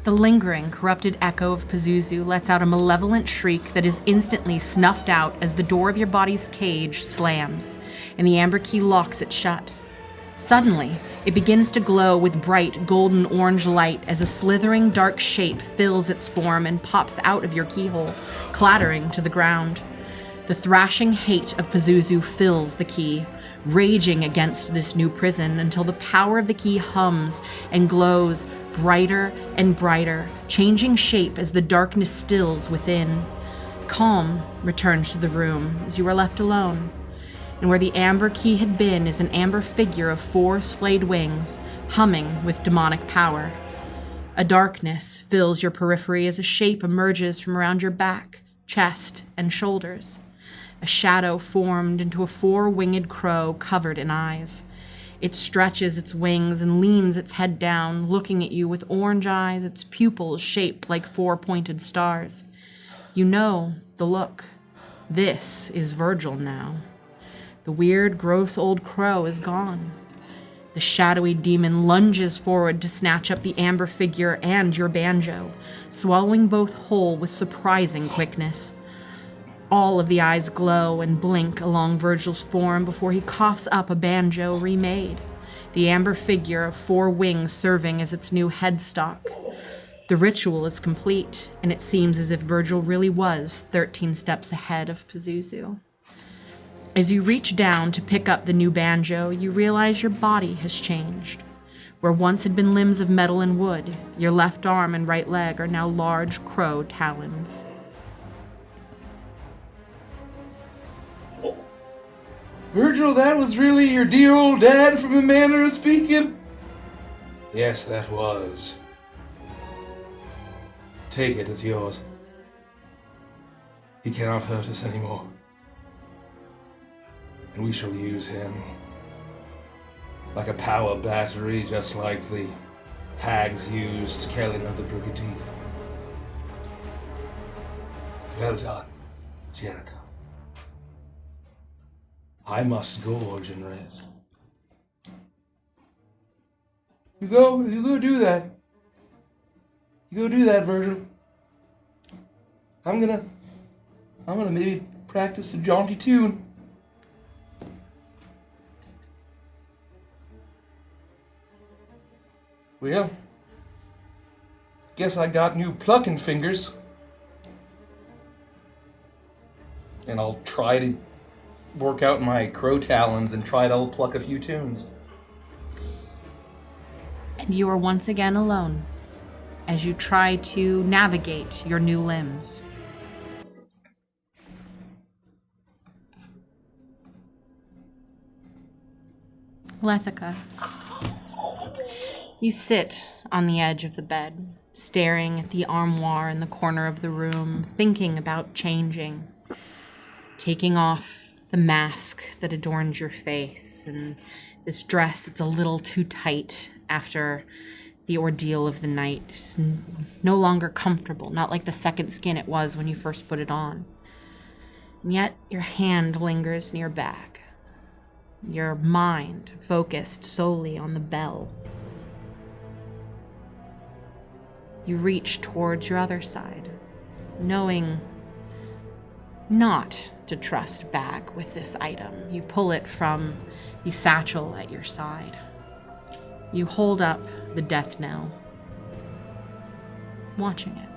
Speaker 6: The lingering, corrupted echo of Pazuzu lets out a malevolent shriek that is instantly snuffed out as the door of your body's cage slams, and the Amber Key locks it shut. Suddenly, it begins to glow with bright golden orange light as a slithering dark shape fills its form and pops out of your keyhole, clattering to the ground. The thrashing hate of Pazuzu fills the key, raging against this new prison until the power of the key hums and glows brighter and brighter, changing shape as the darkness stills within. Calm returns to the room as you are left alone. And where the Amber Key had been is an amber figure of 4 splayed wings, humming with demonic power. A darkness fills your periphery as a shape emerges from around your back, chest, and shoulders. A shadow formed into a 4-winged crow covered in eyes. It stretches its wings and leans its head down, looking at you with orange eyes, its pupils shaped like 4 pointed stars. You know the look. This is Virgil now. The weird, gross old crow is gone. The shadowy demon lunges forward to snatch up the amber figure and your banjo, swallowing both whole with surprising quickness. All of the eyes glow and blink along Virgil's form before he coughs up a banjo remade, the amber figure of 4 wings serving as its new headstock. The ritual is complete, and it seems as if Virgil really was 13 steps ahead of Pazuzu. As you reach down to pick up the new banjo, you realize your body has changed. Where once had been limbs of metal and wood, your left arm and right leg are now large crow talons.
Speaker 7: Virgil, that was really your dear old dad from a manner of speaking? Yes, that was. Take it, it's yours. He cannot hurt us anymore. And we shall use him like a power battery, just like the hags used Kellen of the Crooked Teeth. Well done, Jericho. I must gorge and rest. You go do that. You go do that, Virgil. I'm gonna maybe practice a jaunty tune. Well, guess I got new plucking fingers.
Speaker 5: And I'll try to work out my crow talons and try to pluck a few tunes.
Speaker 6: And you are once again alone as you try to navigate your new limbs. Lethica, you sit on the edge of the bed, staring at the armoire in the corner of the room, thinking about changing, taking off the mask that adorns your face and this dress that's a little too tight after the ordeal of the night. It's no longer comfortable, not like the second skin it was when you first put it on. And yet your hand lingers near bag. Your mind focused solely on the bell. You reach towards your other side, knowing not to trust bag with this item. You pull it from the satchel at your side. You hold up the death knell, watching it.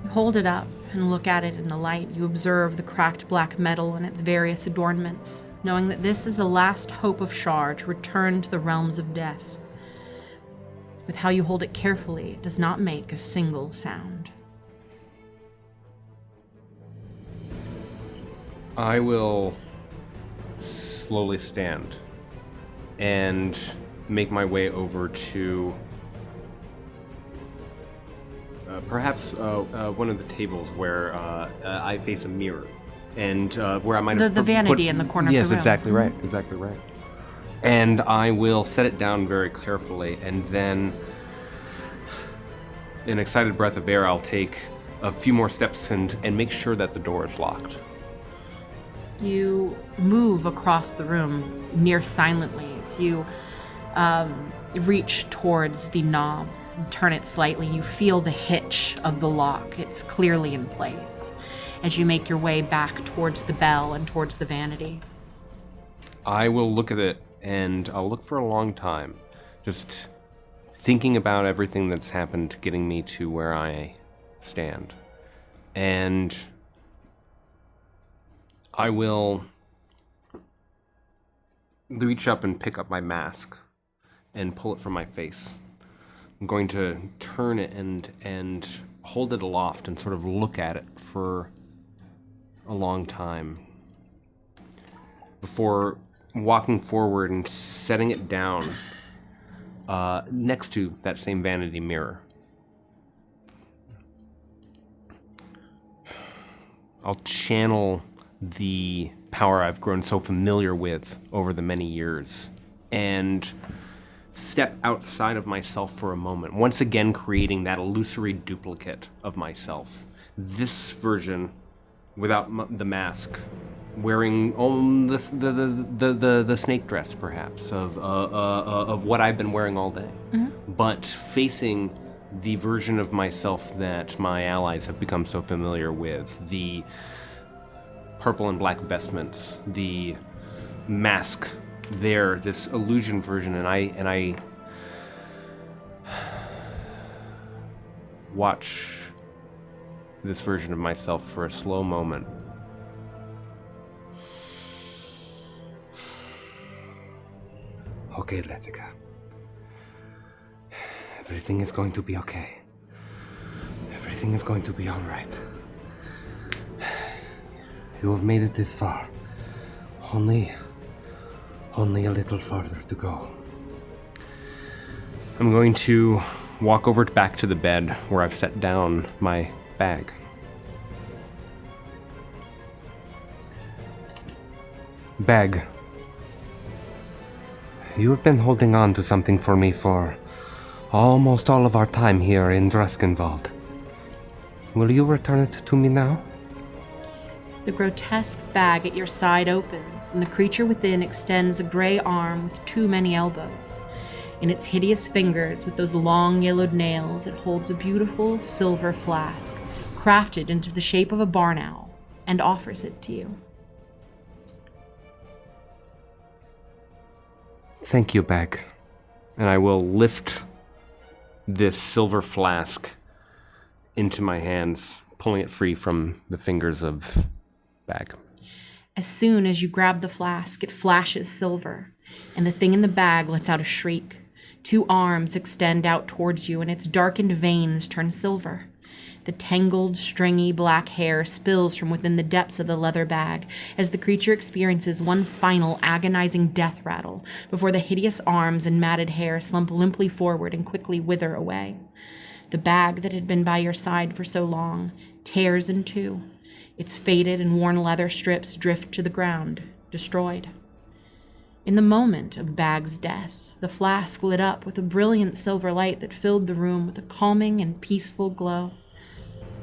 Speaker 6: You hold it up and look at it in the light. You observe the cracked black metal and its various adornments, knowing that this is the last hope of Shar to return to the realms of death. With how you hold it carefully, it does not make a single sound.
Speaker 4: I will slowly stand and make my way over to perhaps one of the tables where I face a mirror, and where I might have
Speaker 6: The vanity in the corner of the room.
Speaker 4: Yes, exactly right, exactly right. And I will set it down very carefully, and then, in excited breath of air, I'll take a few more steps and make sure that the door is locked.
Speaker 6: You move across the room near silently as you reach towards the knob and turn it slightly. You feel the hitch of the lock. It's clearly in place as you make your way back towards the bell and towards the vanity.
Speaker 4: I will look at it, and I'll look for a long time, just thinking about everything that's happened, getting me to where I stand. And I will reach up and pick up my mask and pull it from my face. I'm going to turn it and hold it aloft and sort of look at it for a long time before walking forward and setting it down next to that same vanity mirror. I'll channel the power I've grown so familiar with over the many years and step outside of myself for a moment, once again creating that illusory duplicate of myself. This version, without the mask, wearing the snake dress, perhaps, of what I've been wearing all day, but facing the version of myself that my allies have become so familiar with, the purple and black vestments, the mask there, this illusion version, and I watch this version of myself for a slow moment.
Speaker 8: Okay, Lethica. Everything is going to be okay. Everything is going to be all right. You have made it this far. Only a little farther to go.
Speaker 4: I'm going to walk over back to the bed where I've set down my bag. Bag.
Speaker 8: You have been holding on to something for me for almost all of our time here in Dreskenwald. Will you return it to me now?
Speaker 6: The grotesque bag at your side opens, and the creature within extends a gray arm with too many elbows. In its hideous fingers, with those long yellowed nails, it holds a beautiful silver flask, crafted into the shape of a barn owl, and offers it to you.
Speaker 8: Thank you, Bag.
Speaker 4: And I will lift this silver flask into my hands, pulling it free from the fingers of Bag.
Speaker 6: As soon as you grab the flask, it flashes silver, and the thing in the bag lets out a shriek. 2 arms extend out towards you, and its darkened veins turn silver. The tangled, stringy black hair spills from within the depths of the leather bag as the creature experiences one final agonizing death rattle before the hideous arms and matted hair slump limply forward and quickly wither away. The bag that had been by your side for so long tears in two. Its faded and worn leather strips drift to the ground, destroyed. In the moment of Bag's death, the flask lit up with a brilliant silver light that filled the room with a calming and peaceful glow.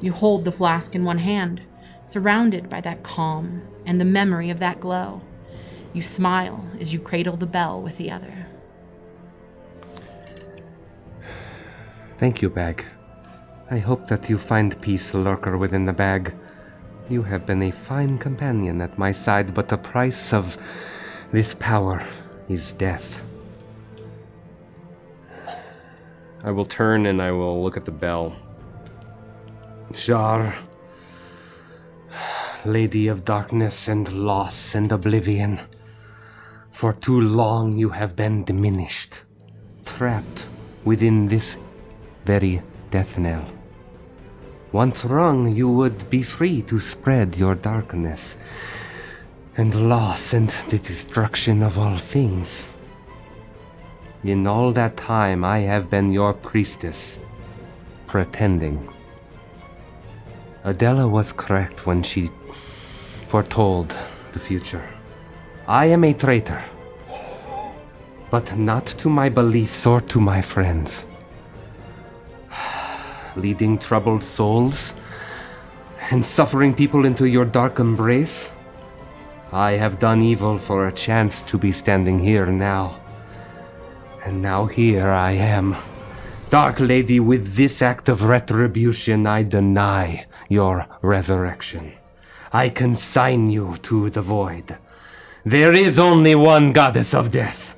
Speaker 6: You hold the flask in one hand, surrounded by that calm and the memory of that glow. You smile as you cradle the bell with the other.
Speaker 8: Thank you, Bag. I hope that you find peace, lurker within the bag. You have been a fine companion at my side, but the price of this power is death.
Speaker 4: I will turn and I will look at the bell.
Speaker 8: Jar, Lady of Darkness and Loss and Oblivion, for too long you have been diminished, trapped within this very death knell. Once rung, you would be free to spread your darkness and loss and the destruction of all things. In all that time, I have been your priestess, pretending. Adela was correct when she foretold the future. I am a traitor, but not to my beliefs or to my friends. Leading troubled souls and suffering people into your dark embrace. I have done evil for a chance to be standing here now. And now here I am. Dark Lady, with this act of retribution, I deny your resurrection. I consign you to the void. There is only one goddess of death.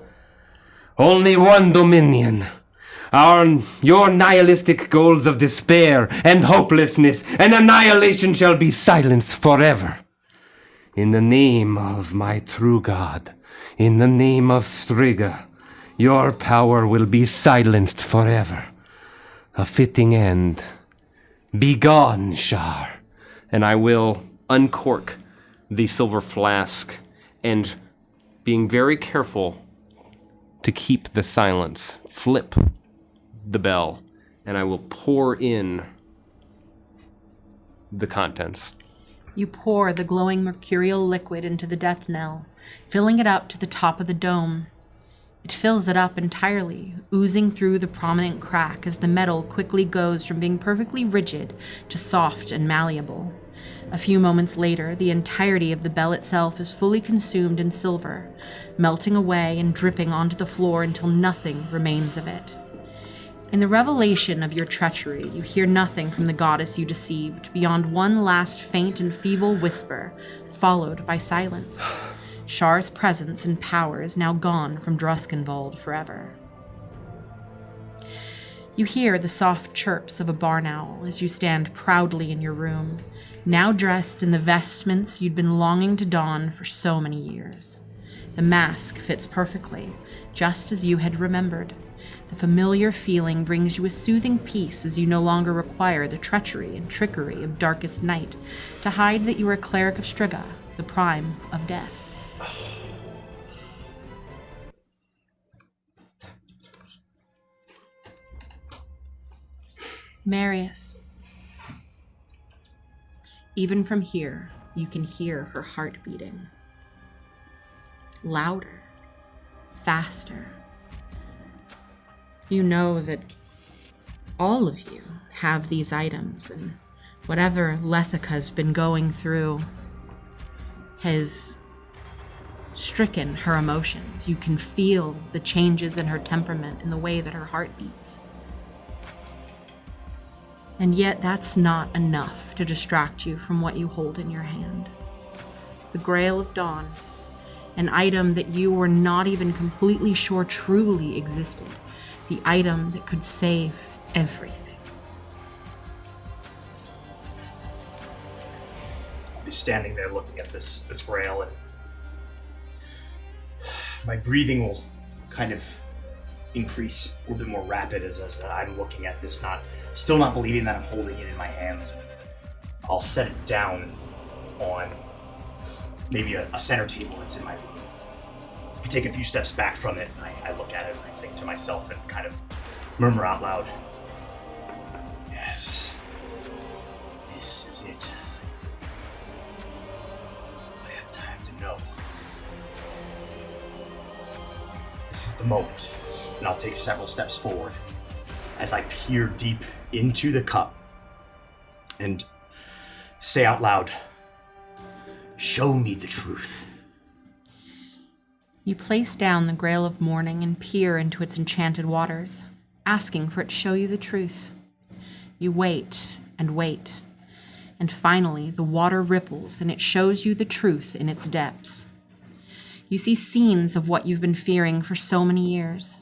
Speaker 8: Only one dominion. Your nihilistic goals of despair and hopelessness and annihilation shall be silenced forever. In the name of my true God, in the name of Striga, your power will be silenced forever. A fitting end. Begone, Shar.
Speaker 4: And I will uncork the silver flask and, being very careful to keep the silence, flip the bell, and I will pour in the contents.
Speaker 6: You pour the glowing mercurial liquid into the death knell, filling it up to the top of the dome. It fills it up entirely, oozing through the prominent crack as the metal quickly goes from being perfectly rigid to soft and malleable. A few moments later, the entirety of the bell itself is fully consumed in silver, melting away and dripping onto the floor until nothing remains of it. In the revelation of your treachery, you hear nothing from the goddess you deceived beyond one last faint and feeble whisper, followed by silence. Shar's presence and power is now gone from Druskenwald forever. You hear the soft chirps of a barn owl as you stand proudly in your room, now dressed in the vestments you'd been longing to don for so many years. The mask fits perfectly, just as you had remembered. The familiar feeling brings you a soothing peace as you no longer require the treachery and trickery of darkest night to hide that you are a cleric of Striga, the prime of death. Marius. Even from here, you can hear her heart beating. Louder, faster. You know that all of you have these items, and whatever Lethica's been going through has stricken her emotions. You can feel the changes in her temperament and the way that her heart beats. And yet that's not enough to distract you from what you hold in your hand. The Grail of Dawn, an item that you were not even completely sure truly existed. The item that could save everything.
Speaker 1: standing there looking at this grail, and my breathing will kind of increase a little bit more rapid as I'm looking at this, still not believing that I'm holding it in my hands. I'll set it down on maybe a center table that's in my room. I take a few steps back from it, and I look at it, and I think to myself and kind of murmur out loud, yes, this is it. I have to know. This is the moment. And I'll take several steps forward as I peer deep into the cup and say out loud, show me the truth.
Speaker 6: You place down the Grail of Morning and peer into its enchanted waters, asking for it to show you the truth. You wait and wait, and finally the water ripples and it shows you the truth in its depths. You see scenes of what you've been fearing for so many years.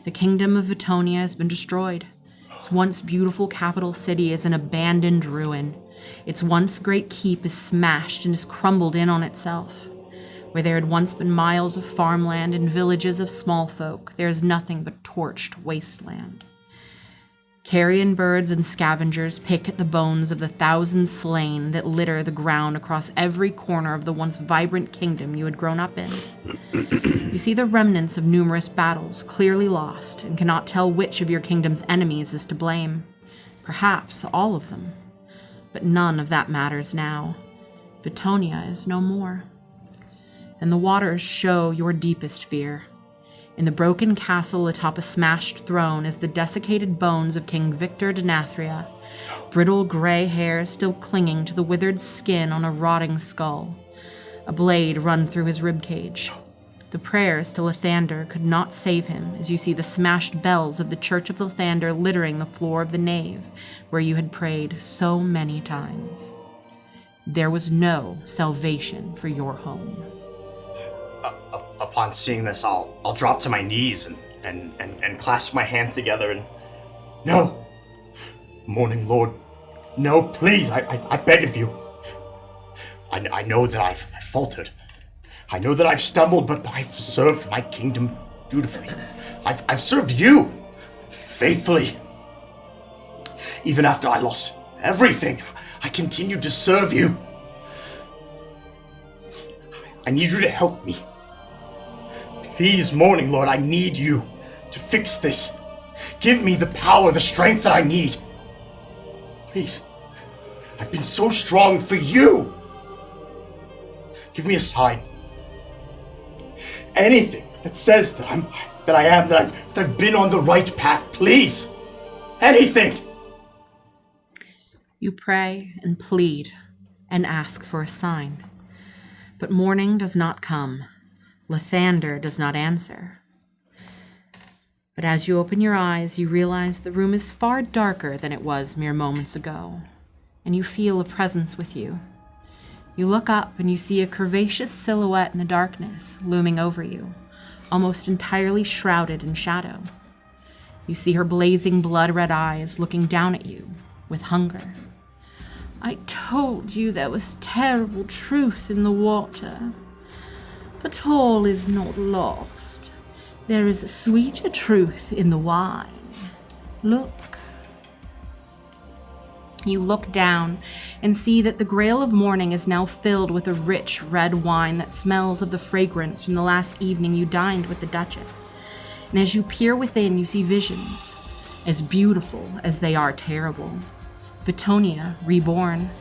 Speaker 6: The kingdom of Vitonia has been destroyed. Its once beautiful capital city is an abandoned ruin. Its once great keep is smashed and has crumbled in on itself. Where there had once been miles of farmland and villages of small folk, there is nothing but torched wasteland. Carrion birds and scavengers pick at the bones of the thousands slain that litter the ground across every corner of the once vibrant kingdom you had grown up in. You see the remnants of numerous battles clearly lost and cannot tell which of your kingdom's enemies is to blame. Perhaps all of them. But none of that matters now. Vitonia is no more. Then the waters show your deepest fear. In the broken castle atop a smashed throne is the desiccated bones of King Victor Denathria, brittle gray hair still clinging to the withered skin on a rotting skull, a blade run through his ribcage. The prayers to Lathander could not save him as you see the smashed bells of the Church of Lathander littering the floor of the nave where you had prayed so many times. There was no salvation for your home.
Speaker 1: Upon seeing this, I'll drop to my knees and clasp my hands together and, no, Morning Lord, no, please, I beg of you. I know that I've faltered. I know that I've stumbled, but I've served my kingdom dutifully. I've served you faithfully. Even after I lost everything, I continued to serve you. I need you to help me. Please, Morning Lord, I need you to fix this. Give me the power, the strength that I need. Please. I've been so strong for you. Give me a sign. Anything that says that I've been on the right path, please. Anything.
Speaker 6: You pray and plead and ask for a sign. But morning does not come. Lathander does not answer. But as you open your eyes, you realize the room is far darker than it was mere moments ago, and you feel a presence with you. You look up and you see a curvaceous silhouette in the darkness looming over you, almost entirely shrouded in shadow. You see her blazing blood-red eyes looking down at you with hunger. I told you there was terrible truth in the water. But all is not lost. There is a sweeter truth in the wine. Look. You look down and see that the Grail of Morning is now filled with a rich red wine that smells of the fragrance from the last evening you dined with the Duchess. And as you peer within, you see visions, as beautiful as they are terrible. Vitonia, reborn.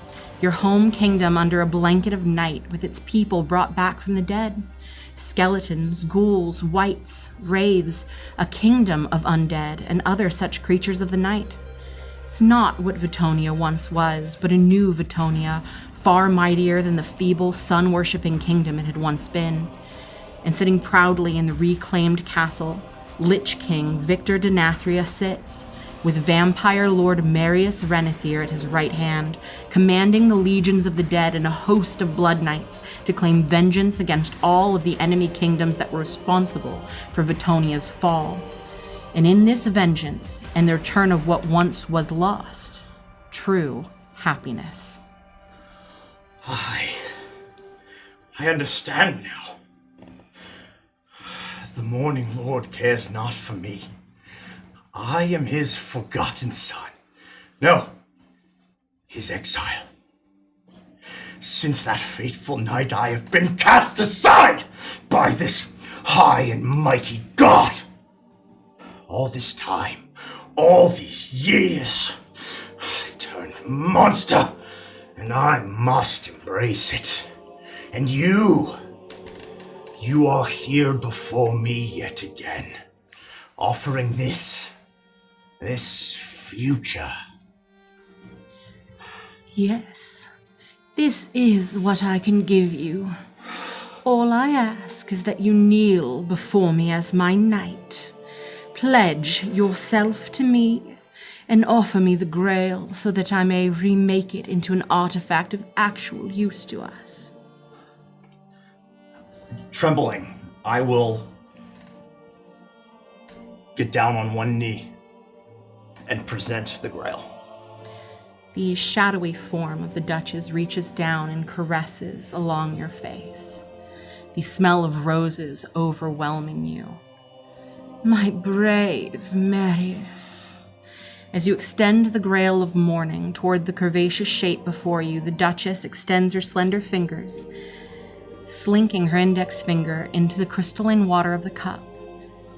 Speaker 6: Your home kingdom under a blanket of night with its people brought back from the dead. Skeletons, ghouls, wights, wraiths, a kingdom of undead and other such creatures of the night. It's not what Vitonia once was, but a new Vitonia, far mightier than the feeble, sun-worshipping kingdom it had once been. And sitting proudly in the reclaimed castle, Lich King Victor Denathria sits, with Vampire Lord Marius Renethir at his right hand, commanding the legions of the dead and a host of blood knights to claim vengeance against all of the enemy kingdoms that were responsible for Vitonia's fall. And in this vengeance, and the return of what once was lost, true happiness.
Speaker 1: I understand now. The Morning Lord cares not for me. I am his forgotten son. No, his exile. Since that fateful night, I have been cast aside by this high and mighty God. All this time, all these years, I've turned monster, and I must embrace it. And you are here before me yet again, offering this future.
Speaker 6: Yes, this is what I can give you. All I ask is that you kneel before me as my knight, pledge yourself to me, and offer me the Grail so that I may remake it into an artifact of actual use to us.
Speaker 1: Trembling, I will get down on one knee and present the Grail.
Speaker 6: The shadowy form of the Duchess reaches down and caresses along your face, the smell of roses overwhelming you. My brave Marius. As you extend the Grail of Morning toward the curvaceous shape before you, the Duchess extends her slender fingers, slinking her index finger into the crystalline water of the cup.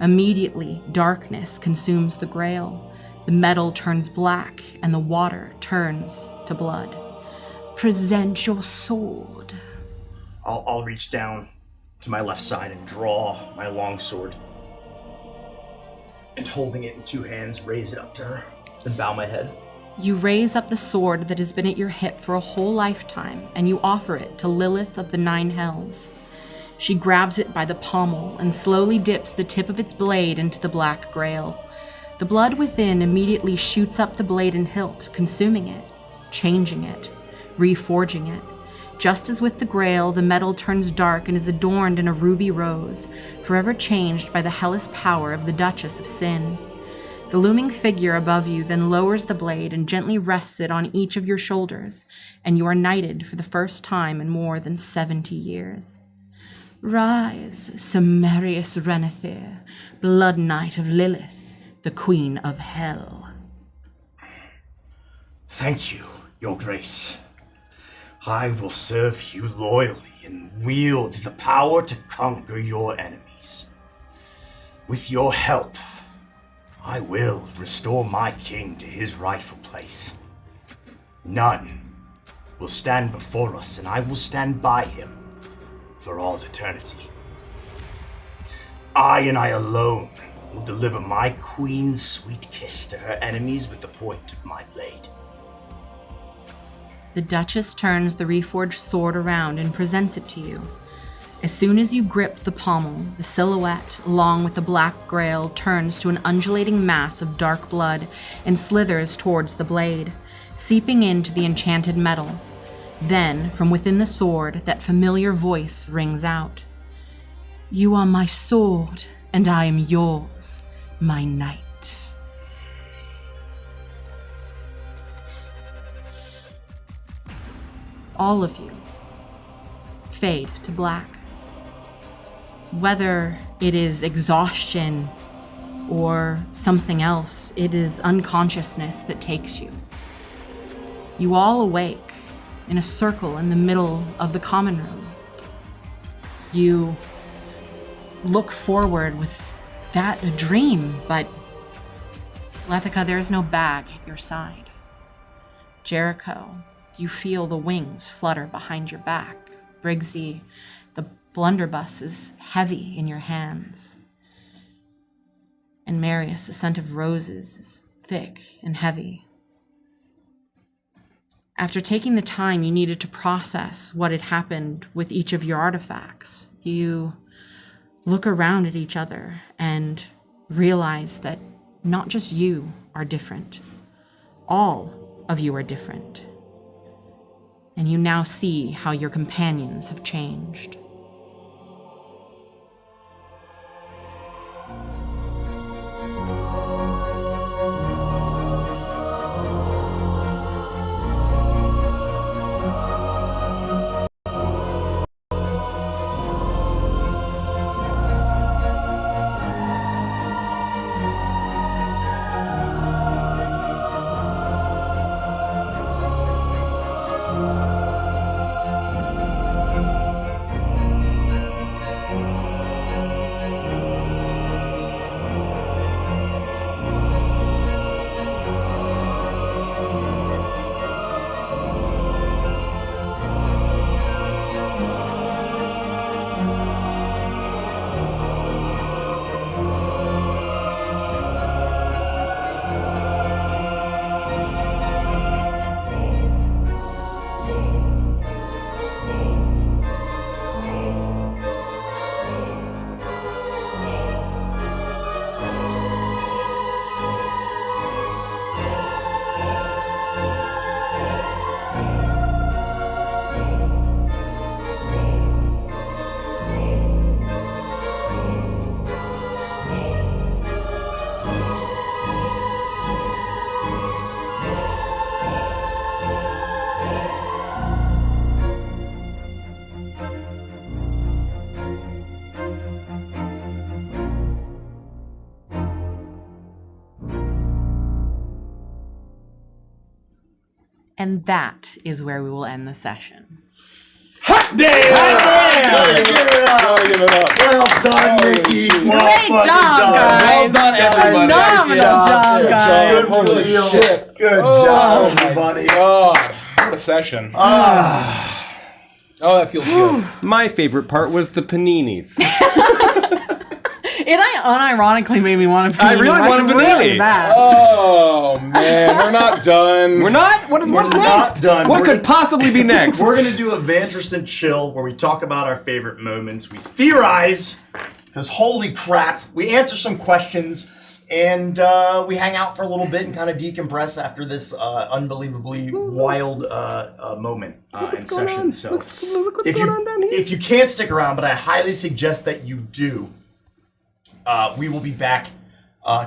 Speaker 6: Immediately, darkness consumes the Grail. The metal turns black, and the water turns to blood. Present your sword.
Speaker 1: I'll reach down to my left side and draw my long sword. And holding it in two hands, raise it up to her and bow my head.
Speaker 6: You raise up the sword that has been at your hip for a whole lifetime, and you offer it to Lilith of the Nine Hells. She grabs it by the pommel and slowly dips the tip of its blade into the black Grail. The blood within immediately shoots up the blade and hilt, consuming it, changing it, reforging it. Just as with the Grail, the metal turns dark and is adorned in a ruby rose, forever changed by the hellish power of the Duchess of Sin. The looming figure above you then lowers the blade and gently rests it on each of your shoulders, and you are knighted for the first time in more than 70 years. Rise, Samarius Renethir, Blood Knight of Lilith, the Queen of Hell.
Speaker 1: Thank you, Your Grace. I will serve you loyally and wield the power to conquer your enemies. With your help, I will restore my king to his rightful place. None will stand before us, and I will stand by him for all eternity. I and I alone will deliver my queen's sweet kiss to her enemies with the point of my blade.
Speaker 6: The Duchess turns the reforged sword around and presents it to you. As soon as you grip the pommel, the silhouette, along with the black Grail, turns to an undulating mass of dark blood and slithers towards the blade, seeping into the enchanted metal. Then, from within the sword, that familiar voice rings out. You are my sword, and I am yours, my knight. All of you fade to black. Whether it is exhaustion or something else, it is unconsciousness that takes you. You all awake in a circle in the middle of the common room. You look forward. Was that a dream? But Lethica, there is no bag at your side. Jericho, you feel the wings flutter behind your back. Briggsy, the blunderbuss is heavy in your hands. And Marius, the scent of roses is thick and heavy. After taking the time you needed to process what had happened with each of your artifacts, you look around at each other and realize that not just you are different. All of you are different. And you now see how your companions have changed. And that is where we will end the session.
Speaker 2: Hot damn!
Speaker 1: Gotta give it up.
Speaker 2: Gotta give it up.
Speaker 1: Well done, Nikki. Well
Speaker 6: Great
Speaker 1: fucking
Speaker 6: job,
Speaker 1: done.
Speaker 6: guys.
Speaker 5: Well done, everybody.
Speaker 6: Phenomenal job, guys.
Speaker 1: Good
Speaker 2: Holy
Speaker 1: deal.
Speaker 2: shit.
Speaker 1: Good
Speaker 2: Oh
Speaker 1: job,
Speaker 2: my
Speaker 1: everybody.
Speaker 2: God, what a session. Oh, that feels good.
Speaker 4: My favorite part was the paninis.
Speaker 6: It unironically made me want a panini.
Speaker 4: I really want a
Speaker 6: That's really
Speaker 4: panini.
Speaker 6: bad.
Speaker 2: Oh man, we're not done.
Speaker 4: We're not? What's
Speaker 1: We're
Speaker 4: next?
Speaker 1: not done.
Speaker 4: What
Speaker 1: We're
Speaker 4: could possibly be next?
Speaker 1: We're gonna do a Vantress and Chill where we talk about our favorite moments. We theorize, because holy crap, we answer some questions, and we hang out for a little bit and kind of decompress after this unbelievably wild moment and session. So
Speaker 4: Look what's
Speaker 1: if
Speaker 4: going
Speaker 1: you
Speaker 4: on down here.
Speaker 1: if you can't stick around, but I highly suggest that you do. We will be back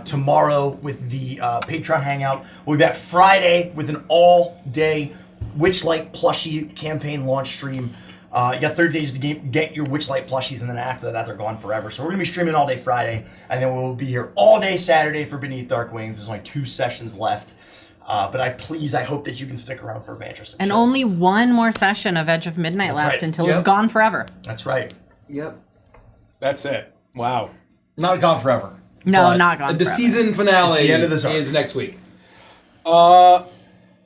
Speaker 1: tomorrow with the Patreon hangout. We'll be back Friday with an all-day Witchlight plushie campaign launch stream. You got 30 days to get your Witchlight plushies, and then after that, they're gone forever. So we're going to be streaming all day Friday, and then we'll be here all day Saturday for Beneath Dark Wings. There's only 2 sessions left. But I hope that you can stick around for Vantress
Speaker 6: And
Speaker 1: Chill.
Speaker 6: only one more session of Edge of Midnight
Speaker 1: That's
Speaker 6: left
Speaker 1: right.
Speaker 6: until
Speaker 5: Yep.
Speaker 6: it's gone forever.
Speaker 1: That's right.
Speaker 5: Yep.
Speaker 2: That's it. Wow.
Speaker 5: Not gone forever.
Speaker 6: No,
Speaker 5: But
Speaker 6: not gone
Speaker 5: The
Speaker 6: forever.
Speaker 5: season finale
Speaker 1: It's the end of this arc.
Speaker 5: is next week.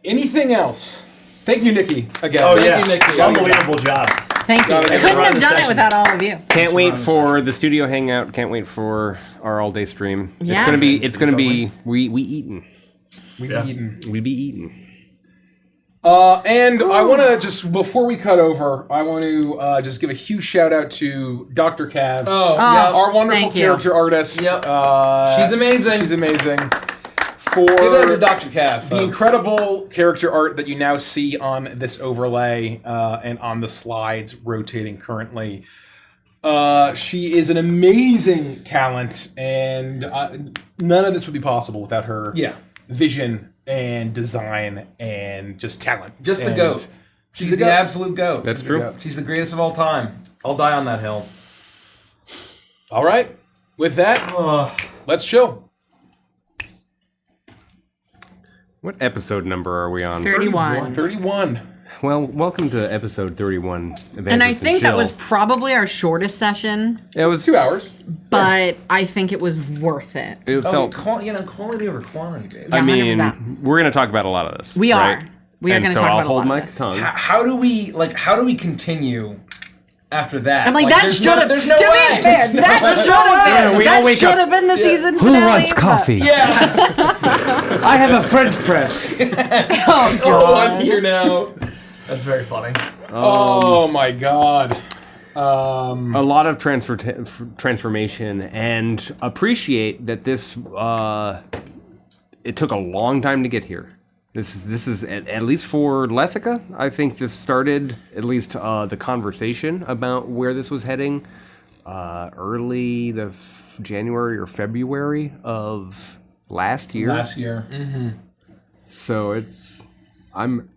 Speaker 2: Anything else? Thank you, Nikki. Again.
Speaker 1: Oh,
Speaker 2: Thank
Speaker 1: yeah.
Speaker 2: you, Nikki.
Speaker 1: Unbelievable job.
Speaker 6: Thank you.
Speaker 2: Gotta
Speaker 6: I
Speaker 2: get
Speaker 6: couldn't
Speaker 1: around
Speaker 6: have
Speaker 1: the
Speaker 6: done it
Speaker 1: session.
Speaker 6: without all of you.
Speaker 4: Can't wait
Speaker 1: running the
Speaker 4: for the studio hangout. Can't wait for our all day stream.
Speaker 6: Yeah.
Speaker 4: It's gonna be we eating.
Speaker 2: We've
Speaker 1: Yeah.
Speaker 2: eaten.
Speaker 4: We be eating.
Speaker 2: And I want to just, before we cut over, I want to just give a huge shout out to Dr. Cav.
Speaker 5: Oh, yeah.
Speaker 2: Our wonderful
Speaker 6: thank you.
Speaker 2: character artist.
Speaker 5: Yep.
Speaker 2: She's
Speaker 5: She's amazing.
Speaker 2: She's amazing. For
Speaker 5: Give it up to Dr. Cav.
Speaker 2: the
Speaker 5: folks.
Speaker 2: incredible character art that you now see on this overlay and on the slides rotating currently. She is an amazing talent, and none of this would be possible without her
Speaker 5: Yeah.
Speaker 2: vision and design and just talent.
Speaker 5: Just the
Speaker 2: And
Speaker 5: goat. She's the
Speaker 2: goat.
Speaker 5: absolute goat.
Speaker 4: That's true.
Speaker 2: goat.
Speaker 5: She's the greatest of all time. I'll die on that hill.
Speaker 2: All right. With that, let's chill.
Speaker 4: What episode number are we on?
Speaker 6: 31.
Speaker 2: 31.
Speaker 4: Well, welcome to episode 31.
Speaker 6: And I think that
Speaker 4: Chill.
Speaker 6: was probably our shortest session,
Speaker 4: It was
Speaker 2: 2 hours.
Speaker 6: but I think it was worth it.
Speaker 4: It felt.
Speaker 5: Quality over quantity, baby.
Speaker 4: I mean,
Speaker 6: 100%.
Speaker 4: we're gonna talk about a lot of this.
Speaker 6: We
Speaker 4: right?
Speaker 6: are. We are
Speaker 4: And
Speaker 6: gonna
Speaker 4: so
Speaker 6: talk
Speaker 4: I'll
Speaker 6: about a
Speaker 4: hold
Speaker 6: lot
Speaker 4: my
Speaker 6: of this.
Speaker 4: tongue.
Speaker 5: How do we continue after that?
Speaker 6: I'm like, that
Speaker 5: there's
Speaker 6: should
Speaker 5: no-
Speaker 6: have.
Speaker 5: There's no
Speaker 6: to
Speaker 5: way.
Speaker 6: be fair, that
Speaker 5: There's
Speaker 6: should
Speaker 5: no way.
Speaker 6: have
Speaker 4: we
Speaker 6: been.
Speaker 4: all
Speaker 6: That
Speaker 4: wake
Speaker 6: should
Speaker 4: up-
Speaker 6: have been the season
Speaker 8: Who
Speaker 6: finale.
Speaker 8: wants
Speaker 6: but-
Speaker 8: coffee?
Speaker 5: Yeah.
Speaker 8: I have a French press.
Speaker 6: Oh,
Speaker 5: Oh, I'm here now.
Speaker 1: That's very funny.
Speaker 2: Oh my god.
Speaker 4: A lot of transformation, and appreciate that this. It took a long time to get here. This is at least for Lethica. I think this started at least the conversation about where this was heading early January or February of last year.
Speaker 2: Last year.
Speaker 4: So I'm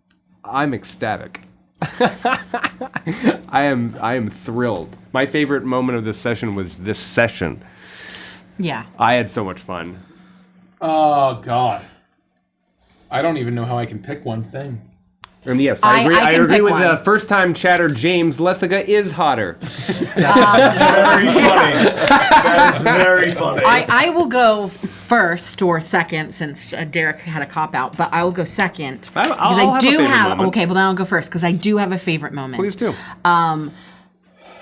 Speaker 4: ecstatic. I am thrilled. My favorite moment of this session was this session.
Speaker 6: Yeah.
Speaker 4: I had so much fun.
Speaker 2: Oh god. I don't even know how I can pick one thing.
Speaker 4: And yes,
Speaker 6: I
Speaker 4: I agree. I,
Speaker 6: can
Speaker 4: agree
Speaker 6: pick
Speaker 4: with
Speaker 6: one.
Speaker 4: first time chatter James. Lethica is hotter.
Speaker 1: Very funny. That is very funny.
Speaker 6: I will go first or second since Derek had a cop out, but I will go second
Speaker 4: I'll
Speaker 6: because
Speaker 4: have
Speaker 6: I
Speaker 4: a
Speaker 6: do
Speaker 4: favorite
Speaker 6: have.
Speaker 4: moment.
Speaker 6: Okay, well then I'll go first because I do have a favorite moment.
Speaker 4: Please do.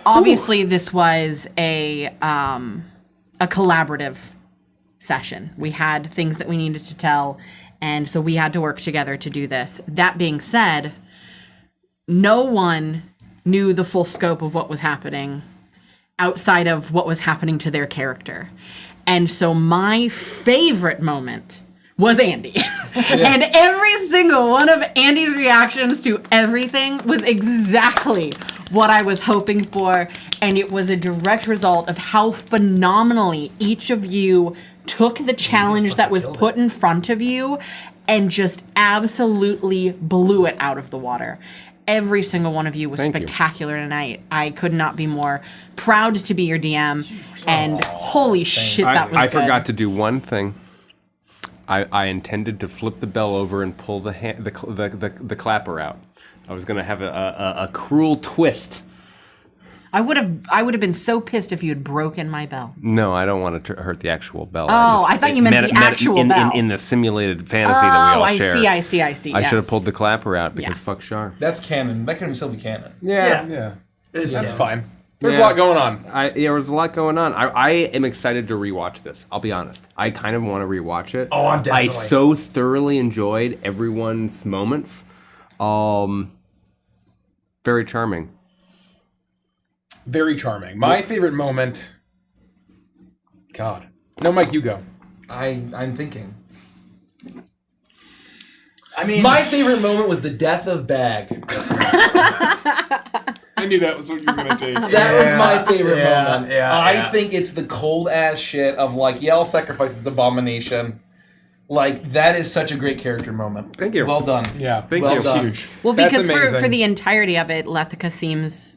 Speaker 6: Obviously, this was a collaborative session. We had things that we needed to tell, and so we had to work together to do this. That being said, no one knew the full scope of what was happening outside of what was happening to their character. And so my favorite moment was Andy. And every single one of Andy's reactions to everything was exactly what I was hoping for. And it was a direct result of how phenomenally each of you took the challenge that was put in front of you and just absolutely blew it out of the water. Every single one of you was
Speaker 4: Thank you.
Speaker 6: spectacular tonight. I could not be more proud to be your DM. And holy shit, that was
Speaker 4: I
Speaker 6: good.
Speaker 4: forgot to do one thing. I intended to flip the bell over and pull the clapper out. I was gonna have a cruel twist.
Speaker 6: I would have been so pissed if you had broken my bell.
Speaker 4: No, I don't want to hurt the actual bell.
Speaker 6: Oh, I thought you meant the actual bell.
Speaker 4: In the simulated fantasy that we all share.
Speaker 6: I see.
Speaker 4: I should have pulled the clapper out because fuck Shar.
Speaker 5: That's canon. That can still be canon.
Speaker 2: Yeah.
Speaker 1: It's
Speaker 2: That's
Speaker 1: canon.
Speaker 2: fine. There's a lot going on.
Speaker 4: There was a lot going on. I am excited to rewatch this. I'll be honest. I kind of want to rewatch it.
Speaker 1: Oh, I'm definitely.
Speaker 4: I so thoroughly enjoyed everyone's moments. Very charming.
Speaker 2: Very charming. My favorite moment. God. No, Mike, you go.
Speaker 5: I'm thinking.
Speaker 1: I mean,
Speaker 5: My favorite moment was the death of Bag.
Speaker 2: I knew that was what you were gonna take.
Speaker 5: That was my favorite moment. I
Speaker 1: yeah.
Speaker 5: think it's the cold ass shit of like, I'll sacrifice this abomination. Like, that is such a great character moment.
Speaker 4: Thank you.
Speaker 5: Well done.
Speaker 2: Yeah,
Speaker 4: Thank
Speaker 5: Well
Speaker 4: you.
Speaker 5: done.
Speaker 2: Huge.
Speaker 6: Well,
Speaker 2: That's
Speaker 6: because for
Speaker 2: amazing.
Speaker 6: the entirety of it, Lethica seems,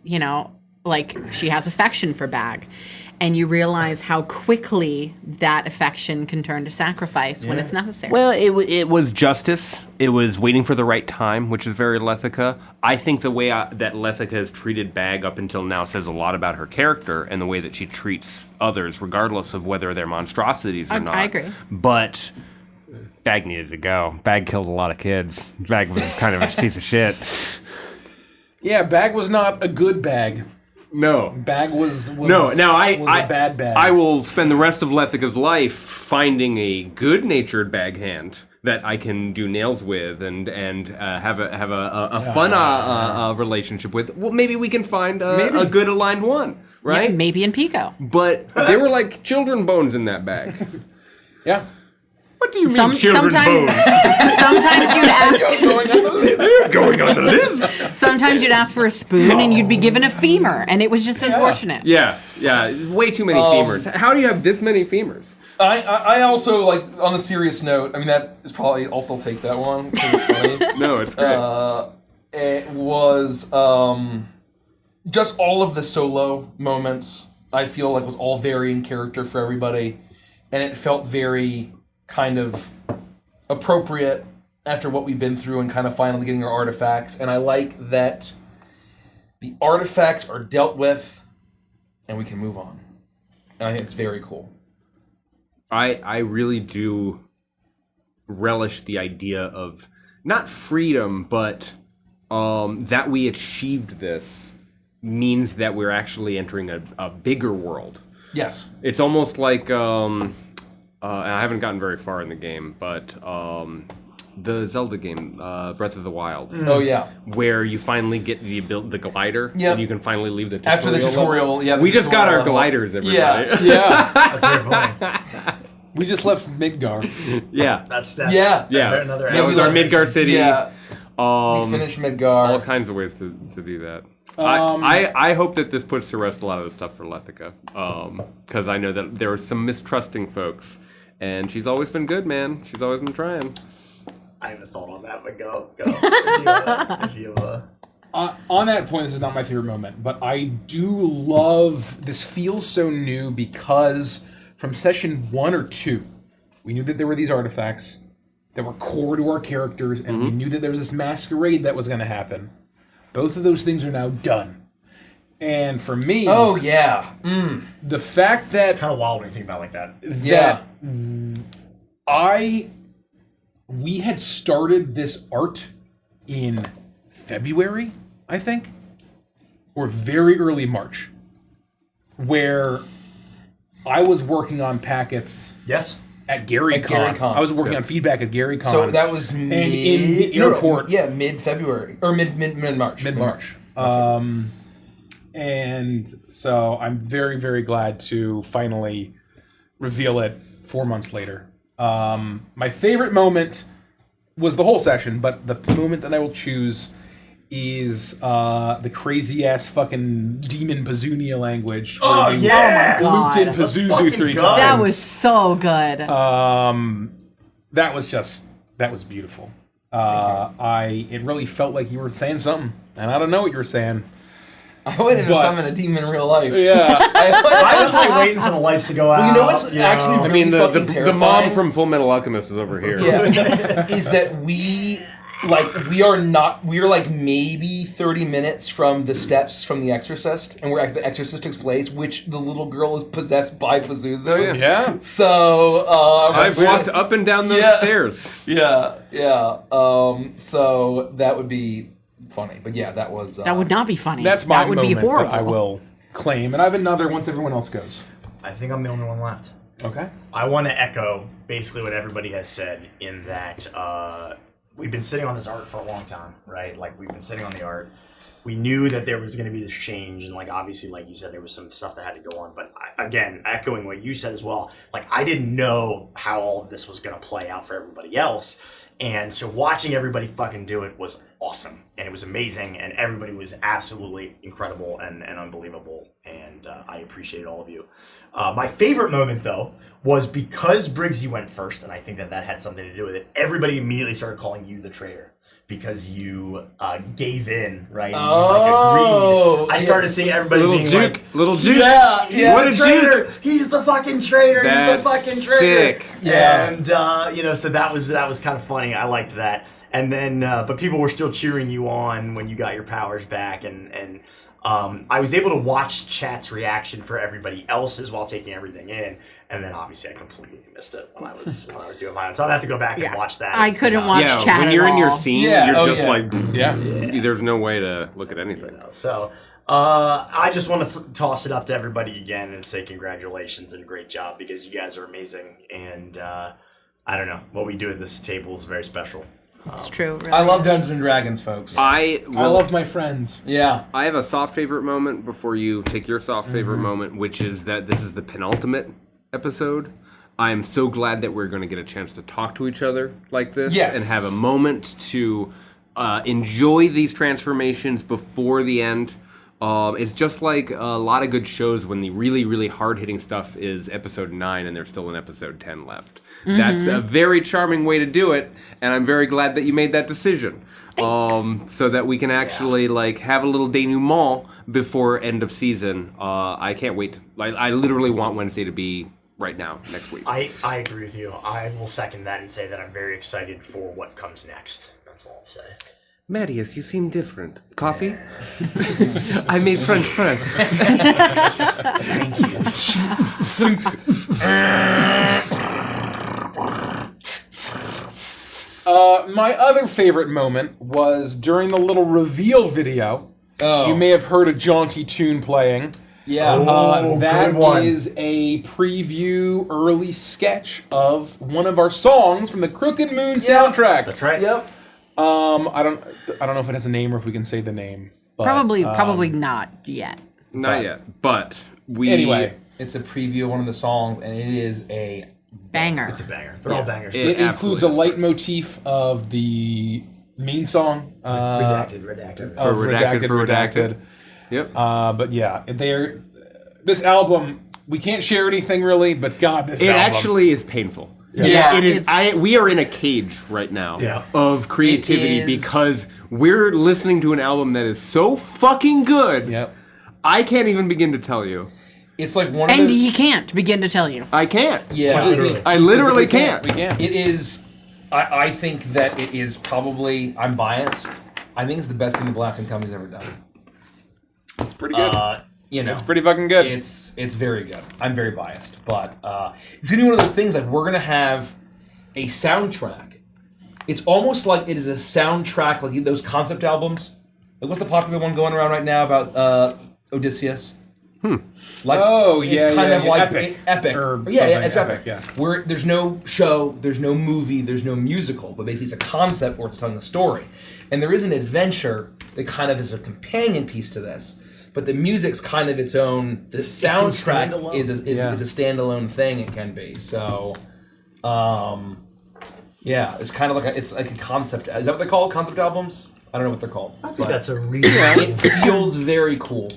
Speaker 6: like she has affection for Bag. And you realize how quickly that affection can turn to sacrifice when it's necessary.
Speaker 4: Well, it was justice. It was waiting for the right time, which is very Lethica. I think the way that Lethica has treated Bag up until now says a lot about her character and the way that she treats others, regardless of whether they're monstrosities or not.
Speaker 6: I agree.
Speaker 4: But Bag needed to go. Bag killed a lot of kids. Bag was kind of a piece of shit.
Speaker 2: Yeah, Bag was not a good Bag.
Speaker 4: No.
Speaker 2: Bag was
Speaker 4: No, now
Speaker 2: a bad Bag.
Speaker 4: I will spend the rest of Lethica's life finding a good-natured bag hand that I can do nails with and have a fun relationship with. Well, maybe we can find a good aligned one, right?
Speaker 6: Yeah, maybe in Pico.
Speaker 4: But there were like children bones in that bag.
Speaker 2: Yeah.
Speaker 4: What do you mean children
Speaker 6: sometimes,
Speaker 4: bones?
Speaker 6: sometimes you'd ask.
Speaker 4: They're going on the list.
Speaker 6: Sometimes you'd ask for a spoon and you'd be given a femur, and it was just unfortunate.
Speaker 4: Yeah, way too many femurs. How do you have this many femurs?
Speaker 5: I also, like, on a serious note, I mean, that is probably, I'll still take that one, because it's funny.
Speaker 4: No, it's great.
Speaker 5: It was, just all of the solo moments, I feel like was all very in character for everybody, and it felt very kind of appropriate after what we've been through and kind of finally getting our artifacts. And I like that the artifacts are dealt with and we can move on. And I think it's very cool.
Speaker 4: I really do relish the idea of not freedom, but that we achieved this means that we're actually entering a bigger world.
Speaker 5: Yes.
Speaker 4: It's almost like, and I haven't gotten very far in the game, but the Zelda game, Breath of the Wild.
Speaker 5: Oh, yeah.
Speaker 4: Where you finally get the glider,
Speaker 5: Yep.
Speaker 4: and you can finally leave the tutorial
Speaker 5: After the tutorial,
Speaker 4: level.
Speaker 5: yeah. the
Speaker 4: We just got
Speaker 5: tutorial
Speaker 4: our
Speaker 5: level.
Speaker 4: gliders, everybody.
Speaker 5: Yeah.
Speaker 2: Yeah.
Speaker 1: That's very funny.
Speaker 2: We just left Midgar.
Speaker 4: Yeah.
Speaker 1: That's
Speaker 5: Yeah.
Speaker 1: another.
Speaker 4: That was our Midgar city.
Speaker 5: Yeah. We finished Midgar.
Speaker 4: All kinds of ways to do that. I hope that this puts to rest a lot of the stuff for Lethica. Because I know that there are some mistrusting folks. And she's always been good, man. She's always been trying.
Speaker 1: I haven't thought on that, but go. If you,
Speaker 2: On that point, this is not my favorite moment, but I do love this feels so new because from session 1 or 2, we knew that there were these artifacts that were core to our characters, and we knew that there was this masquerade that was going to happen. Both of those things are now done. And for me,
Speaker 5: Oh, yeah.
Speaker 2: the fact that
Speaker 1: kind of wild when you think about it like that.
Speaker 5: Yeah.
Speaker 2: we had started this art in February, I think, or very early March, where I was working on packets
Speaker 1: Yes.
Speaker 2: at GaryCon.
Speaker 5: GaryCon.
Speaker 2: I was working on feedback at GaryCon.
Speaker 5: So that was
Speaker 2: in the airport.
Speaker 5: mid-February. Or mid-March.
Speaker 2: Mid-March. And so I'm very, very glad to finally reveal it 4 months later. My favorite moment was the whole session, but the moment that I will choose is the crazy ass fucking demon Pazunia language.
Speaker 1: Oh,
Speaker 2: where they
Speaker 1: yeah!
Speaker 2: looped in
Speaker 6: God.
Speaker 2: Pazuzu
Speaker 1: Fucking
Speaker 2: 3
Speaker 1: God.
Speaker 2: times.
Speaker 6: That was so good.
Speaker 2: That was beautiful. It really felt like you were saying something, and I don't know what you were saying,
Speaker 5: I went in to
Speaker 2: But-
Speaker 5: summon a demon in real life.
Speaker 2: Yeah.
Speaker 1: I was like waiting for the lights to go out.
Speaker 5: Well, you know what's actually
Speaker 4: I
Speaker 5: really
Speaker 4: mean,
Speaker 5: fucking
Speaker 4: the
Speaker 5: terrifying?
Speaker 4: mom from Full Metal Alchemist is over here.
Speaker 5: Yeah, is that we are like maybe 30 minutes from the steps from The Exorcist, and where the Exorcist takes place, which the little girl is possessed by Pazuzu.
Speaker 4: Oh, yeah.
Speaker 2: Yeah.
Speaker 5: So
Speaker 4: I've walked up and down those stairs.
Speaker 5: Yeah. So that would be funny, but yeah, that was.
Speaker 6: That would not be funny.
Speaker 2: That's my
Speaker 6: That would
Speaker 2: moment
Speaker 6: be horrible.
Speaker 2: that I will claim. And I have another once everyone else goes.
Speaker 1: I think I'm the only one left.
Speaker 2: Okay.
Speaker 1: I want to echo basically what everybody has said in that we've been sitting on this art for a long time, right? Like, we've been sitting on the art. We knew that there was going to be this change, and like, obviously, like you said, there was some stuff that had to go on. But again, echoing what you said as well, like, I didn't know how all of this was going to play out for everybody else. And so watching everybody fucking do it was awesome, and it was amazing, and everybody was absolutely incredible and unbelievable, and I appreciate all of you. My favorite moment, though, was because Briggsy went first, and I think that had something to do with it. Everybody immediately started calling you the traitor because you gave in, right? And you, agreed. I started seeing everybody being like,
Speaker 4: Little Juke.
Speaker 5: Yeah, yeah.
Speaker 4: What a
Speaker 1: "He's the traitor!
Speaker 4: Juke!
Speaker 1: He's the fucking traitor!
Speaker 4: That's
Speaker 1: He's the fucking traitor!"
Speaker 4: sick.
Speaker 5: Yeah.
Speaker 1: And so that was kind of funny. I liked that. And then, but people were still cheering you on when you got your powers back, and I was able to watch chat's reaction for everybody else's while taking everything in, and then obviously I completely missed it when I was doing mine. So I'll have to go back and watch that.
Speaker 6: I
Speaker 1: and see
Speaker 6: couldn't
Speaker 1: how-
Speaker 6: watch
Speaker 4: Yeah,
Speaker 6: chat
Speaker 4: when
Speaker 6: at
Speaker 4: you're in your
Speaker 6: all.
Speaker 4: scene,
Speaker 5: Yeah,
Speaker 4: you're
Speaker 5: oh,
Speaker 4: just
Speaker 5: yeah.
Speaker 4: like,
Speaker 2: Yeah.
Speaker 4: there's no way to look at anything.
Speaker 1: So I just want to toss it up to everybody again and say congratulations and great job, because you guys are amazing, and I don't know, what we do at this table is very special.
Speaker 6: It's true. Really
Speaker 5: I love
Speaker 6: is.
Speaker 5: Dungeons and Dragons, folks.
Speaker 2: I love my friends.
Speaker 5: Yeah.
Speaker 4: I have a soft favorite moment before you take your soft favorite moment, which is that this is the penultimate episode. I'm so glad that we're going to get a chance to talk to each other like this
Speaker 5: Yes.
Speaker 4: and have a moment to enjoy these transformations before the end. It's just like a lot of good shows when the really, really hard-hitting stuff is episode 9 and there's still an episode 10 left. That's a very charming way to do it, and I'm very glad that you made that decision. So that we can actually like have a little denouement before end of season. I can't wait. I literally want Wednesday to be right now, next week.
Speaker 1: I agree with you. I will second that and say that I'm very excited for what comes next. That's all I'll say.
Speaker 8: Marius, you seem different. Coffee? I made French press.
Speaker 2: My other favorite moment was during the little reveal video.
Speaker 5: Oh.
Speaker 2: You may have heard a jaunty tune playing.
Speaker 5: Yeah.
Speaker 2: That
Speaker 1: good one.
Speaker 2: is a preview early sketch of one of our songs from the Crooked Moon soundtrack.
Speaker 1: That's right.
Speaker 5: Yep.
Speaker 2: I don't know if it has a name or if we can say the name. But,
Speaker 6: Probably not yet.
Speaker 4: Not yet, but we...
Speaker 2: Anyway,
Speaker 5: It's a preview of one of the songs, and it is a
Speaker 6: Banger.
Speaker 1: It's a banger. They're all bangers.
Speaker 2: it includes a
Speaker 4: absolutely
Speaker 2: leitmotif of the main song.
Speaker 1: Redacted.
Speaker 2: Of
Speaker 4: Redacted for
Speaker 2: Redacted.
Speaker 4: Yep.
Speaker 2: But yeah, this album, we can't share anything really, but God, this
Speaker 4: It
Speaker 2: album.
Speaker 4: actually is painful.
Speaker 5: Yeah,
Speaker 4: it is.
Speaker 6: it's-
Speaker 4: We are in a cage right now of creativity
Speaker 5: It is-
Speaker 4: because we're listening to an album that is so fucking good.
Speaker 2: Yep.
Speaker 4: I can't even begin to tell you.
Speaker 5: It's like one of
Speaker 6: And
Speaker 5: the.
Speaker 6: he can't begin to tell you.
Speaker 4: I can't.
Speaker 5: Yeah.
Speaker 4: I literally can't.
Speaker 2: We can't.
Speaker 5: It is. I think that it is probably. I'm biased. I think it's the best thing the Blasting Company's ever done.
Speaker 2: It's pretty good.
Speaker 5: You know,
Speaker 2: It's pretty fucking good.
Speaker 5: It's very good. I'm very biased, but it's gonna be one of those things like we're gonna have a soundtrack. It's almost like it is a soundtrack, like those concept albums. Like what's the popular one going around right now about Odysseus? Like, it's kind of like
Speaker 2: Epic.
Speaker 5: epic.
Speaker 2: Or
Speaker 5: Yeah,
Speaker 2: something,
Speaker 5: it's epic.
Speaker 2: yeah.
Speaker 5: Where there's no show, there's no movie, there's no musical, but basically it's a concept where it's telling a story. And there is an adventure that kind of is a companion piece to this. But the music's kind of its own. The
Speaker 1: stand
Speaker 5: soundtrack
Speaker 1: alone.
Speaker 5: is a standalone thing. It can be so. Yeah, it's kind of like it's like a concept. Is that what they call concept albums? I don't know what they're called.
Speaker 1: I think that's a reason.
Speaker 5: It feels very cool.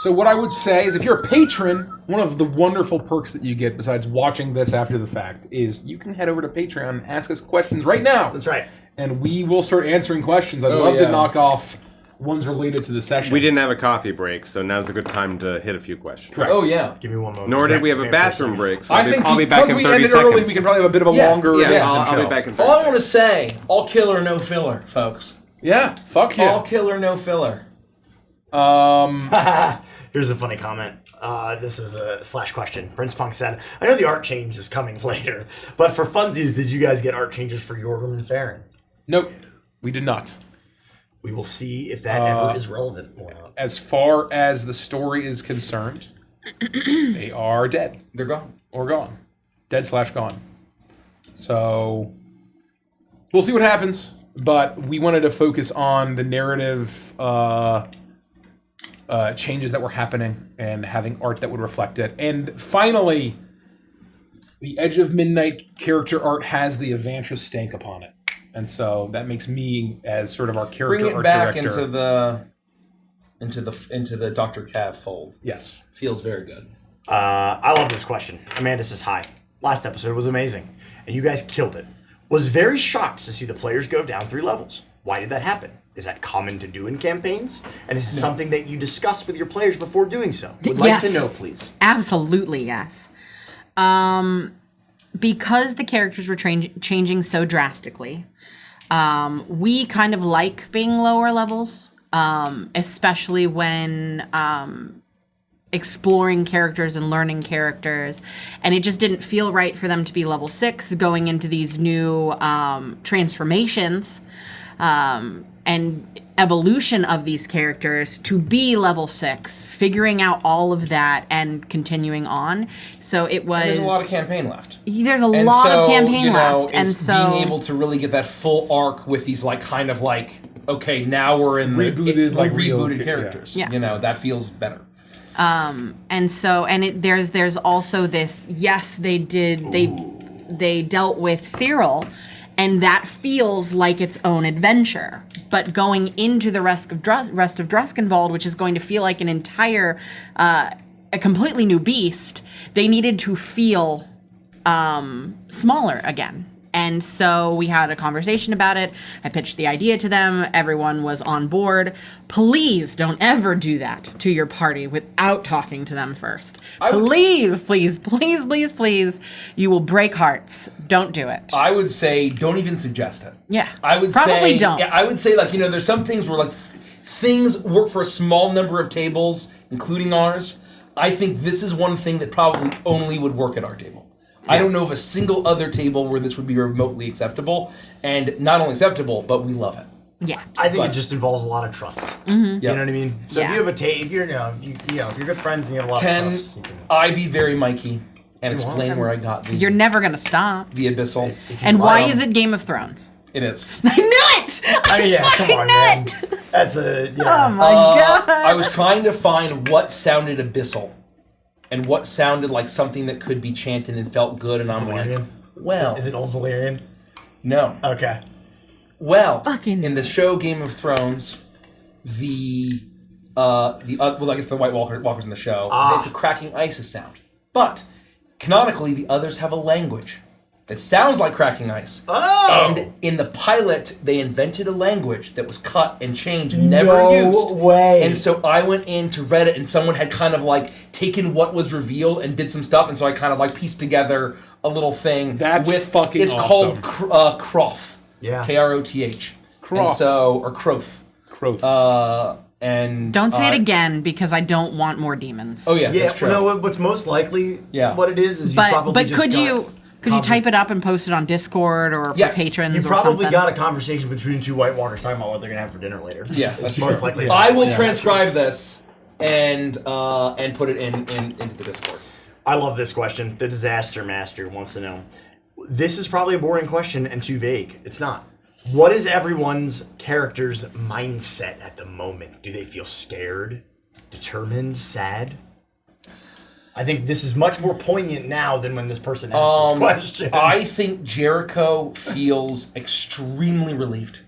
Speaker 2: So what I would say is if you're a patron, one of the wonderful perks that you get besides watching this after the fact is you can head over to Patreon and ask us questions right now.
Speaker 1: That's right.
Speaker 2: And we will start answering questions. I'd love to knock off ones related to the session.
Speaker 4: We didn't have a coffee break, so now's a good time to hit a few questions.
Speaker 2: Correct.
Speaker 5: Oh yeah.
Speaker 1: Give me one moment.
Speaker 4: Nor did we have a bathroom break, so
Speaker 2: I think
Speaker 4: I'll be back
Speaker 2: because
Speaker 4: in
Speaker 2: we
Speaker 4: 30
Speaker 2: ended
Speaker 4: seconds.
Speaker 2: early, we can probably have a bit of a
Speaker 5: Yeah.
Speaker 2: longer.
Speaker 4: Yeah,
Speaker 2: some
Speaker 4: I'll be
Speaker 2: chill.
Speaker 4: back in 30
Speaker 5: All I want to
Speaker 4: seconds.
Speaker 5: say, all killer, no filler, folks.
Speaker 2: Yeah, fuck
Speaker 5: All
Speaker 2: yeah.
Speaker 5: killer, no filler.
Speaker 1: Here's a funny comment. This is a / question. Prince Punk said, I know the art change is coming later, but for funsies, did you guys get art changes for Yorgrim and Farron?
Speaker 2: Nope, we did not.
Speaker 1: We will see if that ever is relevant or not.
Speaker 2: As far as the story is concerned, they are dead
Speaker 5: They're gone.
Speaker 2: or gone. Dead / gone. So we'll see what happens, but we wanted to focus on the narrative changes that were happening and having art that would reflect it. And finally, the Edge of Midnight character art has the Evantra stank upon it. And so that makes me, as sort of our character
Speaker 5: Bring it
Speaker 2: art
Speaker 5: back
Speaker 2: director,
Speaker 5: into the Dr. Cav fold.
Speaker 2: yes.
Speaker 5: Feels very good.
Speaker 1: I love this question. Amanda says, hi. Last episode was amazing, and you guys killed it. Was very shocked to see the players go down 3 levels. Why did that happen? Is that common to do in campaigns? And is it something that you discuss with your players before doing so? Would like to
Speaker 6: Yes.
Speaker 1: know, please.
Speaker 6: Absolutely, yes. Because the characters were changing so drastically, we kind of like being lower levels, especially when exploring characters and learning characters. And it just didn't feel right for them to be level 6 going into these new transformations and evolution of these characters to be level 6, figuring out all of that and continuing on. So it was...
Speaker 5: There's a lot of campaign left.
Speaker 6: There's a lot of campaign left. And
Speaker 5: it's
Speaker 6: so...
Speaker 5: being able to really get that full arc with these okay, now we're in
Speaker 2: Rebooted,
Speaker 5: the
Speaker 2: real
Speaker 5: rebooted
Speaker 2: yeah.
Speaker 5: characters.
Speaker 6: Yeah.
Speaker 5: That feels better.
Speaker 6: There's also this, yes, they dealt with Cyril, and that feels like its own adventure. But going into the rest of Dreskenwald, which is going to feel like an entire, a completely new beast, they needed to feel smaller again. And so we had a conversation about it. I pitched the idea to them. Everyone was on board. Please don't ever do that to your party without talking to them first. Please. You will break hearts. Don't do it.
Speaker 5: I would say don't even suggest it.
Speaker 6: Yeah.
Speaker 5: I would
Speaker 6: Probably
Speaker 5: say
Speaker 6: don't.
Speaker 5: Yeah, I would say there's some things where things work for a small number of tables, including ours. I think this is one thing that probably only would work at our table. I don't know of a single other table where this would be remotely acceptable, and not only acceptable, but we love it.
Speaker 6: Yeah.
Speaker 1: I think it just involves a lot of trust.
Speaker 6: Mm-hmm.
Speaker 1: You know what I mean? So if
Speaker 6: Yeah.
Speaker 1: you have if you're if you're good friends and you have a lot of
Speaker 5: Can
Speaker 1: trust, you can...
Speaker 5: I be very Mikey and
Speaker 1: If you want,
Speaker 5: explain where I got
Speaker 6: You're never going to stop.
Speaker 5: the abyssal?
Speaker 6: And why is it Game of Thrones?
Speaker 5: It is.
Speaker 6: I knew it!
Speaker 1: I mean, yeah, come on, man. That's a
Speaker 6: Oh my god.
Speaker 5: I was trying to find what sounded abyssal and what sounded like something that could be chanted and felt good, and I'm like,
Speaker 1: Valyrian?
Speaker 5: well,
Speaker 1: Is it Old Valyrian?
Speaker 5: no.
Speaker 1: Okay.
Speaker 5: Well,
Speaker 6: Fucking-
Speaker 5: in the show Game of Thrones, the White Walkers in the show, it's a cracking ice sound. But canonically, the others have a language that sounds like cracking ice.
Speaker 1: Oh!
Speaker 5: And in the pilot, they invented a language that was cut and changed and never
Speaker 1: No
Speaker 5: used.
Speaker 1: way.
Speaker 5: And so I went into Reddit, and someone had kind of taken what was revealed and did some stuff, and so I kind of pieced together a little thing.
Speaker 2: That's fucking
Speaker 5: It's
Speaker 2: awesome.
Speaker 5: called Kroth.
Speaker 1: Yeah.
Speaker 5: Kroth.
Speaker 2: Kroth.
Speaker 5: And so, or Kroth.
Speaker 2: Growth.
Speaker 5: And
Speaker 6: Don't say it again because I don't want more demons.
Speaker 5: Oh yeah,
Speaker 1: Yeah,
Speaker 5: that's true.
Speaker 1: no, what's most likely what it is you
Speaker 6: But
Speaker 1: probably just
Speaker 6: could
Speaker 1: got-
Speaker 6: you type it up and post it on Discord or
Speaker 5: Yes.
Speaker 6: for patrons
Speaker 1: You
Speaker 6: or
Speaker 1: probably
Speaker 6: something?
Speaker 1: got a conversation between 2 White Walkers talking about what they're gonna have for dinner later.
Speaker 5: Yeah,
Speaker 1: It's
Speaker 5: that's
Speaker 1: most
Speaker 5: true.
Speaker 1: likely.
Speaker 5: I will transcribe this and put it into the Discord.
Speaker 1: I love this question. The Disaster Master wants to know. This is probably a boring question and too vague. It's not. What is everyone's character's mindset at the moment? Do they feel scared, determined, sad? I think this is much more poignant now than when this person asked this question.
Speaker 5: I think Jericho feels extremely relieved.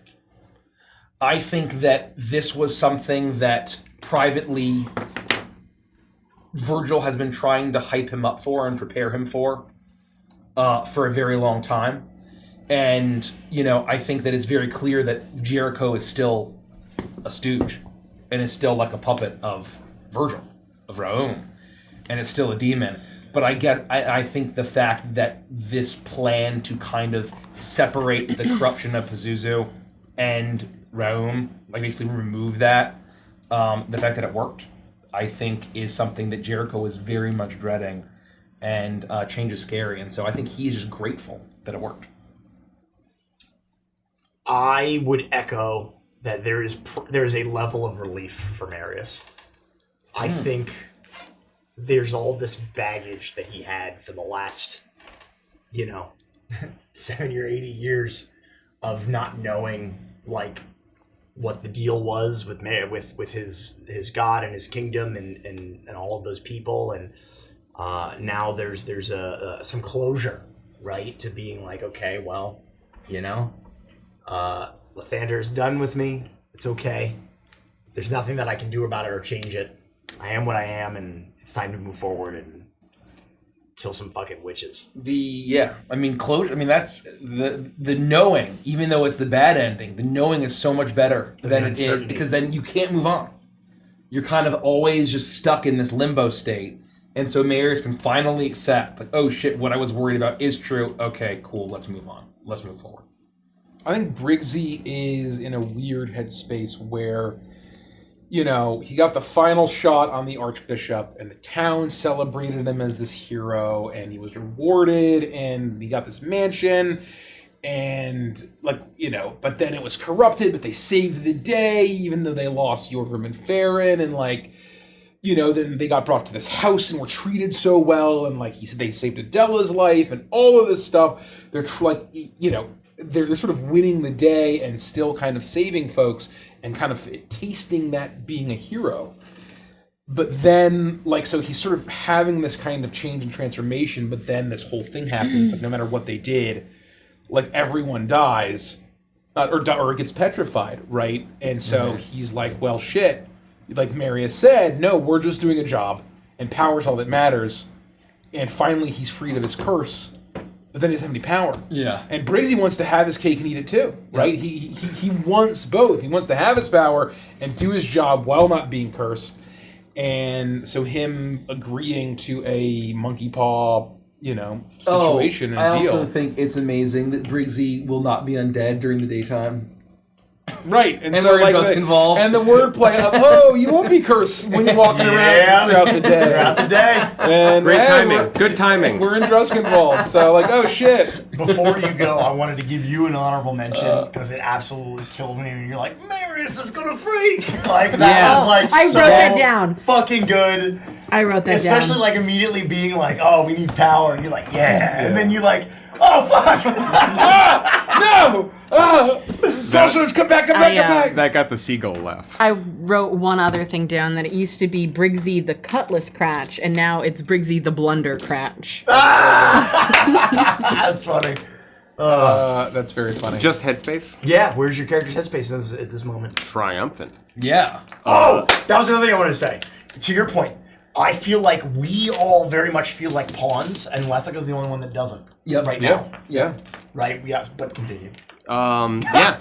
Speaker 5: I think that this was something that privately Virgil has been trying to hype him up for and prepare him for a very long time. And, I think that it's very clear that Jericho is still a stooge, and is still like a puppet of Virgil, of Raum, and it's still a demon. But I think the fact that this plan to kind of separate the corruption of Pazuzu and Raum, like basically remove that, the fact that it worked, I think is something that Jericho is very much dreading, and change is scary, and so I think he's just grateful that it worked.
Speaker 1: I would echo that there is a level of relief for Marius. I think there's all this baggage that he had for the last, 70 or 80 years of not knowing, like, what the deal was with his God and his kingdom and all of those people, and now there's some closure, right, to being like, okay, well, Lathander is done with me. It's okay. There's nothing that I can do about it or change it. I am what I am, and it's time to move forward and kill some fucking witches.
Speaker 5: Closure. I mean, that's the knowing. Even though it's the bad ending, the knowing is so much better than it is, because then you can't move on. You're kind of always just stuck in this limbo state, and so Marius can finally accept, like, oh shit, what I was worried about is true. Okay, cool. Let's move on. Let's move forward.
Speaker 2: I think Briggsy is in a weird headspace where, he got the final shot on the Archbishop, and the town celebrated him as this hero, and he was rewarded, and he got this mansion, and, but then it was corrupted, but they saved the day, even though they lost Yorgrim and Farron, and, then they got brought to this house and were treated so well, and, he said they saved Adela's life, and all of this stuff. They're, they're sort of winning the day and still kind of saving folks and kind of tasting that being a hero. But then, so he's sort of having this kind of change and transformation, but then this whole thing happens. No matter what they did, everyone dies, or gets petrified, right? And so he's like, well, shit. Like Marius said, no, we're just doing a job, and power's all that matters. And finally, he's freed of his curse. But then he doesn't have any power. Yeah. And Briggsy wants to have his cake and eat it too, right? Yeah. He wants both. He wants to have his power and do his job while not being cursed. And so him agreeing to a monkey paw, situation and
Speaker 5: I
Speaker 2: deal.
Speaker 5: also think it's amazing that Briggsy will not be undead during the daytime.
Speaker 2: Right,
Speaker 5: and so involved,
Speaker 2: and the wordplay of you won't be cursed when you're walking around throughout the day. And
Speaker 4: great timing, good timing.
Speaker 2: We're in Druskenwald, so oh shit.
Speaker 1: Before you go, I wanted to give you an honorable mention because it absolutely killed me. And you're like, Marius is gonna freak. I wrote
Speaker 6: that down.
Speaker 1: Fucking good.
Speaker 6: I wrote that
Speaker 1: Especially
Speaker 6: down.
Speaker 1: immediately being like, oh, we need power, and you're like, yeah. And then you're like, oh fuck.
Speaker 2: No. Sorcerers, come back.
Speaker 4: That got the seagull laugh.
Speaker 6: I wrote one other thing down, that it used to be Briggsy the Cutlass Cratch, and now it's Briggsy the Blunder Cratch.
Speaker 1: That's funny.
Speaker 2: That's very funny.
Speaker 4: Just headspace?
Speaker 1: Yeah, where's your character's headspace at this moment?
Speaker 4: Triumphant.
Speaker 5: Yeah.
Speaker 1: That was another thing I wanted to say. To your point, I feel like we all very much feel like pawns, and Lethica's the only one that doesn't. Right now.
Speaker 2: Yeah.
Speaker 1: Right? Yeah, but continue.
Speaker 4: Yeah.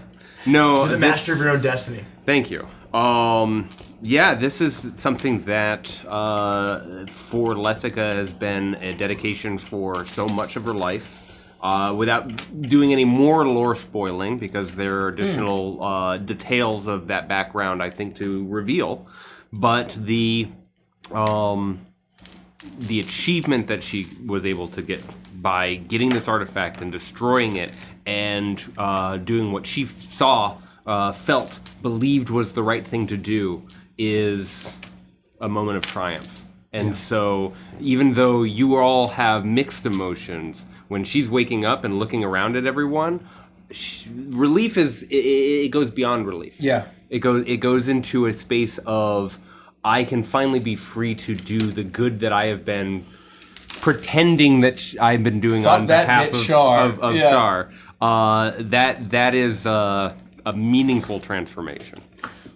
Speaker 4: No.
Speaker 1: You're the master of your own destiny.
Speaker 4: Thank you. This is something that for Lethica has been a dedication for so much of her life. Without doing any more lore spoiling, because there are additional details of that background, I think, to reveal. But the achievement that she was able to get by getting this artifact and destroying it and doing what she saw, felt, believed was the right thing to do is a moment of triumph. And so even though you all have mixed emotions, when she's waking up and looking around at everyone, relief it goes beyond relief.
Speaker 5: Yeah.
Speaker 4: It goes into a space of, I can finally be free to do the good that I have been pretending that I've been doing on behalf of Shar. That is a meaningful transformation.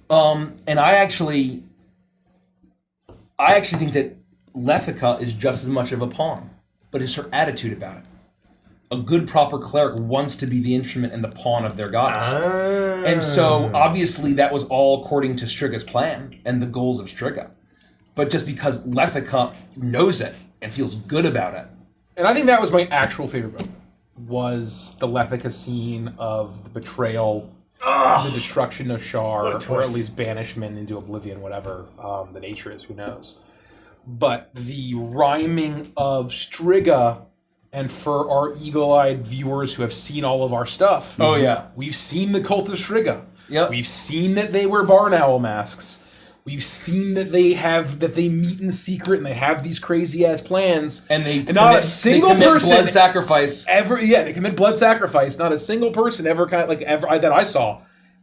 Speaker 5: And I actually think that Lethica is just as much of a pawn, but it's her attitude about it. a good proper cleric wants to be the instrument and the pawn of their goddess. And so obviously that was all according to Striga's plan and the goals of Striga. But just because Lethica knows it and feels good about it.
Speaker 2: And I think that was my actual favorite moment, was the Lethica scene of the betrayal, the destruction of Shar, or at least banishment into oblivion, whatever the nature is, who knows. But the rhyming of Striga, and for our eagle-eyed viewers who have seen all of our stuff,
Speaker 5: Oh, yeah.
Speaker 2: we've seen the cult of Striga.
Speaker 5: Yep.
Speaker 2: We've seen that they wear barn owl masks. We've seen that they meet in secret and they have these crazy ass plans.
Speaker 5: And
Speaker 2: not a single person
Speaker 5: blood sacrifice.
Speaker 2: they commit blood sacrifice. Not a single person ever that I saw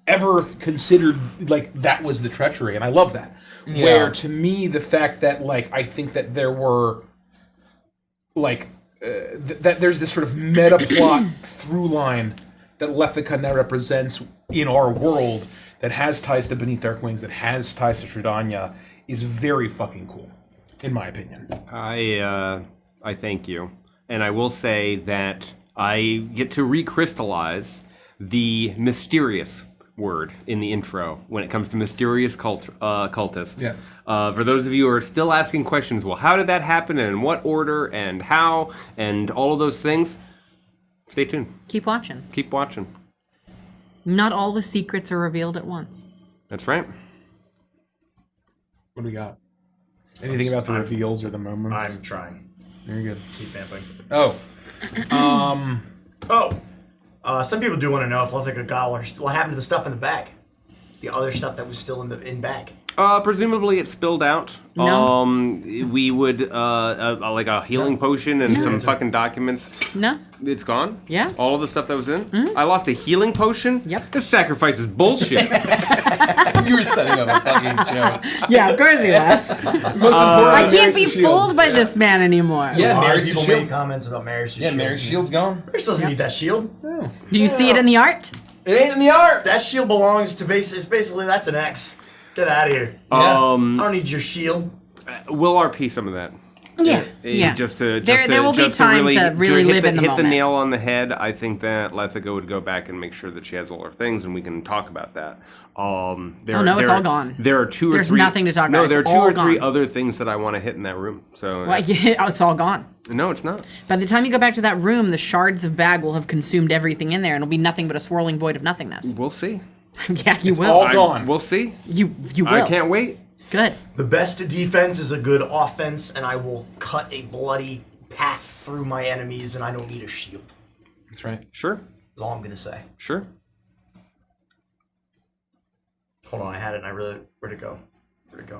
Speaker 2: ever considered like that was the treachery, and I love that.
Speaker 5: Yeah.
Speaker 2: Where to me, the fact that like I think that there were like that there's this sort of meta plot through line that Lethica now represents in our world, that has ties to Beneath Dark Wings, that has ties to Tridania, is very fucking cool, in my opinion.
Speaker 4: I thank you, and I will say that I get to recrystallize the mysterious word in the intro when it comes to mysterious cultist.
Speaker 5: Yeah.
Speaker 4: For those of you who are still asking questions, well, how did that happen, and in what order, and how, and all of those things, stay tuned.
Speaker 6: Keep watching.
Speaker 4: Keep watching.
Speaker 6: Not all the secrets are revealed at once.
Speaker 4: That's right.
Speaker 2: What do we got? Anything about the reveals or the moments?
Speaker 1: I'm trying.
Speaker 2: Very good.
Speaker 1: Keep vamping. Some people do want to know if Lethica got all what happened to the stuff in the bag. The other stuff that was still in bag.
Speaker 4: Presumably it spilled out.
Speaker 6: No.
Speaker 4: We would, like a healing potion and some fucking documents.
Speaker 6: No.
Speaker 4: It's gone?
Speaker 6: Yeah.
Speaker 4: All of the stuff that was in? I lost a healing potion?
Speaker 6: Yep.
Speaker 4: This sacrifice is bullshit.
Speaker 5: You were setting up a fucking joke.
Speaker 6: Yeah, of course he was. I can't be fooled by this man anymore.
Speaker 5: Yeah,
Speaker 1: A lot of
Speaker 5: Mary's
Speaker 1: people
Speaker 5: shield.
Speaker 1: made comments about Mary's shield.
Speaker 5: Yeah, Mary's shield's gone.
Speaker 1: Mary's doesn't need that shield.
Speaker 6: Do you see it in the art?
Speaker 5: It ain't in the art.
Speaker 1: That shield belongs to basically that's an X. Get out of here.
Speaker 5: Yeah.
Speaker 1: I don't need your shield.
Speaker 4: We'll RP some of that.
Speaker 6: Yeah.
Speaker 4: Just to
Speaker 6: There will be time to really
Speaker 4: hit
Speaker 6: live in the
Speaker 4: hit
Speaker 6: moment.
Speaker 4: the nail on the head. I think that Lethica would go back and make sure that she has all her things, and we can talk about that.
Speaker 6: It's all gone.
Speaker 4: There are two or
Speaker 6: There's
Speaker 4: three.
Speaker 6: nothing to talk
Speaker 4: No,
Speaker 6: about.
Speaker 4: there are
Speaker 6: It's
Speaker 4: two
Speaker 6: all
Speaker 4: or three
Speaker 6: gone.
Speaker 4: other things that I want to hit in that room. So
Speaker 6: Well, yeah, it's all gone.
Speaker 4: no, it's not.
Speaker 6: By the time you go back to that room, the shards of bag will have consumed everything in there, and it'll be nothing but a swirling void of nothingness.
Speaker 4: We'll see.
Speaker 6: Yeah, you will.
Speaker 2: all gone.
Speaker 4: We'll see.
Speaker 6: You will.
Speaker 4: I can't wait.
Speaker 6: Good.
Speaker 1: The best defense is a good offense, and I will cut a bloody path through my enemies, and I don't need a shield.
Speaker 2: That's right.
Speaker 4: Sure.
Speaker 1: That's all I'm gonna say.
Speaker 4: Sure.
Speaker 1: Hold on, I had it, and where'd it go? Got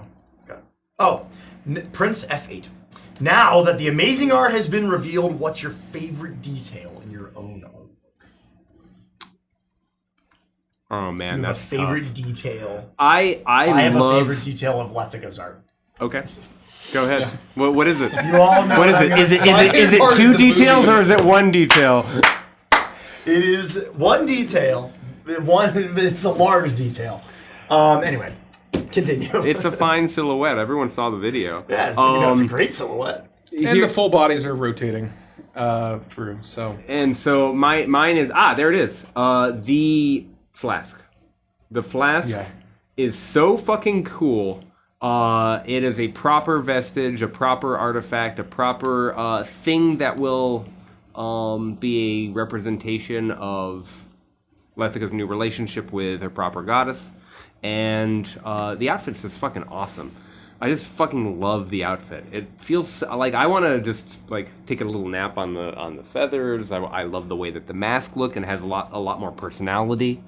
Speaker 1: it. Oh, Prince F8. Now that the amazing art has been revealed, what's your favorite detail in your own artwork?
Speaker 4: Oh man,
Speaker 1: You have
Speaker 4: that's
Speaker 1: a favorite
Speaker 4: tough.
Speaker 1: detail.
Speaker 4: I
Speaker 1: have
Speaker 4: love.
Speaker 1: a favorite detail of Lethica's art.
Speaker 4: Okay. Go ahead. What is it?
Speaker 1: You all know
Speaker 4: What is
Speaker 1: I'm
Speaker 4: it?
Speaker 1: gonna
Speaker 4: Is it
Speaker 5: part of
Speaker 4: two
Speaker 5: the movie.
Speaker 4: details or is it one detail?
Speaker 1: It is one detail. It's a large detail. Anyway, continue.
Speaker 4: It's a fine silhouette. Everyone saw the video.
Speaker 1: Yeah, it's a great silhouette.
Speaker 2: And the full bodies are rotating through, so...
Speaker 4: And so mine is there it is. The flask. The flask is so fucking cool. It is a proper vestige, a proper artifact, a proper thing that will be a representation of Lethica's new relationship with her proper goddess. And the outfit's just fucking awesome. I just fucking love the outfit. It feels like I want to just like take a little nap on the feathers. I love the way that the mask look and has a lot more personality.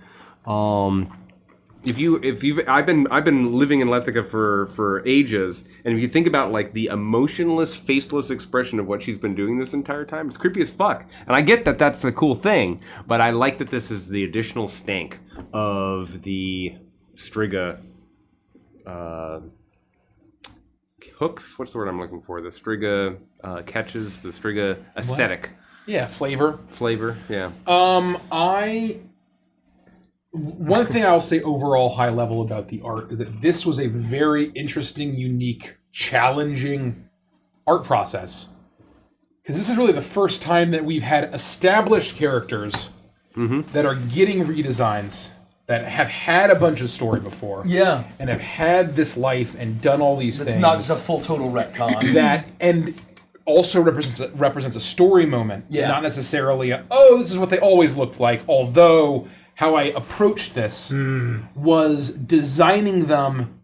Speaker 4: I've been living in Lethica for ages, and if you think about like the emotionless, faceless expression of what she's been doing this entire time, it's creepy as fuck. And I get that that's a cool thing, but I like that this is the additional stank of the Striga hooks. What's the word I'm looking for? The Striga catches, the Striga aesthetic.
Speaker 2: Yeah, flavor.
Speaker 4: Yeah.
Speaker 2: One thing I'll say overall high level about the art is that this was a very interesting, unique, challenging art process. because this is really the first time that we've had established characters that are getting redesigns, that have had a bunch of story before, and have had this life and done all these things.
Speaker 5: It's not just a full total retcon.
Speaker 2: That and also represents a story moment, not necessarily this is what they always looked like. Although how I approached this was designing them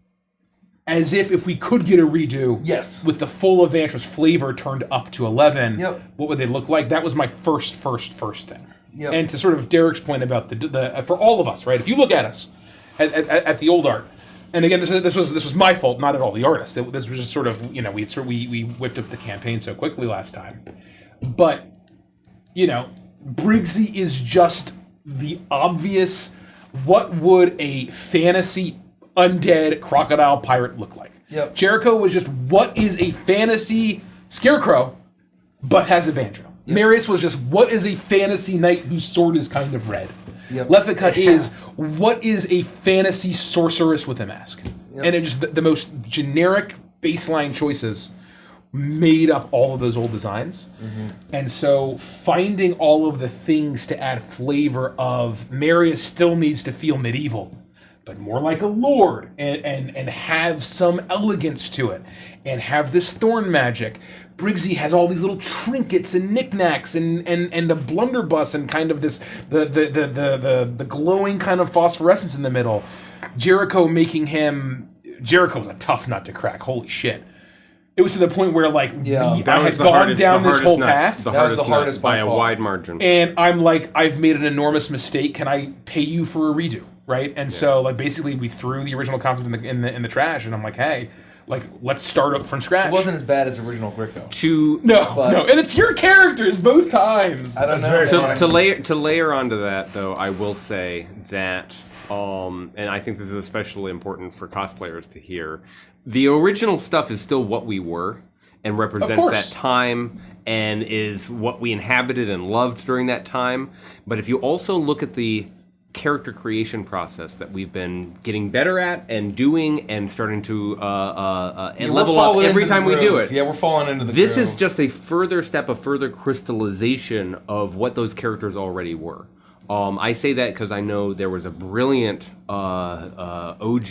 Speaker 2: as if we could get a redo, with the full Evangelist flavor turned up to 11, what would they look like? That was my first thing. And to sort of Derek's point about the for all of us, right? If you look at us at the old art, and again, this was my fault, not at all the artist. This was just sort of we whipped up the campaign so quickly last time, but Briggsy is just the obvious. What would a fantasy undead crocodile pirate look like? Jericho was just what is a fantasy scarecrow, but has a banjo. Marius was just what is a fantasy knight whose sword is kind of red. Lethica is what is a fantasy sorceress with a mask. And it just the most generic baseline choices made up all of those old designs. And so finding all of the things to add flavor of Marius still needs to feel medieval, but more like a lord, and have some elegance to it, and have this thorn magic. Briggsy has all these little trinkets and knickknacks and a blunderbuss and kind of this the glowing kind of phosphorescence in the middle. Jericho's a tough nut to crack. Holy shit. It was to the point where I had gone down this whole path.
Speaker 4: That was the hardest by a wide margin.
Speaker 2: And I'm like, I've made an enormous mistake. Can I pay you for a redo? Right? And so basically we threw the original concept in the trash, and I'm like, hey, let's start up from scratch.
Speaker 5: It wasn't as bad as original Gricko.
Speaker 2: No, and it's your characters both times.
Speaker 5: I don't know.
Speaker 4: To layer onto that, though, I will say that, and I think this is especially important for cosplayers to hear, the original stuff is still what we were and represents that time and is what we inhabited and loved during that time. But if you also look at the character creation process that we've been getting better at and doing and starting to level up every time we do it.
Speaker 5: Yeah, we're falling into the
Speaker 4: This
Speaker 5: groove.
Speaker 4: is just a further step, a further crystallization of what those characters already were. I say that because I know there was a brilliant OG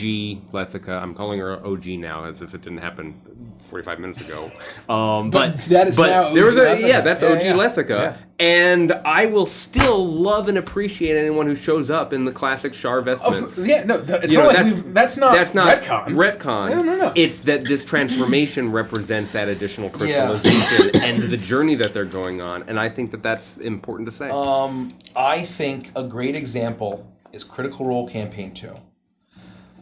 Speaker 4: Lethica. I'm calling her OG now as if it didn't happen 45 minutes ago. But
Speaker 2: that is now OG
Speaker 4: there was
Speaker 2: Lethica.
Speaker 4: that's OG Lethica. And I will still love and appreciate anyone who shows up in the classic Char vestments.
Speaker 2: That's not retcon.
Speaker 5: No.
Speaker 4: It's that this transformation represents that additional crystallization and the journey that they're going on. And I think that that's important to say.
Speaker 5: I think a great example is Critical Role Campaign 2.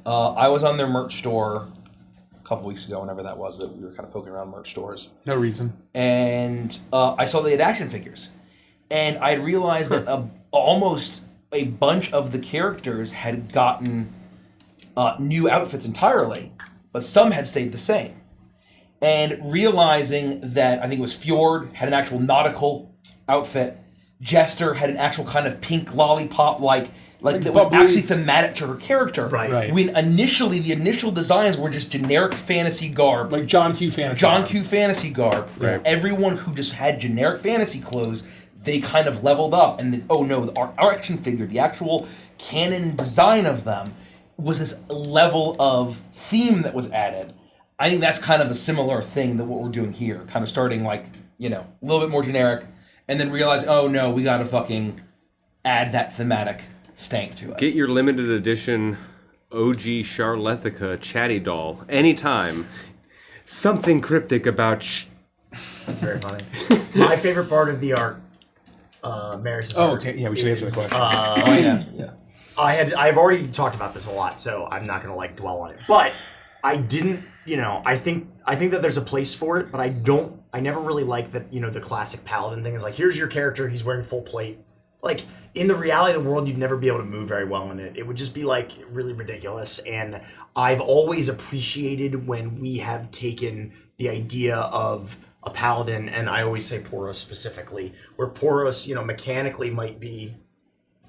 Speaker 5: I was on their merch store a couple weeks ago, whenever that was, that we were kind of poking around merch stores.
Speaker 2: No reason.
Speaker 5: And I saw they had action figures. And I realized that almost a bunch of the characters had gotten new outfits entirely, but some had stayed the same. And realizing that, I think it was Fjord had an actual nautical outfit, Jester had an actual kind of pink lollipop like that was actually thematic to her character.
Speaker 1: Right.
Speaker 5: When initially the initial designs were just generic fantasy garb.
Speaker 2: Like John Q
Speaker 5: fantasy garb.
Speaker 2: Right.
Speaker 5: Everyone who just had generic fantasy clothes, they kind of leveled up, and our action figure, the actual canon design of them, was this level of theme that was added. I think that's kind of a similar thing that what we're doing here, kind of starting a little bit more generic, and then realize, oh no, we gotta fucking add that thematic stank to it.
Speaker 4: Get your limited edition OG Char Lethica chatty doll anytime. Something cryptic about.
Speaker 1: That's very funny. My favorite part of the art, Marius' art.
Speaker 2: We should answer the question.
Speaker 1: I've already talked about this a lot, so I'm not gonna dwell on it. But I didn't, I think that there's a place for it, but I never really like that, the classic paladin thing is here's your character, he's wearing full plate. In the reality of the world, you'd never be able to move very well in it. It would just be really ridiculous. And I've always appreciated when we have taken the idea of a paladin, and I always say Poros specifically, where Poros, mechanically might be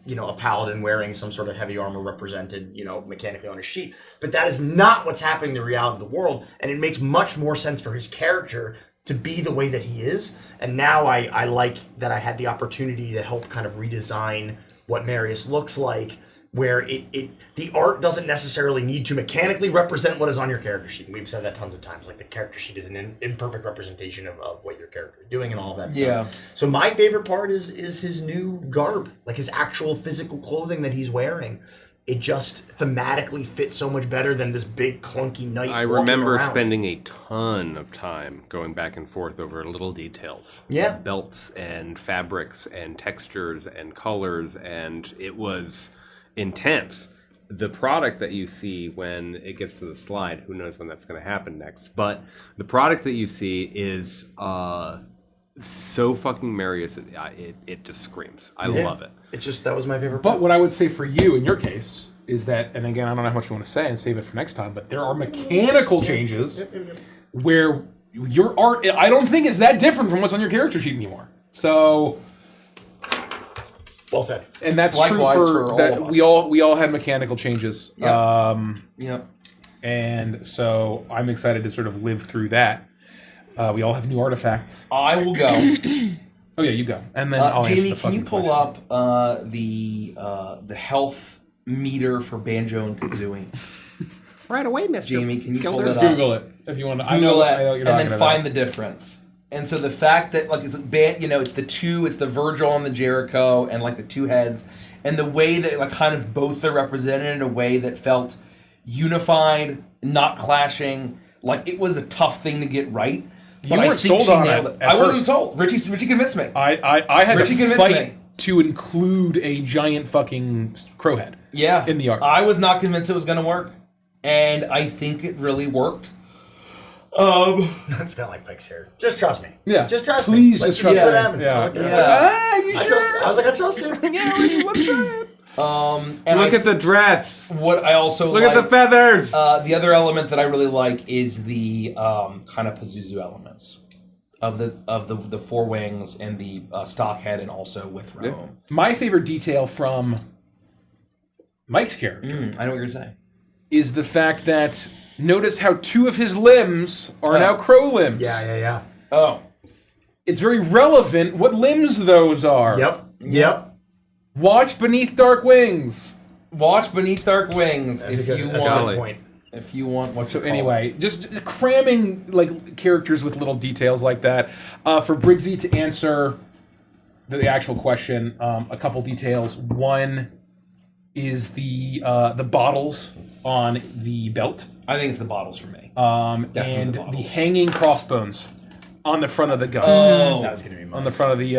Speaker 1: a paladin wearing some sort of heavy armor represented, mechanically on his sheet. But that is not what's happening in the reality of the world, and it makes much more sense for his character to be the way that he is. And now I like that I had the opportunity to help kind of redesign what Marius looks like, where the art doesn't necessarily need to mechanically represent what is on your character sheet. And we've said that tons of times. Like, the character sheet is an imperfect representation of what your character is doing and all of that stuff.
Speaker 5: Yeah.
Speaker 1: So my favorite part is his new garb, like his actual physical clothing that he's wearing. It just thematically fits so much better than this big clunky knight.
Speaker 4: I
Speaker 1: walking
Speaker 4: remember
Speaker 1: around.
Speaker 4: spending a ton of time going back and forth over little details.
Speaker 1: Yeah.
Speaker 4: Belts and fabrics and textures and colors, and it was intense. The product that you see when it gets to the slide, who knows when that's going to happen next, but the product that you see is so fucking Marius, it just screams. I love it.
Speaker 1: That was my favorite
Speaker 2: But
Speaker 1: part.
Speaker 2: what I would say for you in your case is that, and again, I don't know how much you want to say and save it for next time, but there are mechanical changes where your art, I don't think is that different from what's on your character sheet anymore. So,
Speaker 1: Well said.
Speaker 2: and that's
Speaker 5: Likewise
Speaker 2: true
Speaker 5: for
Speaker 2: for
Speaker 5: all
Speaker 2: that.
Speaker 5: of us.
Speaker 2: We all had mechanical changes.
Speaker 5: Yep.
Speaker 2: And so I'm excited to sort of live through that. We all have new artifacts.
Speaker 5: I will go.
Speaker 2: Oh yeah, you go, and then I'll answer
Speaker 5: Jamie,
Speaker 2: the
Speaker 5: can you
Speaker 2: fucking
Speaker 5: pull
Speaker 2: question.
Speaker 5: up the health meter for Banjo and Kazooie?
Speaker 4: Right away, Mr.
Speaker 5: Jamie, can you pull
Speaker 2: Just
Speaker 5: it up?
Speaker 2: Google it if you want to.
Speaker 5: Google it,
Speaker 2: I know what you're
Speaker 5: and
Speaker 2: talking
Speaker 5: then
Speaker 2: about.
Speaker 5: find the difference. And so the fact that it's it's the Virgil and the Jericho, and like the two heads, and the way that like kind of both are represented in a way that felt unified, not clashing. Like, it was a tough thing to get right. But I
Speaker 2: weren't
Speaker 5: think
Speaker 2: sold
Speaker 5: she
Speaker 2: on
Speaker 5: nailed
Speaker 2: it
Speaker 5: it.
Speaker 2: at
Speaker 5: I wasn't
Speaker 2: first.
Speaker 5: sold. Richie convinced me.
Speaker 2: I had
Speaker 5: Richie
Speaker 2: to
Speaker 5: convinced
Speaker 2: fight
Speaker 5: me.
Speaker 2: to include a giant fucking crowhead.
Speaker 5: Yeah.
Speaker 2: in the art.
Speaker 5: I was not convinced it was going to work. And I think it really worked.
Speaker 1: It's kind of like Pike's hair. Just trust me.
Speaker 2: Yeah.
Speaker 1: Just trust
Speaker 2: Please
Speaker 1: me.
Speaker 2: just
Speaker 1: Let's
Speaker 2: trust
Speaker 1: see what
Speaker 2: me.
Speaker 1: happens.
Speaker 2: Yeah.
Speaker 1: I was like,
Speaker 5: Yeah.
Speaker 2: You
Speaker 1: I was like, I trust you.
Speaker 5: And
Speaker 4: Look at the dress.
Speaker 5: what I also
Speaker 4: Look at the feathers.
Speaker 5: the other element that I really like is the kind of Pazuzu elements of the four wings and the stock head, and also with Rome.
Speaker 2: My favorite detail from Mike's character
Speaker 5: I know what you're saying.
Speaker 2: is the fact that notice how two of his limbs are now crow limbs.
Speaker 1: Yeah.
Speaker 5: Oh,
Speaker 2: It's very relevant what limbs those are.
Speaker 1: Yep.
Speaker 2: Watch Beneath Dark Wings.
Speaker 5: watch Beneath Dark Wings
Speaker 1: That's
Speaker 5: if
Speaker 1: a
Speaker 5: you
Speaker 1: good
Speaker 5: want.
Speaker 1: point.
Speaker 5: If you want what
Speaker 2: So
Speaker 5: to call
Speaker 2: anyway, just cramming like characters with little details like that. For Briggsy to answer the actual question, a couple details. One is the bottles on the belt,
Speaker 5: I think it's the bottles for me.
Speaker 2: and
Speaker 5: Definitely the
Speaker 2: the
Speaker 5: bottles.
Speaker 2: hanging crossbones on the front of the gun.
Speaker 5: Oh,
Speaker 1: That was hitting me.
Speaker 2: On the front of the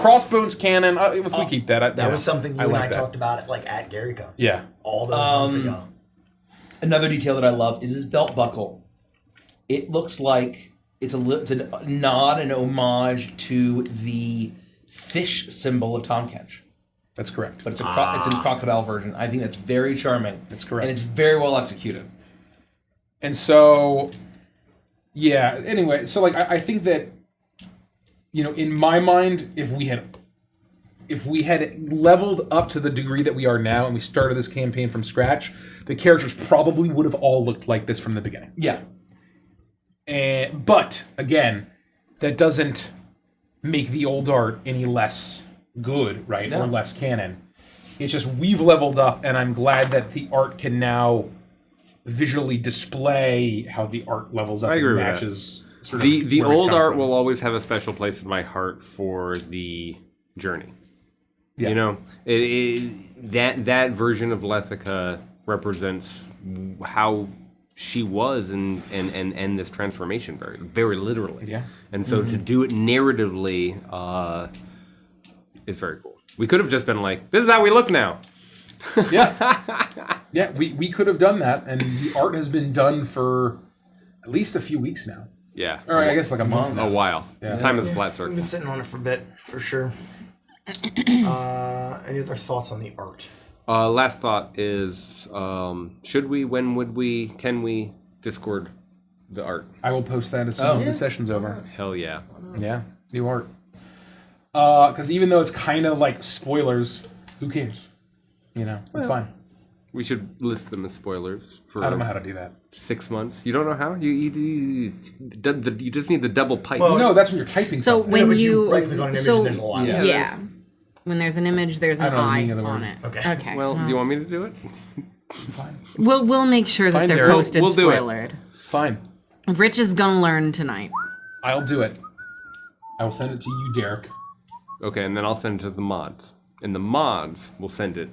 Speaker 2: crossbones cannon. If we keep that,
Speaker 1: That was something you and
Speaker 2: like
Speaker 1: I
Speaker 2: that.
Speaker 1: talked about at GaryCon.
Speaker 2: Yeah.
Speaker 1: All those months ago.
Speaker 5: another detail that I love is his belt buckle. It looks like it's a nod, an homage to the fish symbol of Tom Kench.
Speaker 2: That's correct.
Speaker 5: But it's it's in crocodile version. I think that's very charming.
Speaker 2: That's correct.
Speaker 5: And it's very well executed.
Speaker 2: And so, yeah. Anyway, so like I think that, in my mind, if we had leveled up to the degree that we are now, and we started this campaign from scratch, the characters probably would have all looked like this from the beginning.
Speaker 5: Yeah.
Speaker 2: But again, that doesn't make the old art any less good, right?
Speaker 5: No.
Speaker 2: Or less canon. It's just we've leveled up, and I'm glad that the art can now visually display how the art levels up
Speaker 4: I agree
Speaker 2: and
Speaker 4: with that.
Speaker 2: matches. Sort of
Speaker 4: The
Speaker 2: where we
Speaker 4: old
Speaker 2: come
Speaker 4: art
Speaker 2: from.
Speaker 4: will always have a special place in my heart for the journey.
Speaker 2: Yeah.
Speaker 4: That version of Lethica represents how she was and this transformation very, very literally.
Speaker 2: Yeah.
Speaker 4: And so to do it narratively is very cool. We could have just been like, this is how we look now.
Speaker 2: Yeah, we could have done that, and the art has been done for at least a few weeks now.
Speaker 4: Yeah.
Speaker 2: Or I guess like a month.
Speaker 4: A while.
Speaker 2: Yeah.
Speaker 4: Time is a flat
Speaker 1: I've
Speaker 4: circle.
Speaker 1: been sitting on it for a bit, for sure. Any other thoughts on the art?
Speaker 4: Last thought is, should we, when would we, can we Discord the art?
Speaker 2: I will post that as soon as the session's over.
Speaker 4: Hell yeah.
Speaker 2: Yeah, new art. Because even though it's kind of like spoilers, Who cares? You know, it's fine.
Speaker 4: We should list them as spoilers for
Speaker 2: I don't know how to do that.
Speaker 4: 6 months. You don't know how? You just need the double pipe.
Speaker 1: Well,
Speaker 2: No, that's when you're typing.
Speaker 6: So
Speaker 2: something.
Speaker 6: when
Speaker 1: but
Speaker 6: you
Speaker 1: right click on an image and there's a line.
Speaker 2: Yeah.
Speaker 6: yeah. When there's an image, there's
Speaker 2: I
Speaker 6: an
Speaker 2: don't know the
Speaker 6: eye
Speaker 2: meaning of the
Speaker 6: on
Speaker 2: word.
Speaker 6: it.
Speaker 1: Okay.
Speaker 6: Okay.
Speaker 4: Well, do you want me to do it?
Speaker 2: Fine.
Speaker 6: We'll make sure that
Speaker 2: Fine,
Speaker 6: they're
Speaker 2: Derek.
Speaker 6: posted
Speaker 4: We'll do it.
Speaker 6: spoilered.
Speaker 2: Fine.
Speaker 6: Rich is gonna learn tonight.
Speaker 2: I'll do it. I will send it to you, Derek.
Speaker 4: Okay, and then I'll send it to the mods. And the mods will send it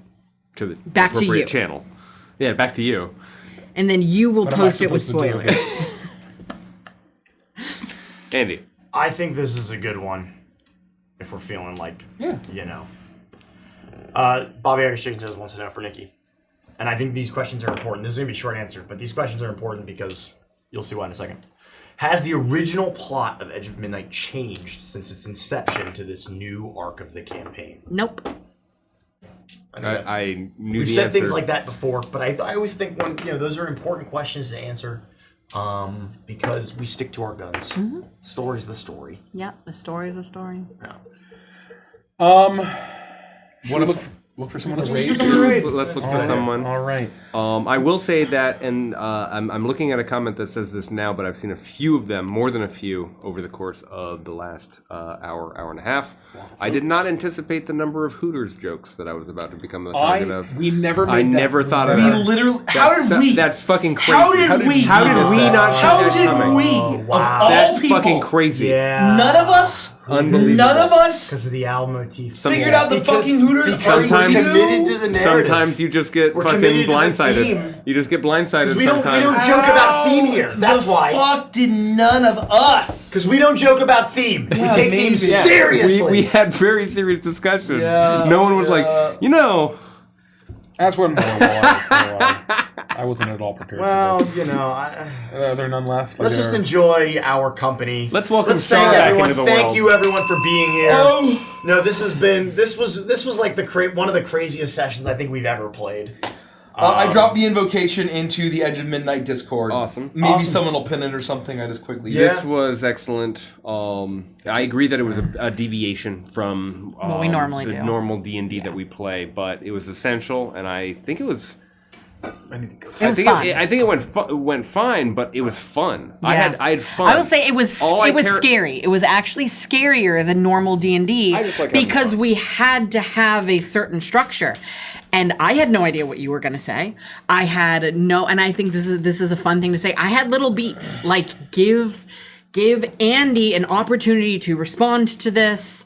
Speaker 4: to the
Speaker 6: Back to
Speaker 4: appropriate
Speaker 6: you.
Speaker 4: channel. Yeah, back to you.
Speaker 6: And then you will
Speaker 2: What am I
Speaker 6: post it with
Speaker 2: supposed to do?
Speaker 6: spoilers.
Speaker 4: Andy.
Speaker 1: I think this is a good one. If we're feeling like,
Speaker 2: Yeah.
Speaker 1: you know. Bobby Irish Chicken says wants to know for Nikki. And I think these questions are important. This is going to be a short answer, but these questions are important because you'll see why in a second. Has the original plot of Edge of Midnight changed since its inception to this new arc of the campaign?
Speaker 6: Nope.
Speaker 1: I think that's-
Speaker 4: I knew
Speaker 1: We've
Speaker 4: the
Speaker 1: said
Speaker 4: answer.
Speaker 1: things like that before, but I always think those are important questions to answer because we stick to our guns.
Speaker 6: Mm-hmm.
Speaker 1: Story's the story.
Speaker 6: Yep, the story is a story.
Speaker 1: Yeah.
Speaker 2: What if look for someone to raid?
Speaker 4: Let's look for someone.
Speaker 2: All right.
Speaker 4: I will say that, and I'm looking at a comment that says this now, but I've seen a few of them, more than a few, over the course of the last hour and a half. I did not anticipate the number of Hooters jokes that I was about to become the target of.
Speaker 2: We never made
Speaker 4: I
Speaker 2: that.
Speaker 4: never thought of
Speaker 5: We
Speaker 4: that.
Speaker 5: literally. How did we?
Speaker 4: That's fucking crazy.
Speaker 5: How did we?
Speaker 4: How did we not see
Speaker 5: How
Speaker 4: that
Speaker 5: did
Speaker 4: coming?
Speaker 5: we?
Speaker 1: wow.
Speaker 5: Of all
Speaker 4: That's
Speaker 5: people,
Speaker 4: fucking crazy.
Speaker 1: Yeah.
Speaker 5: none of us.
Speaker 4: Unbelievable.
Speaker 5: None of us
Speaker 1: Because of the owl motif.
Speaker 5: figured out the
Speaker 1: Because-
Speaker 5: fucking Hooters.
Speaker 1: because
Speaker 4: Sometimes-
Speaker 1: we're committed to the narrative.
Speaker 4: Sometimes you just get
Speaker 1: We're
Speaker 4: fucking
Speaker 1: committed to the
Speaker 4: blindsided.
Speaker 1: theme.
Speaker 4: You just get blindsided
Speaker 1: Because we don't
Speaker 4: sometimes.
Speaker 1: joke about theme here. That's
Speaker 5: the
Speaker 1: why.
Speaker 5: Fuck did none of us?
Speaker 1: Because we don't joke about theme. We
Speaker 5: Yeah,
Speaker 1: take
Speaker 5: maybe.
Speaker 1: themes
Speaker 5: Yeah.
Speaker 1: seriously.
Speaker 4: We had very serious discussions.
Speaker 5: Yeah,
Speaker 4: No one was
Speaker 5: yeah.
Speaker 4: like, you know,
Speaker 2: That's one more. I wasn't at all prepared
Speaker 1: well,
Speaker 2: for this.
Speaker 1: you know,
Speaker 2: Are there none left?
Speaker 1: let's just enjoy our company.
Speaker 4: Let's welcome
Speaker 1: Let's thank
Speaker 4: Sean back
Speaker 1: everyone.
Speaker 4: into the
Speaker 1: Thank
Speaker 4: world.
Speaker 1: you everyone for being here.
Speaker 5: Oh.
Speaker 1: No, this was like one of the craziest sessions I think we've ever played.
Speaker 5: I dropped the invocation into the Edge of Midnight Discord.
Speaker 4: Awesome.
Speaker 5: Maybe
Speaker 1: Awesome.
Speaker 5: someone will pin it or something. I just quickly.
Speaker 1: Yeah.
Speaker 4: This was excellent. I agree that it was a deviation from
Speaker 6: What we normally
Speaker 4: the
Speaker 6: do.
Speaker 4: normal D&D that we play, but it was essential, and I think it was.
Speaker 1: I need to go.
Speaker 6: It was fun.
Speaker 4: I think it went fine, but it was fun. I
Speaker 6: Yeah.
Speaker 4: had fun.
Speaker 6: I will say it was
Speaker 4: care-
Speaker 6: scary. It was actually scarier than normal D&D
Speaker 4: I just like having
Speaker 6: because
Speaker 4: fun.
Speaker 6: we had to have a certain structure. And I had no idea what you were going to say. I had no, and I think this is a fun thing to say. I had little beats like give Andy an opportunity to respond to this.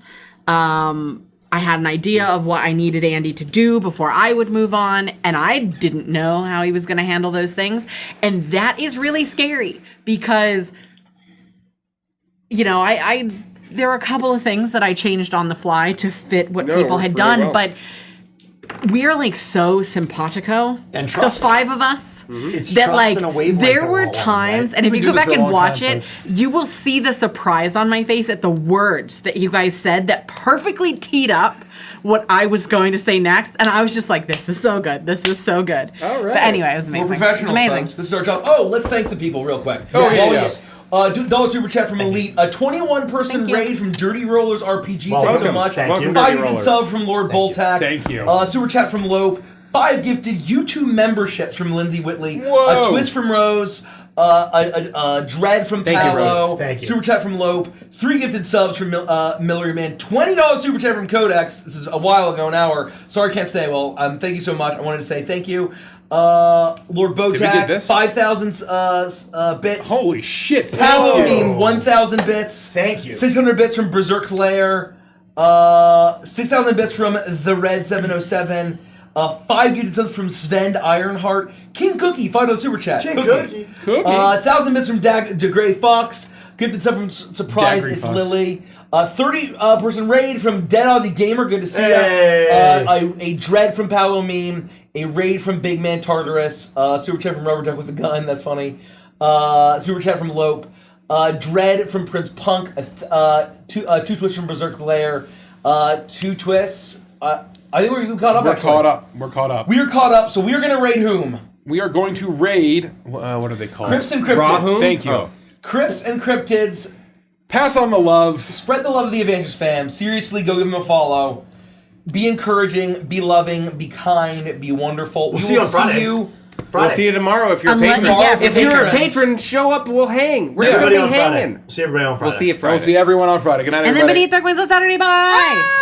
Speaker 6: I had an idea of what I needed Andy to do before I would move on, and I didn't know how he was going to handle those things. And that is really scary because, you know, I there are a couple of things that I changed on the fly to fit what
Speaker 4: No, it
Speaker 6: people
Speaker 4: worked
Speaker 6: had
Speaker 4: pretty
Speaker 6: done,
Speaker 4: well.
Speaker 6: but we are like so simpatico,
Speaker 1: And trust.
Speaker 6: the five of us,
Speaker 1: It's
Speaker 6: that
Speaker 1: trust
Speaker 6: like
Speaker 1: and a wavelength
Speaker 6: there
Speaker 1: that
Speaker 6: were
Speaker 1: we're all on,
Speaker 6: times,
Speaker 1: right?
Speaker 6: and if
Speaker 2: We've
Speaker 6: you
Speaker 2: been
Speaker 6: go
Speaker 2: doing
Speaker 6: back
Speaker 2: this for a
Speaker 6: and
Speaker 2: long
Speaker 6: watch
Speaker 2: time,
Speaker 6: it,
Speaker 2: folks.
Speaker 6: you will see the surprise on my face at the words that you guys said that perfectly teed up what I was going to say next, and I was just like, "This is so good. This is so good."
Speaker 2: All right.
Speaker 6: But anyway, it was
Speaker 5: We're
Speaker 6: amazing. It was
Speaker 5: professionals,
Speaker 6: amazing.
Speaker 5: folks. This is our job. Oh, let's thank some people real quick.
Speaker 2: Oh, yeah,
Speaker 5: While
Speaker 2: yeah.
Speaker 5: Dollar super chat from Elite. A 21-person
Speaker 6: Thank you.
Speaker 5: raid from Dirty Rollers RPG.
Speaker 1: Well,
Speaker 5: Thanks so
Speaker 1: welcome.
Speaker 5: much.
Speaker 1: Thank you.
Speaker 5: 5
Speaker 4: Dirty
Speaker 5: gifted
Speaker 4: Rollers.
Speaker 5: sub from Lord Boltac.
Speaker 2: Thank you.
Speaker 5: Super chat from Lope. 5 gifted YouTube memberships from Lindsay Whitley.
Speaker 2: Whoa.
Speaker 5: A twist from Rose. A dread from
Speaker 2: Thank you,
Speaker 5: Paolo.
Speaker 2: Rose.
Speaker 1: Thank you.
Speaker 5: Super chat from Lope. 3 gifted subs from Millery Man. $20 super chat from Codex. This is a while ago, an hour. Sorry, I can't stay. Well, thank you so much. I wanted to say thank you. Lord
Speaker 2: we
Speaker 5: Botak,
Speaker 2: get this?
Speaker 5: 5,000 bits.
Speaker 2: Holy shit!
Speaker 5: Paolo
Speaker 2: Thank you.
Speaker 5: Beam, 1,000 bits.
Speaker 1: Thank you.
Speaker 5: 600 bits from Berserk Lair. 6,000 bits from The Red 707. 5 gifted subs from Sven Ironheart. King Cookie, $5 super chat.
Speaker 1: King Cookie.
Speaker 2: Cookie.
Speaker 5: 1,000 bits from DeGray Fox. Gifted sub from Surprise,
Speaker 2: Daggery
Speaker 5: it's
Speaker 2: Fox.
Speaker 5: Lily. 30-person raid from Dead Aussie Gamer. Good to see
Speaker 1: Hey.
Speaker 5: ya. A dread from Paolo Meme. A raid from Big Man Tartarus. Super chat from Rubber Duck with a gun. That's funny. Super chat from Lope. Dread from Prince Punk. 2 twists from Berserk Lair. 2 twists. I think we're caught up.
Speaker 2: We're
Speaker 5: actually.
Speaker 2: caught up. We're caught up.
Speaker 5: We are caught up, so we are going to raid whom?
Speaker 2: We are going to raid. What are they called?
Speaker 5: Crips and Cryptids.
Speaker 2: Thank you.
Speaker 4: Oh.
Speaker 5: Crips and Cryptids.
Speaker 2: Pass on the love.
Speaker 5: Spread the love of the Avengers fam. Seriously, go give them a follow. be encouraging, be loving, be kind, be wonderful.
Speaker 1: We'll see you on Friday.
Speaker 5: You.
Speaker 4: We'll see you tomorrow if you're a
Speaker 6: Unless-
Speaker 4: patron.
Speaker 6: yeah,
Speaker 4: if you're a
Speaker 5: patrons.
Speaker 4: patron, show up. We'll hang. We're
Speaker 1: Everybody
Speaker 4: gonna
Speaker 1: on
Speaker 4: be
Speaker 1: Friday.
Speaker 4: hanging.
Speaker 1: See everybody on Friday.
Speaker 4: We'll see you Friday.
Speaker 2: We'll see everyone on Friday. Good night,
Speaker 6: And then
Speaker 2: everybody.
Speaker 6: beneath Dark Winds on Saturday. Bye.